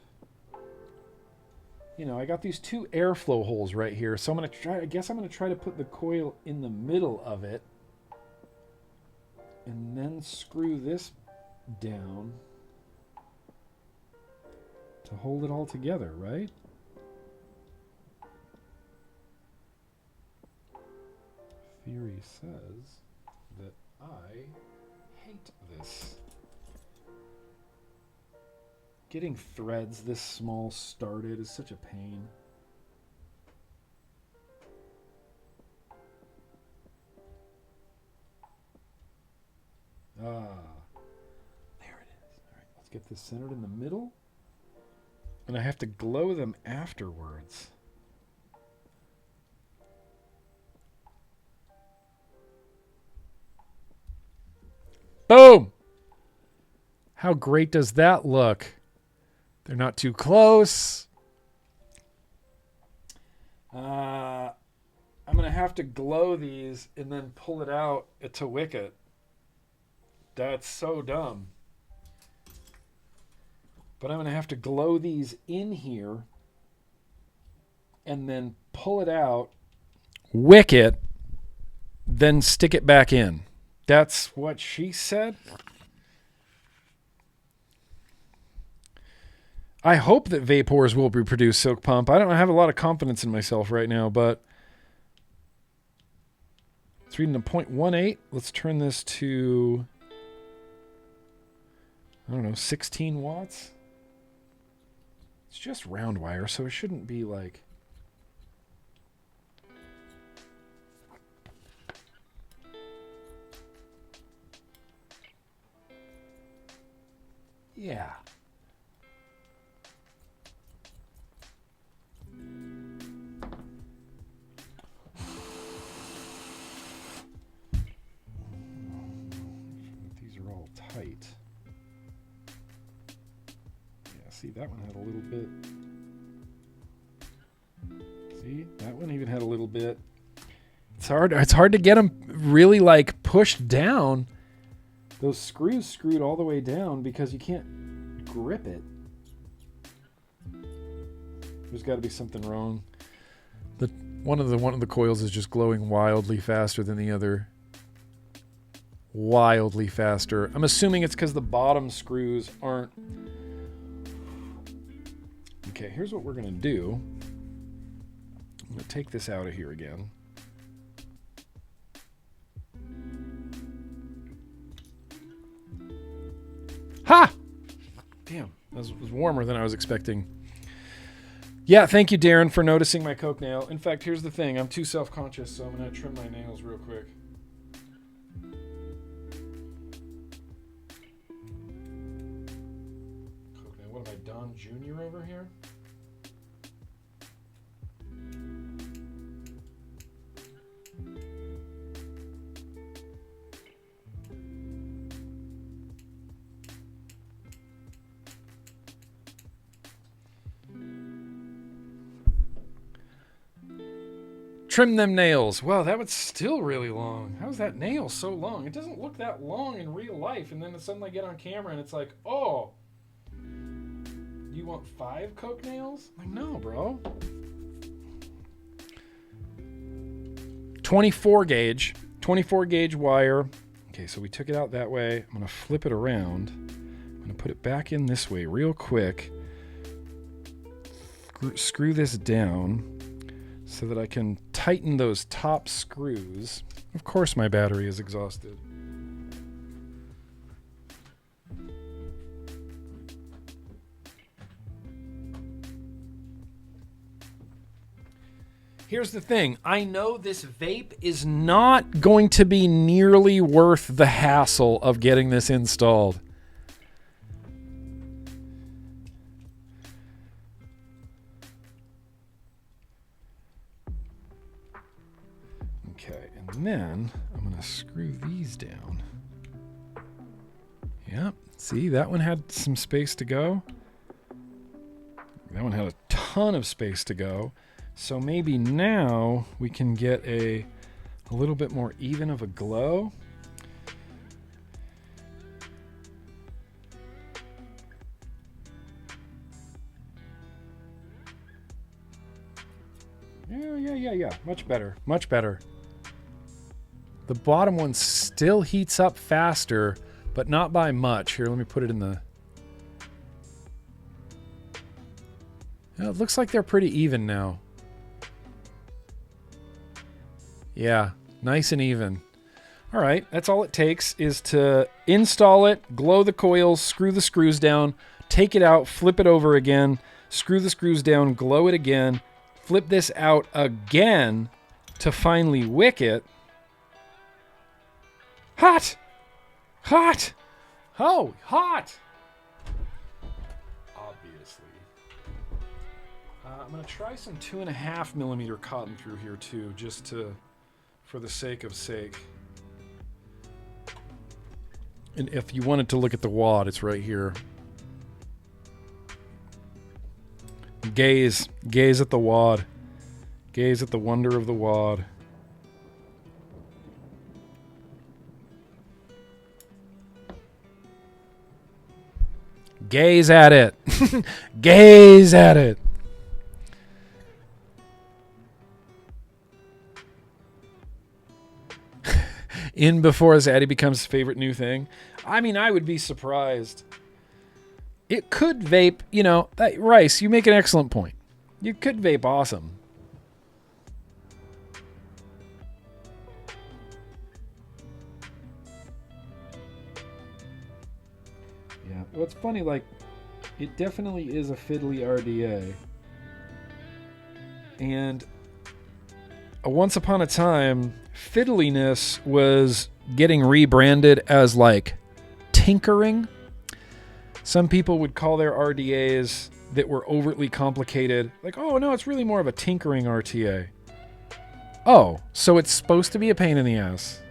you know, I got these 2 airflow holes right here. So I'm going to try to put the coil in the middle of it. And then screw this down to hold it all together, right? Theory says that I hate this. Getting threads this small started is such a pain. There it is. All right, let's get this centered in the middle. And I have to glow them afterwards. Boom! How great does that look? They're not too close. have to glow these and then pull it out to wick it. That's so dumb. But I'm going to have to glow these in here and then pull it out, wick it, then stick it back in. That's what she said. I hope that Vapors will reproduce Silk Pump. I don't have a lot of confidence in myself right now, but it's reading a 0.18. Let's turn this to, I don't know, 16 watts. It's just round wire, so it shouldn't be like... Yeah. These are all tight. Yeah, see, that one had a little bit. See, that one even had a little bit. It's hard to get them really like pushed down. Those screws screwed all the way down because you can't grip it. There's got to be something wrong. One of the coils is just glowing wildly faster than the other. Wildly faster. I'm assuming it's because the bottom screws aren't. Okay, here's what we're gonna do. I'm gonna take this out of here again. Ha! Damn, that was warmer than I was expecting. Yeah, thank you, Darren, for noticing my coke nail. In fact, here's the thing. I'm too self-conscious, so I'm going to trim my nails real quick. Coke nail. What am I, Don Jr. over here? Trim them nails. Wow, that was still really long. How is that nail so long? It doesn't look that long in real life, and then suddenly I get on camera and it's like, oh, you want 5 coke nails? I'm like, no, bro. 24 gauge wire. Okay, so we took it out that way. I'm gonna flip it around. I'm gonna put it back in this way real quick. Screw this down so that I can tighten those top screws. Of course my battery is exhausted. Here's the thing. I know this vape is not going to be nearly worth the hassle of getting this installed. Okay, and then I'm going to screw these down. Yep, see, that one had some space to go. That one had a ton of space to go. So maybe now we can get a little bit more even of a glow. Yeah. Much better. Much better. The bottom one still heats up faster, but not by much. Here, let me put it in the... Yeah, it looks like they're pretty even now. Yeah, nice and even. All right, that's all it takes is to install it, glow the coils, screw the screws down, take it out, flip it over again, screw the screws down, glow it again, flip this out again to finally wick it. Hot! Hot! Oh, hot! Obviously. I'm going to try some 2.5 millimeter cotton through here too, just for the sake of sake. And if you wanted to look at the wad, it's right here. Gaze at the wad. Gaze at the wonder of the wad. Gaze at it. Gaze at it. In before Zaddy becomes his favorite new thing. I mean, I would be surprised. It could vape, you know, Rice, you make an excellent point. You could vape awesome. Yeah, well, it's funny, like, it definitely is a fiddly RDA. And once upon a time, fiddliness was getting rebranded as, like, tinkering. Some people would call their RDAs that were overtly complicated, like, oh, no, it's really more of a tinkering RTA. Oh, so it's supposed to be a pain in the ass.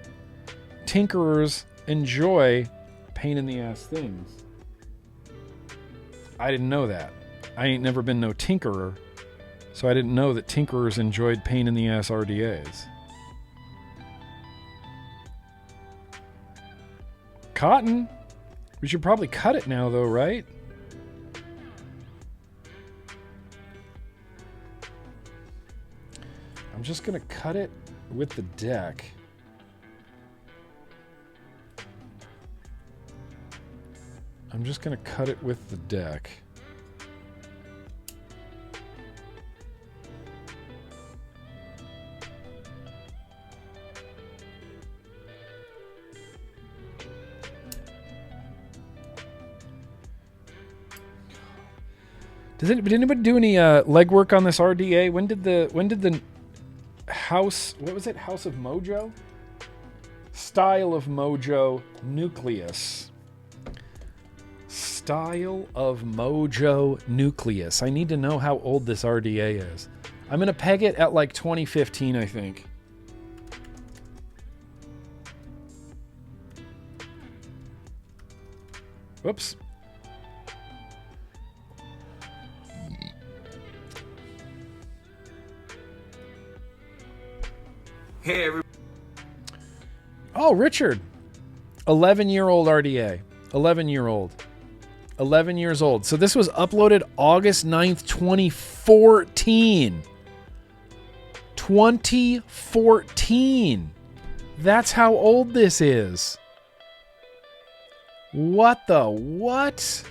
Tinkerers enjoy pain in the ass things. I didn't know that. I ain't never been no tinkerer, so I didn't know that tinkerers enjoyed pain in the ass RDAs. Cotton. We should probably cut it now, though, right? I'm just going to cut it with the deck. I'm just going to cut it with the deck. Did anybody do any legwork on this RDA? When did the house, what was it? House of Mojo? Style of Mojo Nucleus. Style of Mojo Nucleus. I need to know how old this RDA is. I'm going to peg it at like 2015, I think. Whoops. Hey, everybody. Oh, Richard. 11-year-old RDA. 11-year-old. 11 years old. So this was uploaded August 9th, 2014. 2014. That's how old this is. What the what?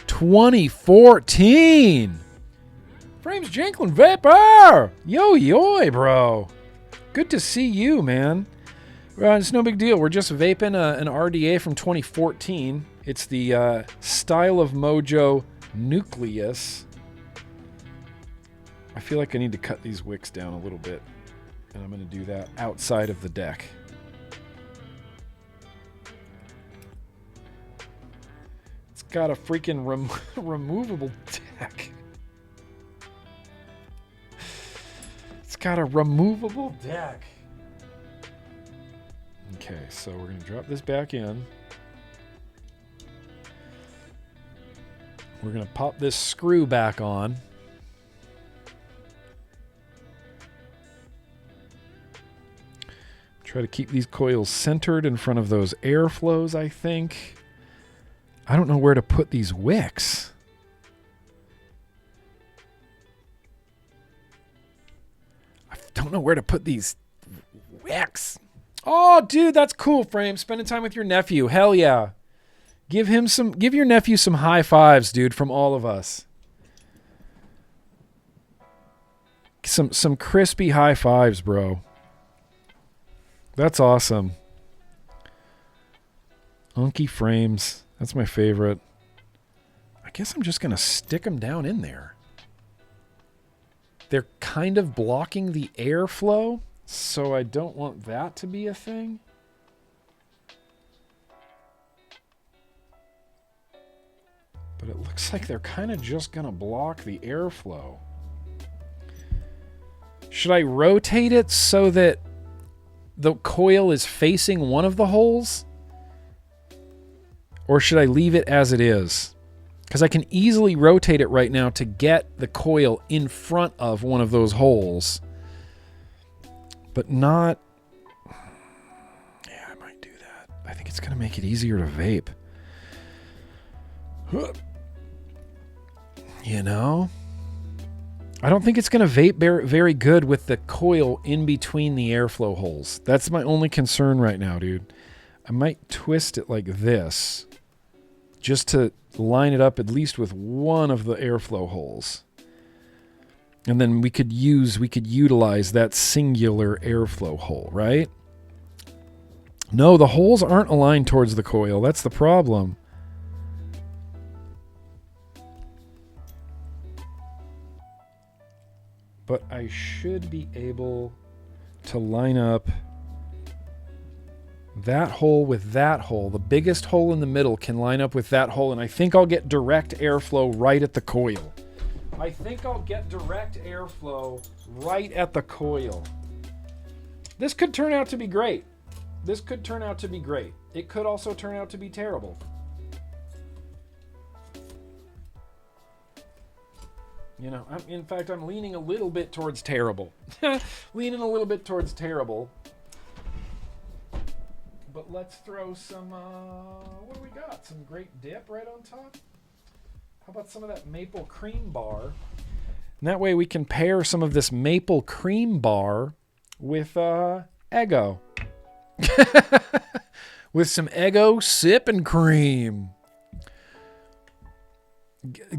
$2014. Frames Janklin Vapor! Yo, yoy, bro. Good to see you, man. It's no big deal. We're just vaping an RDA from 2014. It's the Style of Mojo Nucleus. I feel like I need to cut these wicks down a little bit. And I'm going to do that outside of the deck. It's got a freaking removable deck. It's got a removable deck. Okay, so we're going to drop this back in. We're going to pop this screw back on. Try to keep these coils centered in front of those airflows, I think. I don't know where to put these wicks. I don't know where to put these wicks. Oh, dude, that's cool, Frame. Spending time with your nephew. Hell yeah. Give your nephew some high fives, dude, from all of us. Some crispy high fives, bro. That's awesome. Unky Frames. That's my favorite. I guess I'm just going to stick them down in there. They're kind of blocking the airflow, so I don't want that to be a thing. But it looks like they're kind of just going to block the airflow. Should I rotate it so that the coil is facing one of the holes? Or should I leave it as it is? Because I can easily rotate it right now to get the coil in front of one of those holes. But not... Yeah, I might do think it's going to make it easier to vape. You know? I don't think it's going to vape very good with the coil in between the airflow holes. That's my only concern right now, dude. I might twist it like this just to line it up at least with one of the airflow holes. And then we could utilize that singular airflow hole, right? No, the holes aren't aligned towards the coil. That's the problem. But I should be able to line up that hole with that hole. The biggest hole in the middle can line up with that hole, and I think I'll get direct airflow right at the coil. I think I'll get direct airflow right at the coil. This could turn out to be great. This could turn out to be great. It could also turn out to be terrible. You know, in fact, I'm leaning a little bit towards terrible. Leaning a little bit towards terrible. But let's throw some, what do we got? Some great dip right on top? How about some of that maple cream bar? And that way we can pair some of this maple cream bar with Eggo. With some Eggo sip and cream.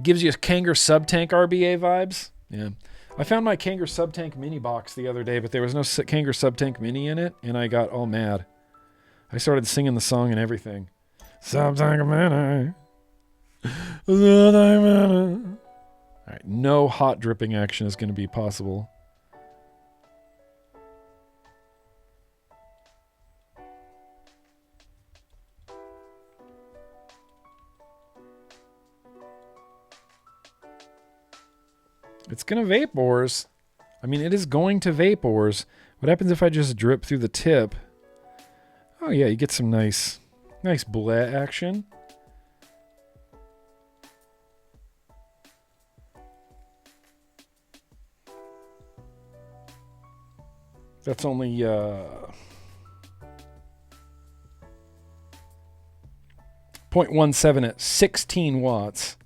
Gives you a Kanger Subtank RBA vibes. Yeah. I found my Kanger Subtank mini box the other day, but there was no Kanger Subtank mini in it, and I got all mad. I started singing the song and everything. Subtank mini. All right, no hot dripping action is going to be possible. It's going to vapors. I mean, it is going to vapors. What happens if I just drip through the tip? Oh yeah, you get some nice bleh action. That's only 0.17 at 16 watts.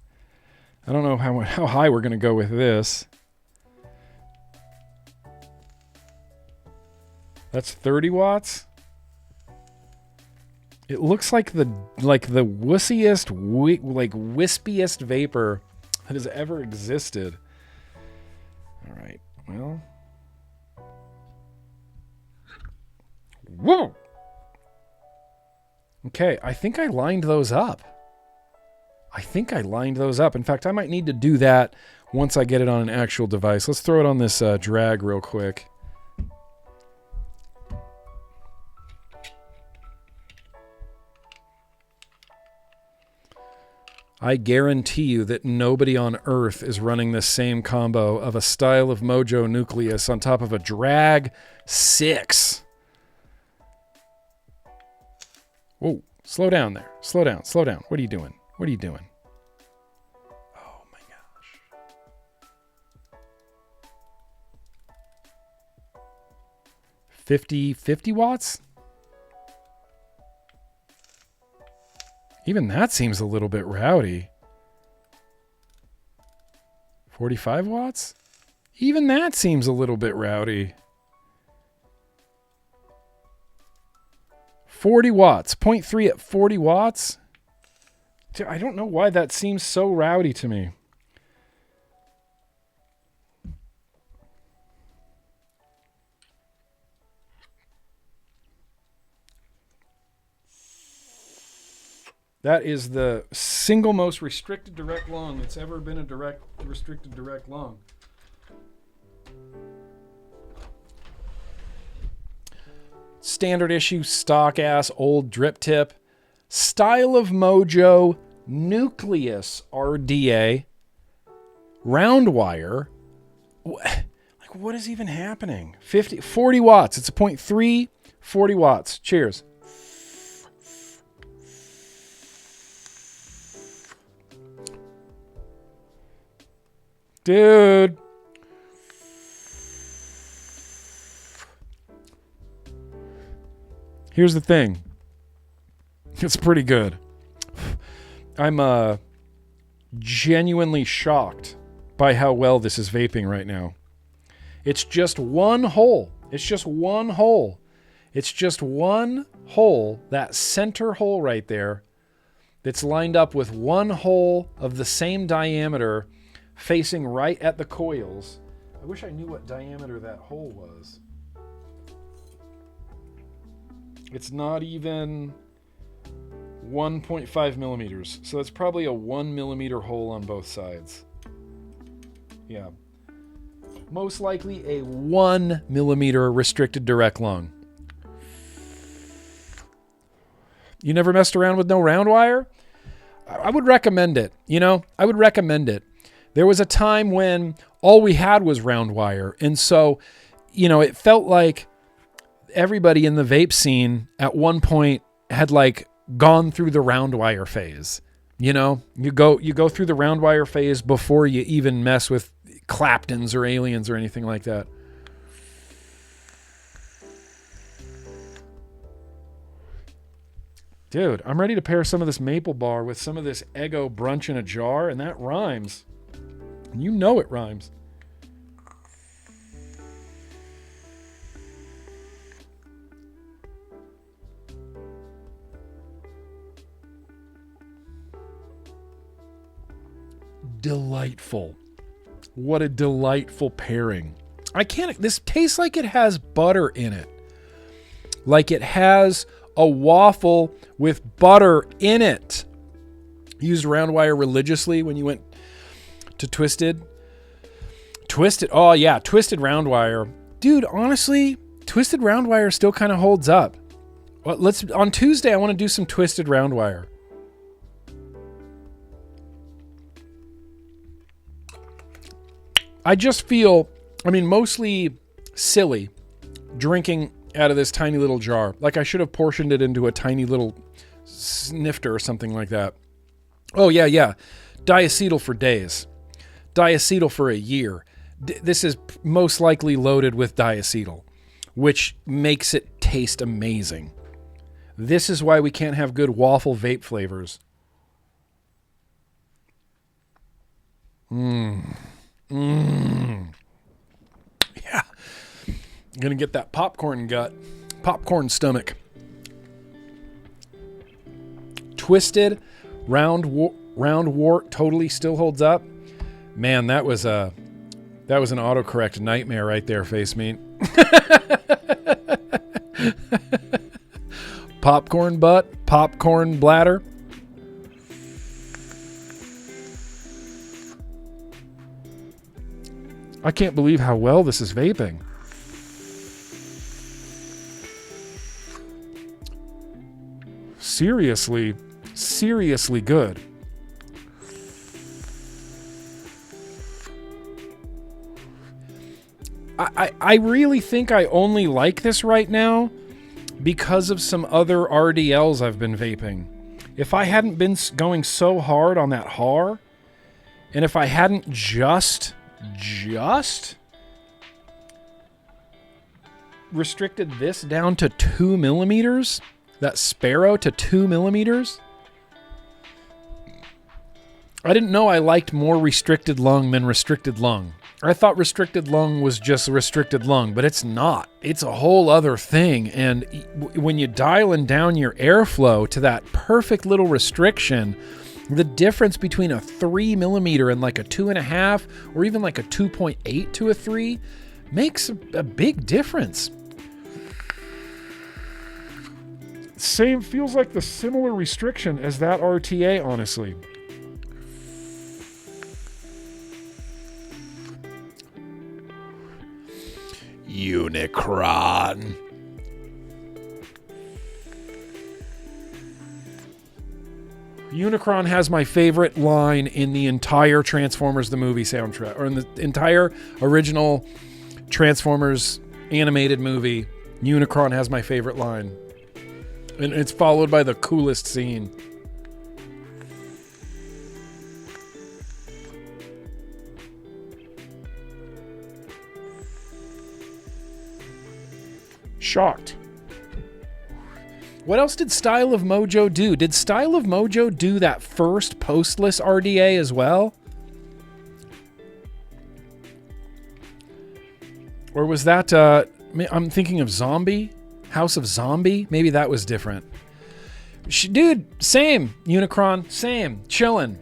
I don't know how high we're going to go with this. That's 30 watts. It looks like the wussiest, wispiest vapor that has ever existed. All right, well. Whoa! Okay, I think I lined those up. In fact, I might need to do that once I get it on an actual device. Let's throw it on this drag real quick. I guarantee you that nobody on Earth is running the same combo of a Style of Mojo Nucleus on top of a Drag 6. Whoa, slow down there. Slow down. What are you doing? Oh my gosh. 50 watts? Even that seems a little bit rowdy. 45 watts? Even that seems a little bit rowdy. 40 watts. 0.3 at 40 watts? I don't know why that seems so rowdy to me. That is the single most restricted direct lung that's ever been a restricted direct lung. Standard issue, stock ass, old drip tip. Style of Mojo Nucleus RDA. Round wire. Like, what is even happening? 40 watts. It's a 0.3, 40 watts. Cheers. Dude. Here's the thing. It's pretty good. I'm genuinely shocked by how well this is vaping right now. It's just one hole. It's just one hole. It's just one hole, that center hole right there, that's lined up with one hole of the same diameter facing right at the coils. I wish I knew what diameter that hole was. It's not even 1.5 millimeters. So that's probably a 1 millimeter hole on both sides. Yeah. Most likely a 1 millimeter restricted direct lung. You never messed around with no round wire? I would recommend it. I would recommend it. There was a time when all we had was round wire. And so, it felt like everybody in the vape scene at one point had gone through the round wire phase. You go through the round wire phase before you even mess with Claptons or Aliens or anything like that. Dude, I'm ready to pair some of this maple bar with some of this Eggo brunch in a jar, and that rhymes. You know it rhymes. Delightful. What a delightful pairing. This tastes like it has butter in it. Like it has a waffle with butter in it. Used round wire religiously when you went to Twisted. Oh yeah, Twisted round wire. Dude, honestly, Twisted round wire still kind of holds up. Well, on Tuesday I want to do some Twisted round wire. I just feel, mostly silly drinking out of this tiny little jar. Like I should have portioned it into a tiny little snifter or something like that. Oh, yeah. Diacetyl for days. Diacetyl for a year. This is most likely loaded with diacetyl, which makes it taste amazing. This is why we can't have good waffle vape flavors. Yeah. Gonna get that popcorn gut. Popcorn stomach. Twisted, round wart totally still holds up. Man, that was an autocorrect nightmare right there, face meat. Popcorn butt, popcorn bladder. I can't believe how well this is vaping. Seriously good. I really think I only like this right now because of some other RDLs I've been vaping. If I hadn't been going so hard on that HAR, and if I hadn't just restricted this down to 2 millimeters, that Sparrow to 2 millimeters, I didn't know I liked more restricted lung than restricted lung. I thought restricted lung was just restricted lung, but it's not. It's a whole other thing. And when you dialing down your airflow to that perfect little restriction, the difference between a 3 millimeter and like a 2.5 or even like a 2.8 to a 3 makes a big difference. Feels like the similar restriction as that RTA, honestly. Unicron. Unicron has my favorite line in the entire Transformers the movie soundtrack, or in the entire original Transformers animated movie. Unicron has my favorite line. And it's followed by the coolest scene. Shocked. What else did Style of Mojo do? Did Style of Mojo do that first postless RDA as well? Or was that, I'm thinking of Zombie? House of Zombie? Maybe that was different. Dude, same. Unicron, same. Chillin'.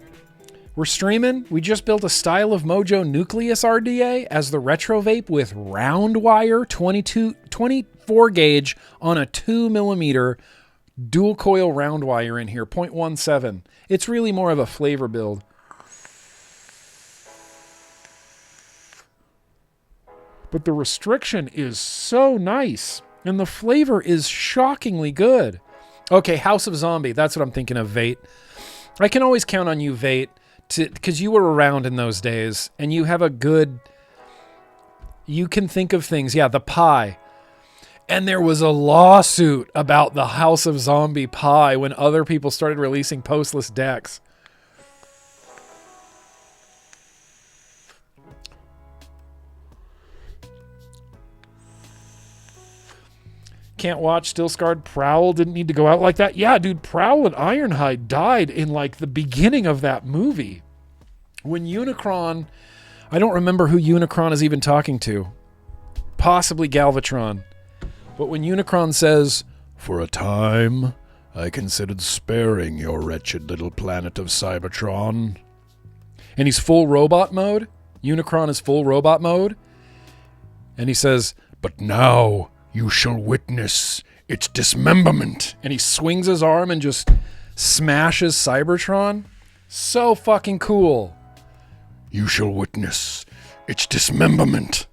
We're streaming. We just built a Style of Mojo Nucleus RDA as the retro vape with round wire 24 gauge on a 2mm dual coil round wire in here, 0.17. It's really more of a flavor build. But the restriction is so nice, and the flavor is shockingly good. Okay, House of Zombie. That's what I'm thinking of, Vape. I can always count on you, Vape, because you were around in those days, and you have a good... You can think of things. Yeah, the pie. And there was a lawsuit about the House of Zombie pie when other people started releasing postless decks. Can't watch Still Scarred. Prowl didn't need to go out like that. Yeah, dude, Prowl and Ironhide died in like the beginning of that movie. When Unicron, I don't remember who Unicron is even talking to. Possibly Galvatron. But when Unicron says, "For a time, I considered sparing your wretched little planet of Cybertron." And he's full robot mode. Unicron is full robot mode. And he says, "But now you shall witness its dismemberment." And he swings his arm and just smashes Cybertron. So fucking cool. "You shall witness its dismemberment."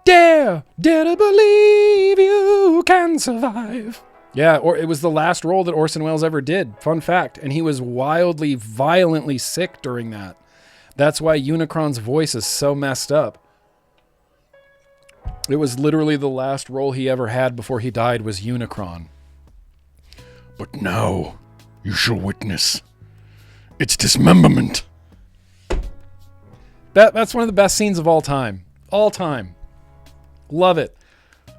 Dare to believe you can survive. Yeah, or it was the last role that Orson Welles ever did. Fun fact. And he was wildly, violently sick during that. That's why Unicron's voice is so messed up. It was literally the last role he ever had before he died was Unicron. "But now you shall witness its dismemberment." That's one of the best scenes of all time. All time. Love it.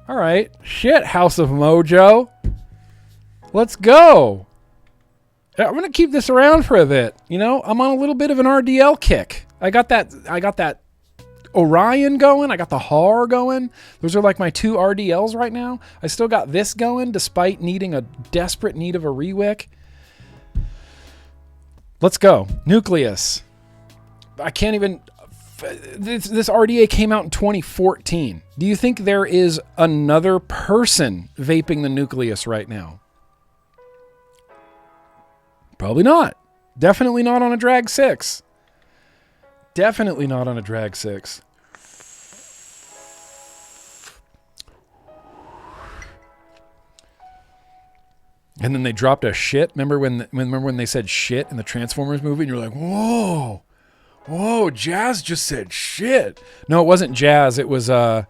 All right. Shit, House of Mojo. Let's go. I'm going to keep this around for a bit. You know, I'm on a little bit of an RDL kick. I got that Orion going. I got the Har going. Those are like my 2 RDLs right now. I still got this going despite needing a desperate need of a rewick. Let's go. Nucleus. I can't even... This RDA came out in 2014. Do you think there is another person vaping the Nucleus right now? Probably not. Definitely not on a Drag 6. Definitely not on a Drag 6. And then they dropped a shit. Remember when they said shit in the Transformers movie? And you're like, whoa. Whoa, Jazz just said shit. No, it wasn't Jazz. It was, the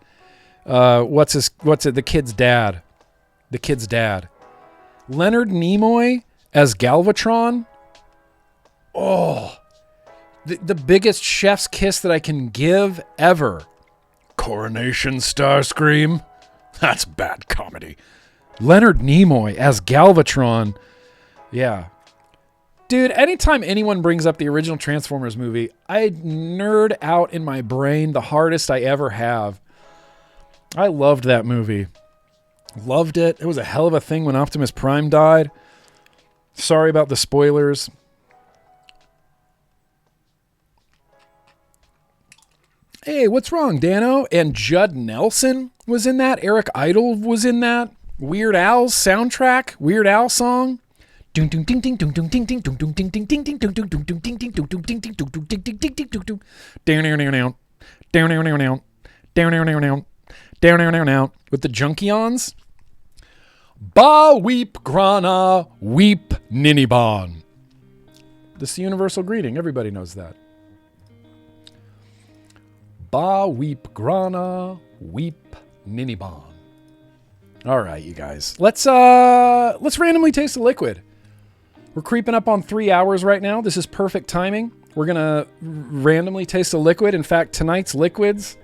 kid's dad. The kid's dad. Leonard Nimoy as Galvatron. Oh, the biggest chef's kiss that I can give ever. Coronation Starscream. That's bad comedy. Leonard Nimoy as Galvatron. Yeah. Dude, anytime anyone brings up the original Transformers movie, I nerd out in my brain the hardest I ever have. I loved that movie. Loved it. It was a hell of a thing when Optimus Prime died. Sorry about the spoilers. Hey, what's wrong, Dano? And Judd Nelson was in that. Eric Idle was in that. Weird Al's soundtrack. Weird Al song. With the Junkions. Ba weep grana weep ninibon. This is the universal greeting. Everybody knows that. Ba weep grana weep ninibon. All right, you guys. Let's randomly taste a liquid. We're creeping up on 3 hours right now. This is perfect timing. We're gonna randomly taste a liquid. In fact, tonight's liquids,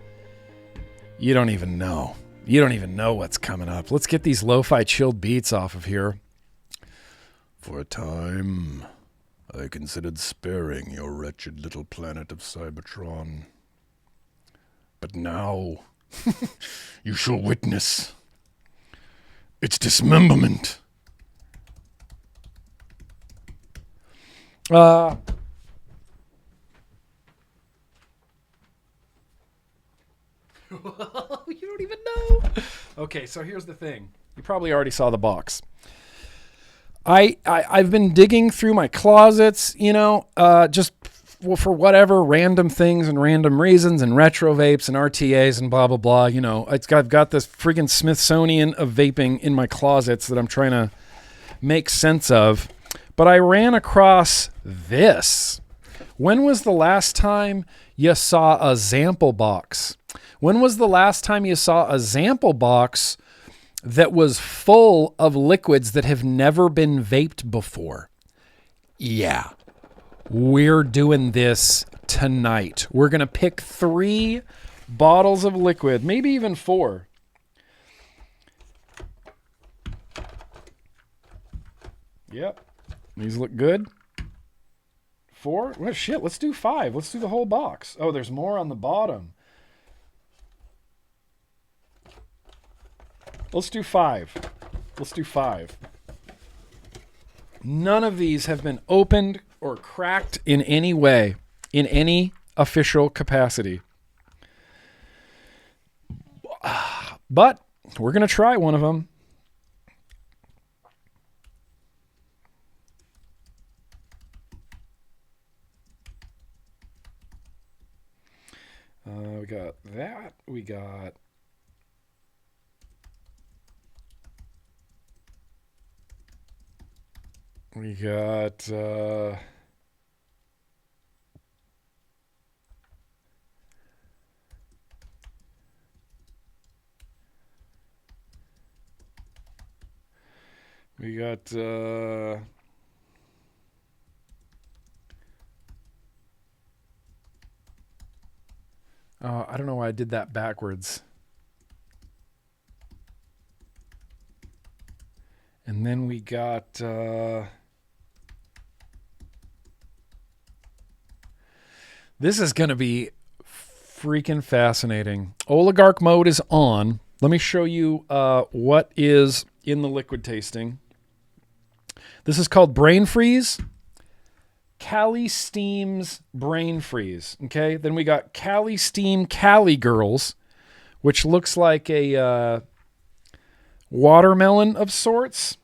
you don't even know. You don't even know what's coming up. Let's get these lo-fi chilled beats off of here. For a time, I considered sparing your wretched little planet of Cybertron. But now, you shall witness its dismemberment. You don't even know. Okay, so here's the thing. You probably already saw the box. I've been digging through my closets, just for whatever random things and random reasons, and retro vapes and RTAs and blah, blah, blah. I've got this friggin' Smithsonian of vaping in my closets that I'm trying to make sense of. But I ran across this. When was the last time you saw a sample box? When was the last time you saw a sample box that was full of liquids that have never been vaped before? Yeah, we're doing this tonight. We're going to pick 3 bottles of liquid, maybe even 4. Yep, these look good. 4? Well, shit, let's do 5. Let's do the whole box. Oh, there's more on the bottom. Let's do 5. Let's do 5. None of these have been opened or cracked in any way, in any official capacity. But we're going to try one of them. We got that. We got... I don't know why I did that backwards. And then we got... this is going to be freaking fascinating. Oligarch mode is on. Let me show you what is in the liquid tasting. This is called Brain Freeze. Cali Steam's Brain Freeze. Okay, then we got Cali Steam Cali Girls, which looks like a watermelon of sorts.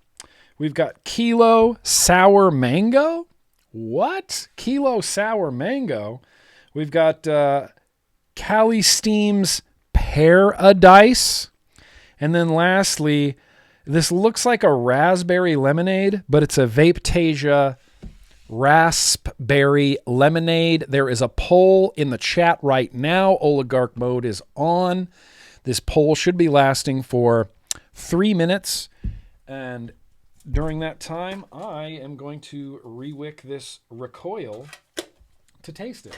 We've got Kilo Sour Mango. What? Kilo Sour Mango. We've got Cali Steam's Paradise. And then lastly, this looks like a raspberry lemonade, but it's a Vapetasia raspberry lemonade. There is a poll in the chat right now. Oligarch mode is on. This poll should be lasting for 3 minutes. And during that time, I am going to rewick this recoil to taste it.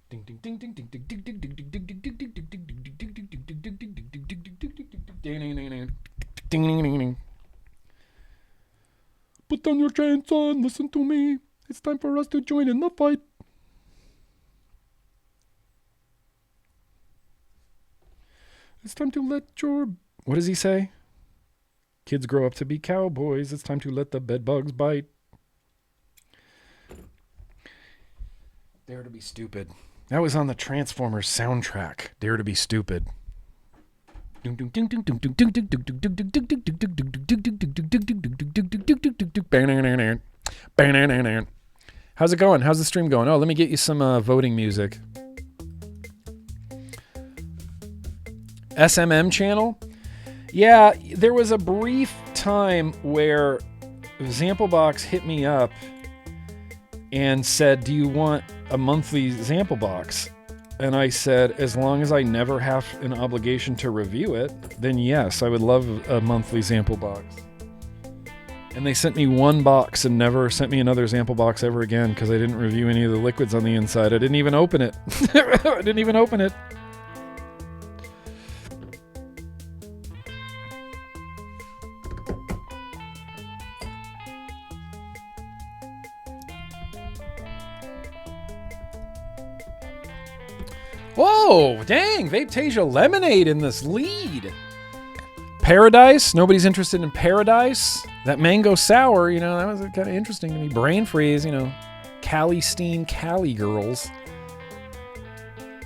Ding ding ding ding ding ding ding ding ding ding ding ding ding ding ding ding ding. Put down your chains on, listen to me. It's time for us to join in the fight. It's time to let your... What does he say? Kids grow up to be cowboys. It's time to let the bedbugs bite. Dare to be stupid. That was on the Transformers soundtrack. Dare to be stupid. How's it going? How's the stream going? Oh, let me get you some voting music. SMM channel? Yeah, there was a brief time where Samplebox hit me up and said, do you want a monthly sample box? And I said, as long as I never have an obligation to review it, then yes, I would love a monthly sample box. And they sent me one box and never sent me another sample box ever again because I didn't review any of the liquids on the inside. I didn't even open it. I didn't even open it. Whoa, dang, Vapetasia Lemonade in this lead. Paradise, nobody's interested in Paradise. That mango sour, you know, that was kind of interesting to me. Brain freeze, you know, Cali Steen Cali girls.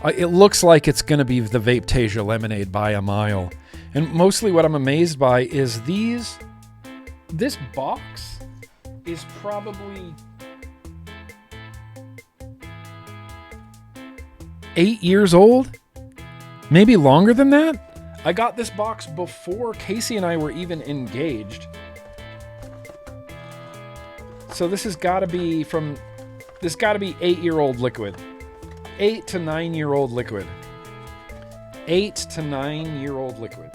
It looks like it's going to be the Vapetasia Lemonade by a mile. And mostly what I'm amazed by is this box is probably 8 years old, maybe longer than that. I got this box before Casey and I were even engaged. So this has got to be 8-year-old liquid. 8 to 9-year-old liquid. 8 to 9-year-old liquid.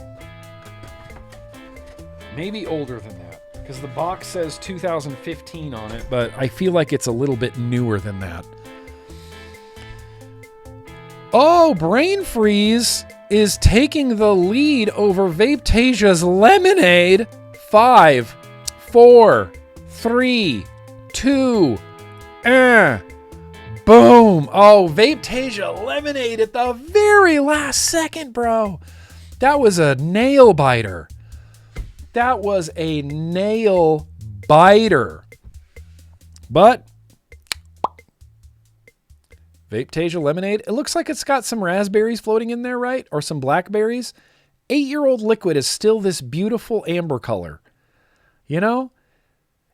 Maybe older than that, because the box says 2015 on it, but I feel like it's a little bit newer than that. Oh, Brain Freeze is taking the lead over Vapetasia's Lemonade. 5, 4, 3, 2, boom. Oh, Vapetasia Lemonade at the very last second, bro. That was a nail biter. That was a nail biter. But Vapetasia Lemonade, it looks like it's got some raspberries floating in there, right? Or some blackberries. 8-year-old liquid is still this beautiful amber color. You know?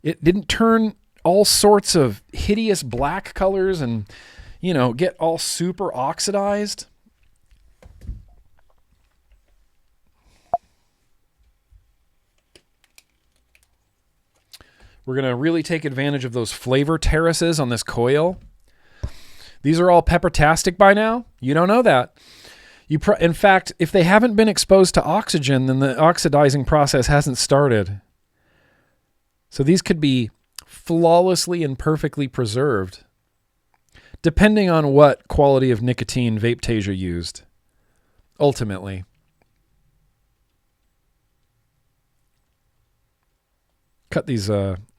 It didn't turn all sorts of hideous black colors and, you know, get all super oxidized. We're going to really take advantage of those flavor terraces on this coil. These are all peppertastic by now. You don't know that. In fact, if they haven't been exposed to oxygen, then the oxidizing process hasn't started. So these could be flawlessly and perfectly preserved, depending on what quality of nicotine Vapetasia used, ultimately. Cut these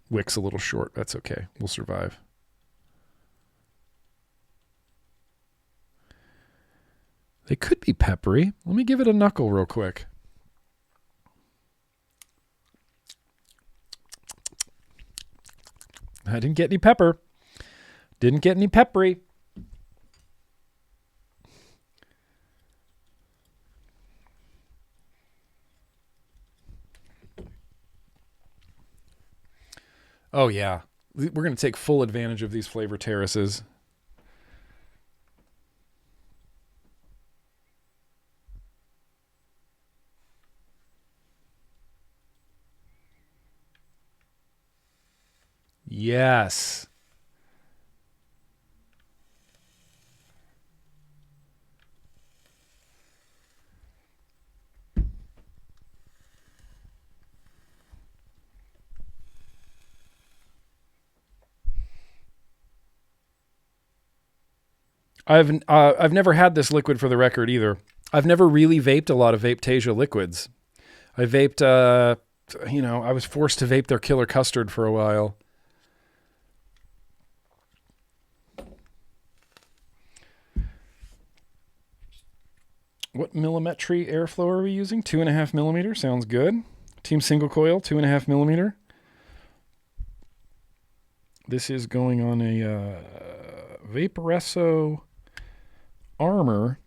wicks a little short. That's okay. We'll survive. They could be peppery. Let me give it a knuckle real quick. I didn't get any pepper. Didn't get any peppery. Oh, yeah. We're going to take full advantage of these flavor terraces. Yes. I've never had this liquid for the record either. I've never really vaped a lot of Vapetasia liquids. I vaped, I was forced to vape their Killer Custard for a while. What millimetry airflow are we using? 2.5 millimeter. Sounds good. Team single coil, 2.5 millimeter. This is going on a Vaporesso Armor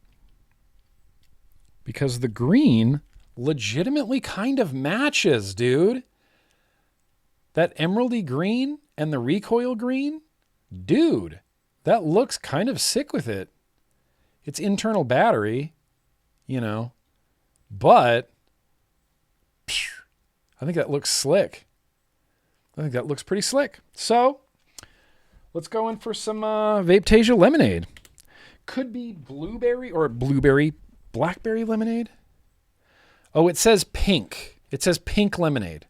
because the green legitimately kind of matches, dude. That emeraldy green and the recoil green, dude, that looks kind of sick with it. It's internal battery, you know, but I think that looks slick. I think that looks pretty slick. So let's go in for some Vapetasia Lemonade. Could be blueberry or blackberry lemonade. Oh, it says pink. It says pink lemonade.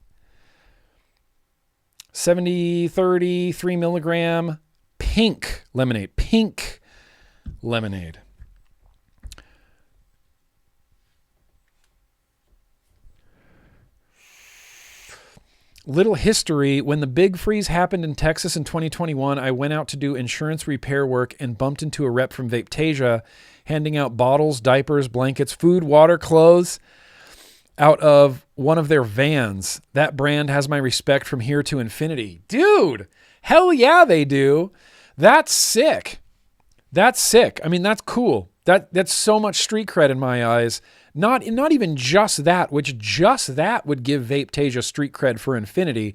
70-30, 3 milligram, pink lemonade. Pink lemonade. Little history. When the big freeze happened in Texas in 2021, I went out to do insurance repair work and bumped into a rep from Vapetasia handing out bottles, diapers, blankets, food, water, clothes out of one of their vans. That brand has my respect from here to infinity. Dude, hell yeah, they do. That's sick. That's sick. I mean, that's cool. That's so much street cred in my eyes. Not even just that, which just that would give Vapetasia street cred for infinity.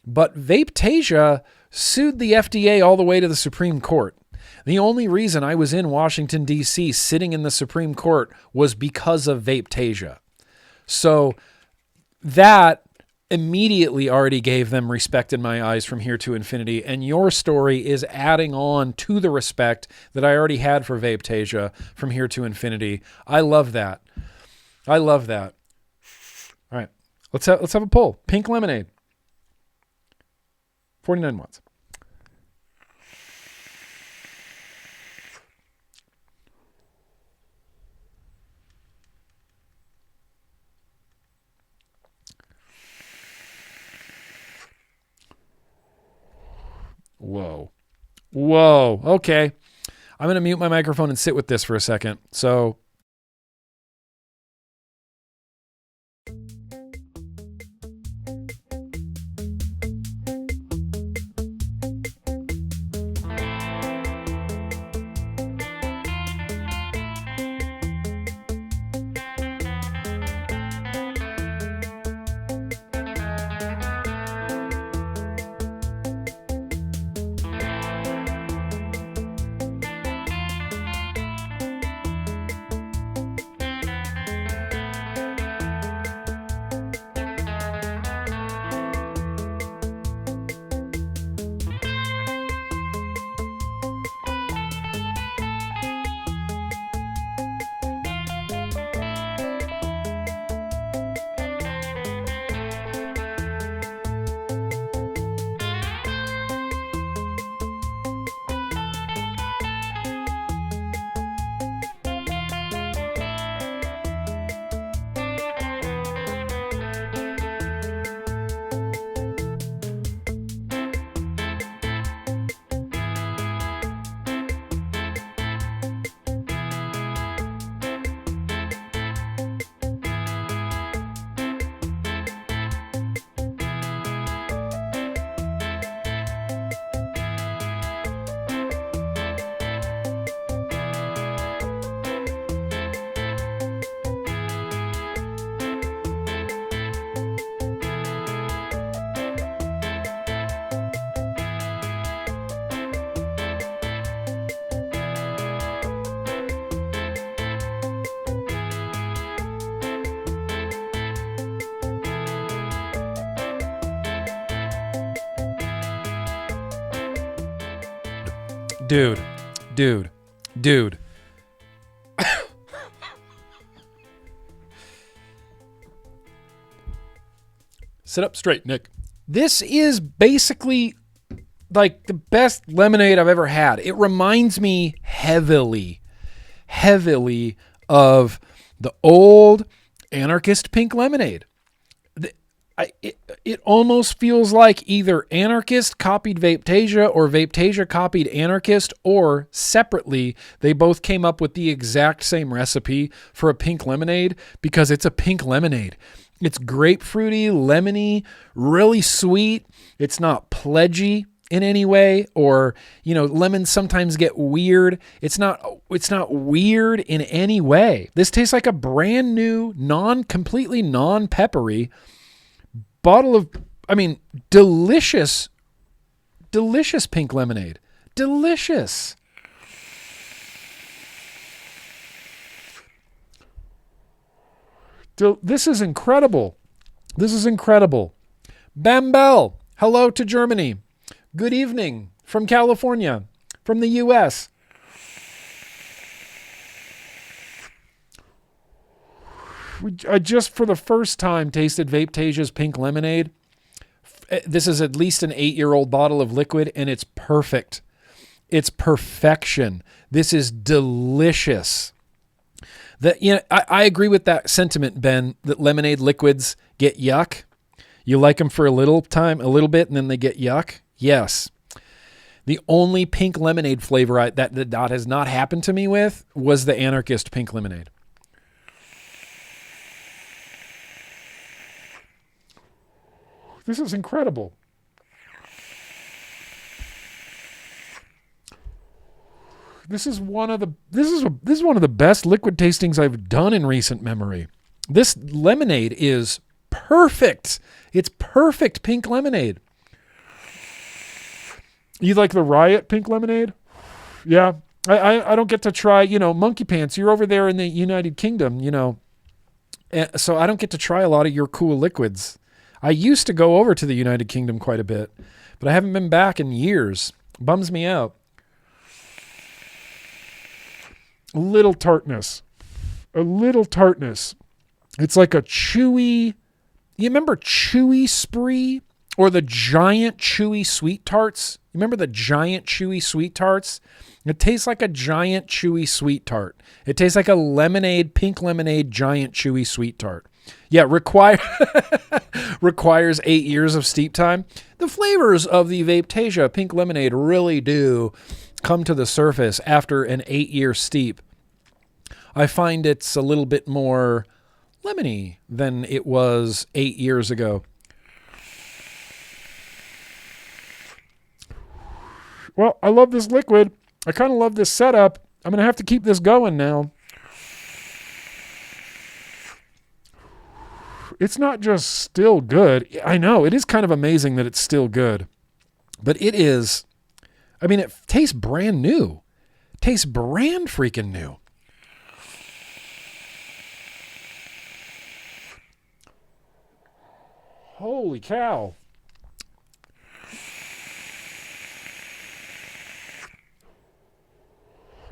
But Vapetasia sued the FDA all the way to the Supreme Court. The only reason I was in Washington, D.C. sitting in the Supreme Court was because of Vapetasia. So that immediately already gave them respect in my eyes from here to infinity. And your story is adding on to the respect that I already had for Vapetasia from here to infinity. I love that. I love that. All right, let's have a poll. Pink lemonade, 49 watts. Whoa. Okay. I'm going to mute my microphone and sit with this for a second. So Dude. Sit up straight, Nick. This is basically like the best lemonade I've ever had. It reminds me heavily of the old anarchist pink lemonade. It almost feels like either Anarchist copied Vapetasia or Vapetasia copied Anarchist, or separately, they both came up with the exact same recipe for a pink lemonade because it's a pink lemonade. It's grapefruity, lemony, really sweet. It's not pledgy in any way, or, you know, lemons sometimes get weird. It's not weird in any way. This tastes like a brand new, completely non-peppery bottle of, delicious pink lemonade. Delicious. This is incredible. Bambel, hello to Germany. Good evening from California, from the U.S. I just for the first time tasted Vapetasia's pink lemonade. This is at least an 8-year-old bottle of liquid, and it's perfect. It's perfection. This is delicious. I agree with that sentiment, Ben, that lemonade liquids get yuck. You like them for a little time, a little bit, and then they get yuck? Yes. The only pink lemonade flavor that has not happened to me with was the Anarchist pink lemonade. This is incredible. This is one of the best liquid tastings I've done in recent memory. This lemonade is perfect. It's perfect pink lemonade. You like the Riot pink lemonade? Yeah. I don't get to try, Monkey Pants. You're over there in the United Kingdom, so I don't get to try a lot of your cool liquids. I used to go over to the United Kingdom quite a bit, but I haven't been back in years. Bums me out. A little tartness. It's like a chewy, you remember Chewy Spree or the giant chewy sweet tarts? You remember the giant chewy sweet tarts? It tastes like a giant chewy sweet tart. It tastes like a pink lemonade, giant chewy sweet tart. Yeah, requires 8 years of steep time. The flavors of the Vapetasia pink lemonade really do come to the surface after an 8-year steep. I find it's a little bit more lemony than it was 8 years ago. Well, I love this liquid. I kind of love this setup. I'm going to have to keep this going now. It's not just still good. I know, it is kind of amazing that it's still good. But it is, it tastes brand new. It tastes brand freaking new. Holy cow.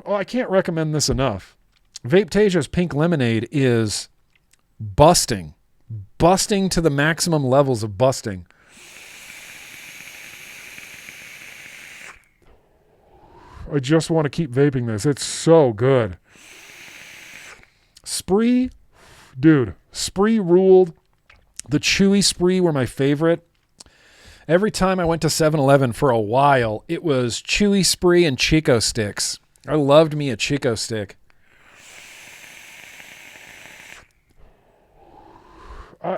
Oh, I can't recommend this enough. Vapetasia's pink lemonade is busting to the maximum levels of busting. I just want to keep vaping this. It's so good. Spree, dude, Spree ruled. The chewy Spree were my favorite. Every time I went to 7-Eleven for a while, it was chewy Spree and Chico sticks. I loved me a Chico stick.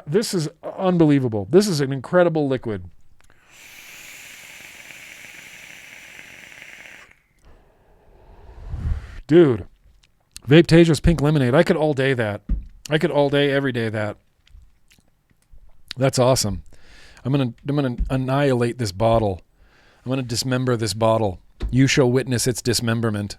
This is unbelievable. This is an incredible liquid. Dude, Vapetasia's pink lemonade. I could all day that. I could all day, every day that. That's awesome. I'm gonna annihilate this bottle. I'm gonna dismember this bottle. You shall witness its dismemberment.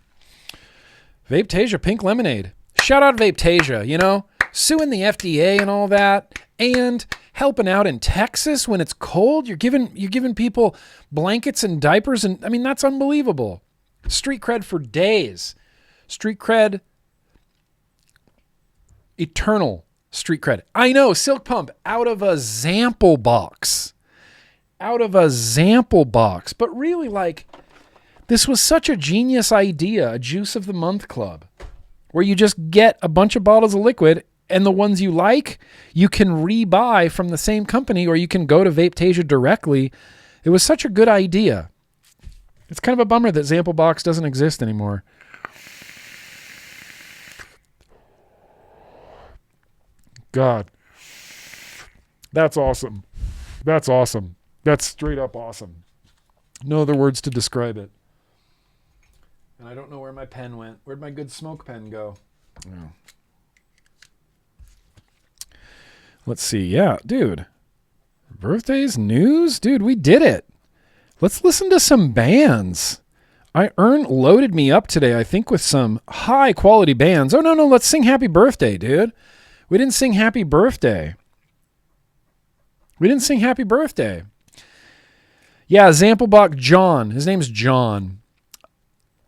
Vapetasia pink lemonade. Shout out Vapetasia, suing the FDA and all that, and helping out in Texas when it's cold. You're giving people blankets and diapers, and that's unbelievable. Street cred for days. Street cred. Eternal street cred. I know, Silk Pump out of a Zample box. But really, this was such a genius idea, a Juice of the Month club, where you just get a bunch of bottles of liquid, and the ones you like, you can rebuy from the same company, or you can go to Vapetasia directly. It was such a good idea. It's kind of a bummer that Zample Box doesn't exist anymore. God. That's awesome. That's straight up awesome. No other words to describe it. And I don't know where my pen went. Where'd my good smoke pen go? Oh. Let's see. Yeah, dude. Birthdays, news? Dude, we did it. Let's listen to some bands. Loaded me up today, I think, with some high quality bands. Oh, no, let's sing Happy Birthday, dude. We didn't sing Happy Birthday. Yeah, Zamplebach John. His name's John.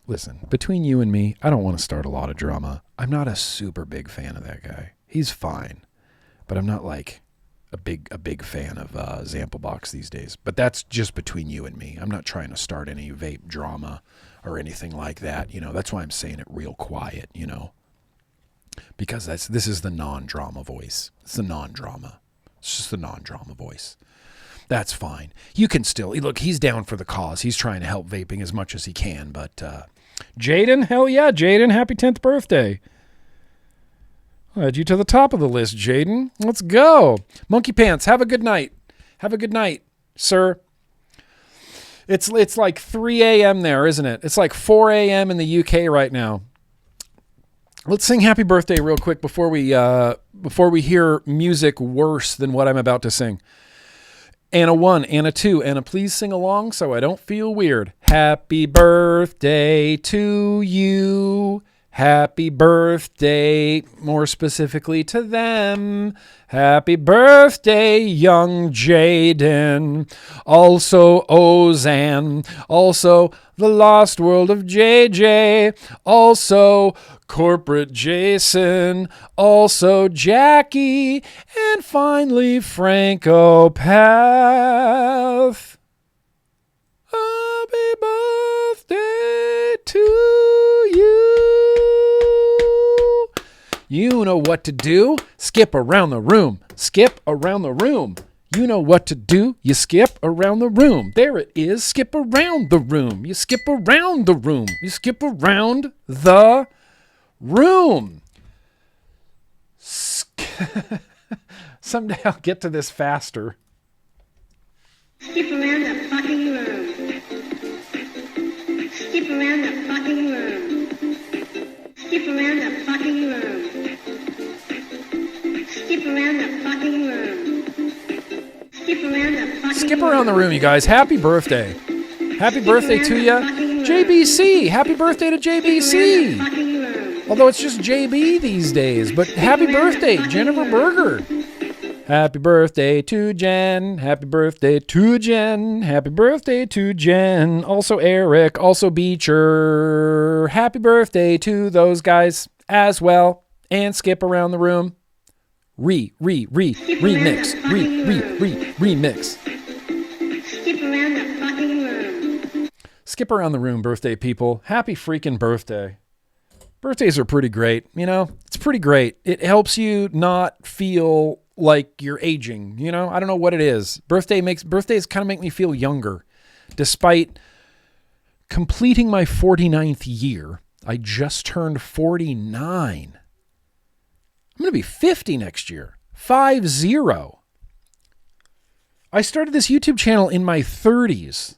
Listen, between you and me, I don't want to start a lot of drama. I'm not a super big fan of that guy. He's fine, but I'm not like a big fan of Zamplebox these days. But that's just between you and me. I'm not trying to start any vape drama or anything like that. That's why I'm saying it real quiet, because this is the non-drama voice. It's the non-drama. It's just the non-drama voice. That's fine. You can still, look, he's down for the cause. He's trying to help vaping as much as he can. But Jaden, hell yeah, Jaden, happy 10th birthday. I'll add you to the top of the list, Jaden. Let's go. Monkey Pants, have a good night. Have a good night, sir. It's like 3 a.m. there, isn't it? It's like 4 a.m. in the UK right now. Let's sing happy birthday real quick before we hear music worse than what I'm about to sing. Anna 1, Anna 2, Anna, please sing along so I don't feel weird. Happy birthday to you. Happy birthday, more specifically to them. Happy birthday, young Jaden. Also Ozan. Also the lost world of JJ. Also corporate Jason. Also Jackie. And finally Franco Path. Happy birthday to you. You know what to do. Skip around the room. Skip around the room. You know what to do. You skip around the room. There it is. Skip around the room. You skip around the room. You skip around the room. Someday I'll get to this faster. Skip around the fucking room. Skip around the fucking room. Skip around the fucking room. Skip around the fucking room. Skip around the fucking Skip around the room, you guys. Happy birthday. Happy birthday to you. JBC. Happy birthday to JBC. Although it's just JB these days. But happy birthday, Jennifer Berger. Happy birthday to Jen. Happy birthday to Jen. Happy birthday to Jen. Also Eric. Also Beecher. Happy birthday to those guys as well. And skip around the room. Remix. Skip around the fucking room. Skip around the room, birthday people. Happy freaking birthday. Birthdays are pretty great. You know, it's pretty great. It helps you not feel like you're aging. You know, I don't know what it is. Birthdays kind of make me feel younger. Despite completing my 49th year, I just turned 49. I'm going to be 50 next year. 50. I started this YouTube channel in my 30s.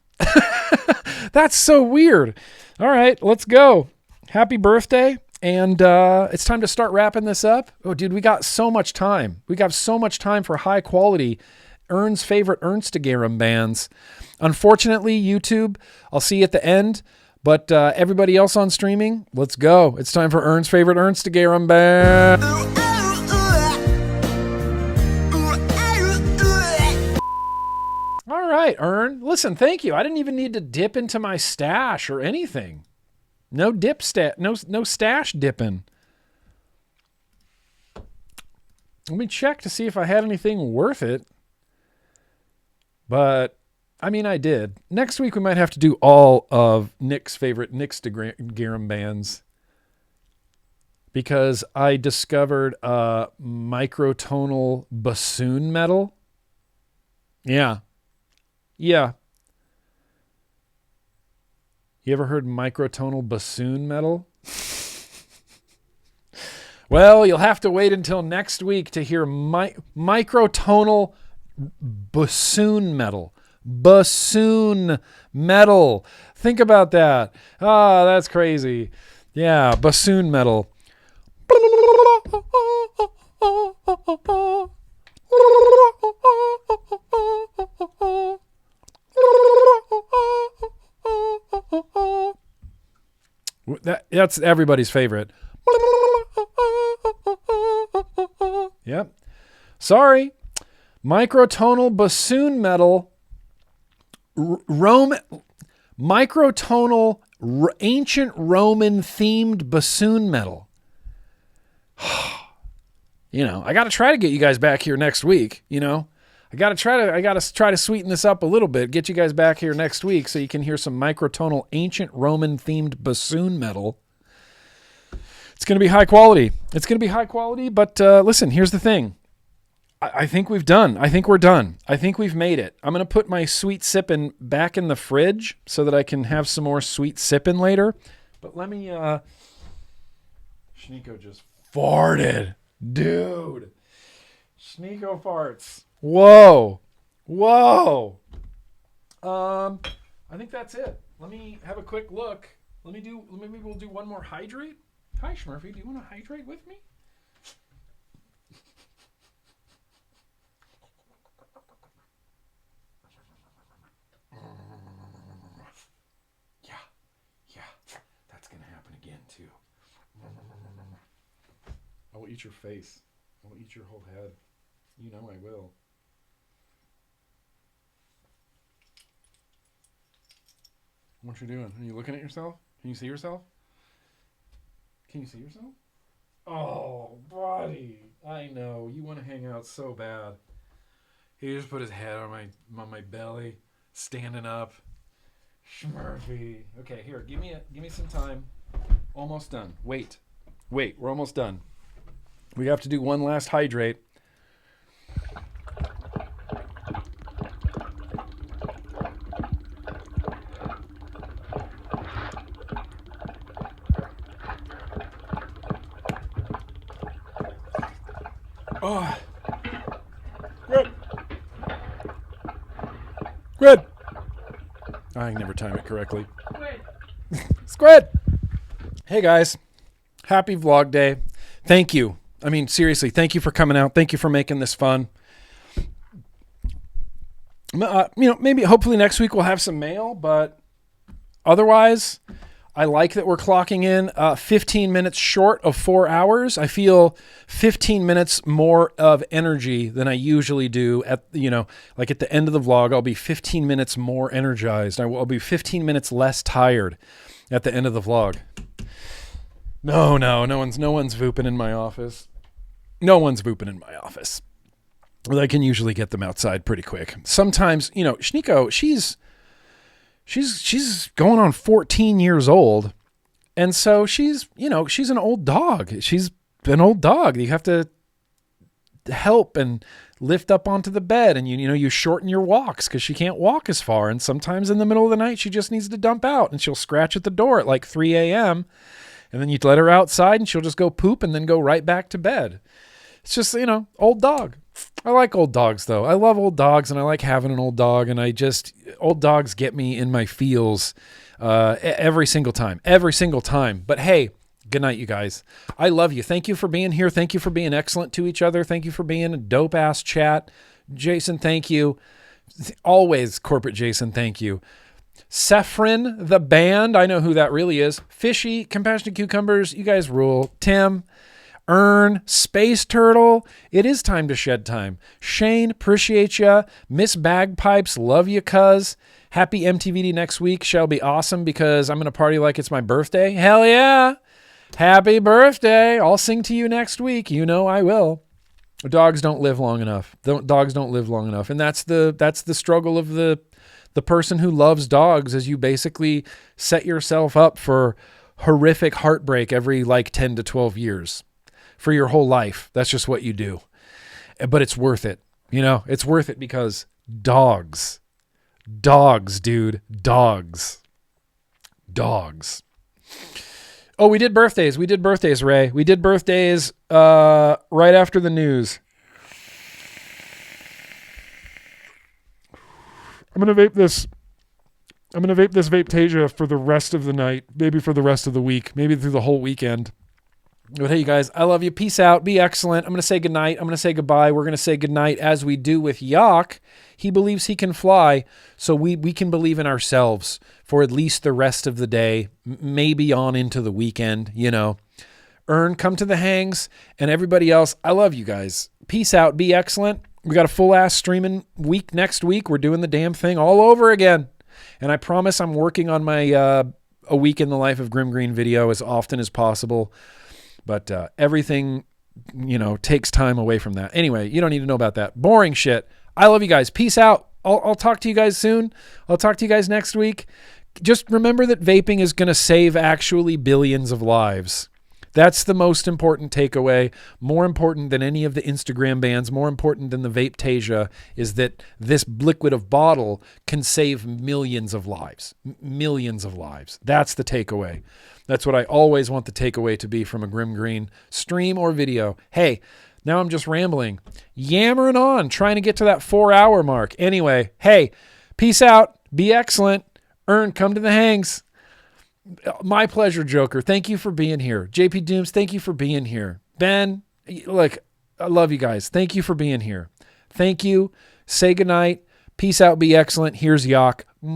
That's so weird. All right, let's go. Happy birthday. And it's time to start wrapping this up. Oh, dude, we got so much time. We got so much time for high quality Ern's favorite Instagram bands. Unfortunately, YouTube, I'll see you at the end. But everybody else on streaming, let's go. It's time for Ern's favorite Instagram band. All right, Ern. Listen, thank you. I didn't even need to dip into my stash or anything. No stash dipping. Let me check to see if I had anything worth it. But I mean, I did. Next week we might have to do all of Nick's favorite Nickstagram bands, because I discovered microtonal bassoon metal. Yeah. You ever heard microtonal bassoon metal? Well, you'll have to wait until next week to hear microtonal bassoon metal. Bassoon metal. Think about that. Ah, that's crazy. Yeah, bassoon metal. That's everybody's favorite. Yep. Sorry. Microtonal bassoon metal. Microtonal ancient Roman themed bassoon metal. You know, I got to try to get you guys back here next week. You know, I got to try to sweeten this up a little bit. Get you guys back here next week so you can hear some microtonal ancient Roman themed bassoon metal. It's going to be high quality. But listen, here's the thing. I think we've done. I think we're done. I think we've made it. I'm going to put my sweet sippin' back in the fridge so that I can have some more sweet sippin' later. But let me, Schneeko just farted. Dude. Schneeko farts. Whoa. Whoa. I think that's it. Let me have a quick look. Maybe we'll do one more hydrate. Hi, Schmurphy. Do you want to hydrate with me? Yeah. That's going to happen again, too. I will eat your face. I will eat your whole head. You know I will. What you doing? Are you looking at yourself? Can you see yourself? Can you see yourself? Oh, buddy. I know. You want to hang out so bad. He just put his head on my belly, standing up. Schmurphy. Okay, here, give me some time. Almost done. Wait, we're almost done. We have to do one last hydrate. Oh. Good. I can never time it correctly. Squid. Hey guys. Happy vlog day. Thank you. I mean, seriously, thank you for coming out. Thank you for making this fun. Maybe hopefully next week we'll have some mail, but otherwise, I like that we're clocking in 15 minutes short of 4 hours. I feel 15 minutes more of energy than I usually do like at the end of the vlog. I'll be 15 minutes more energized. I'll be 15 minutes less tired at the end of the vlog. No one's vooping in my office. No one's vooping in my office. Well, I can usually get them outside pretty quick. Sometimes, Schneeko, she's going on 14 years old. And so she's an old dog. She's an old dog. You have to help and lift up onto the bed, and you shorten your walks because she can't walk as far. And sometimes in the middle of the night, she just needs to dump out, and she'll scratch at the door at like 3 a.m. And then you let her outside and she'll just go poop and then go right back to bed. It's just, old dog. I like old dogs though. I love old dogs and I like having an old dog, and old dogs get me in my feels every single time. But hey, good night, you guys. I love you. Thank you for being here. Thank you for being excellent to each other. Thank you for being a dope ass chat. Jason, thank you. Always corporate Jason, thank you. Sephrin, the band, I know who that really is. Fishy, Compassionate Cucumbers, you guys rule. Tim, Earn, Space Turtle, it is time to shed time. Shane, appreciate ya. Miss Bagpipes, love you, cuz. Happy MTVD next week, shall be awesome because I'm going to party like it's my birthday. Hell yeah. Happy birthday. I'll sing to you next week. You know I will. Dogs don't live long enough. Dogs don't live long enough. And that's the struggle of the person who loves dogs, is you basically set yourself up for horrific heartbreak every 10 to 12 years for your whole life. That's just what you do. But it's worth it. It's worth it because dogs, dude, dogs. Oh, we did birthdays, Ray. We did birthdays right after the news. I'm going to vape this Vapetasia for the rest of the night, maybe for the rest of the week, maybe through the whole weekend. But hey, you guys, I love you. Peace out. Be excellent. I'm going to say goodnight. I'm going to say goodbye. We're going to say goodnight as we do with Yak. He believes he can fly, so we can believe in ourselves for at least the rest of the day, maybe on into the weekend, Earn, come to the hangs, and everybody else, I love you guys. Peace out. Be excellent. We got a full-ass streaming week next week. We're doing the damn thing all over again. And I promise I'm working on my A Week in the Life of GrimmGreen video as often as possible. But everything, takes time away from that. Anyway, you don't need to know about that. Boring shit. I love you guys. Peace out. I'll talk to you guys soon. I'll talk to you guys next week. Just remember that vaping is going to save actually billions of lives. That's the most important takeaway. More important than any of the Instagram bans, more important than the Vape-tasia, is that this liquid of bottle can save millions of lives. Millions of lives. That's the takeaway. That's what I always want the takeaway to be from a GrimmGreen stream or video. Hey, now I'm just rambling, yammering on, trying to get to that 4-hour mark. Anyway, hey, peace out. Be excellent. Ern, come to the hangs. My pleasure, Joker. Thank you for being here. JP Dooms, thank you for being here. Ben, look, I love you guys. Thank you for being here. Thank you. Say goodnight. Peace out. Be excellent. Here's Yak. I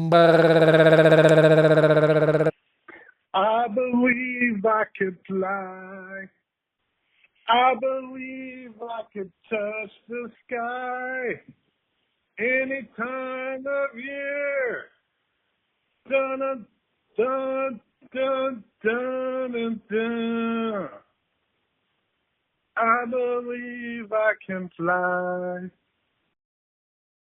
believe I could fly. I believe I could touch the sky any time of year. Dun dun dun dun dun dun. I believe I can fly.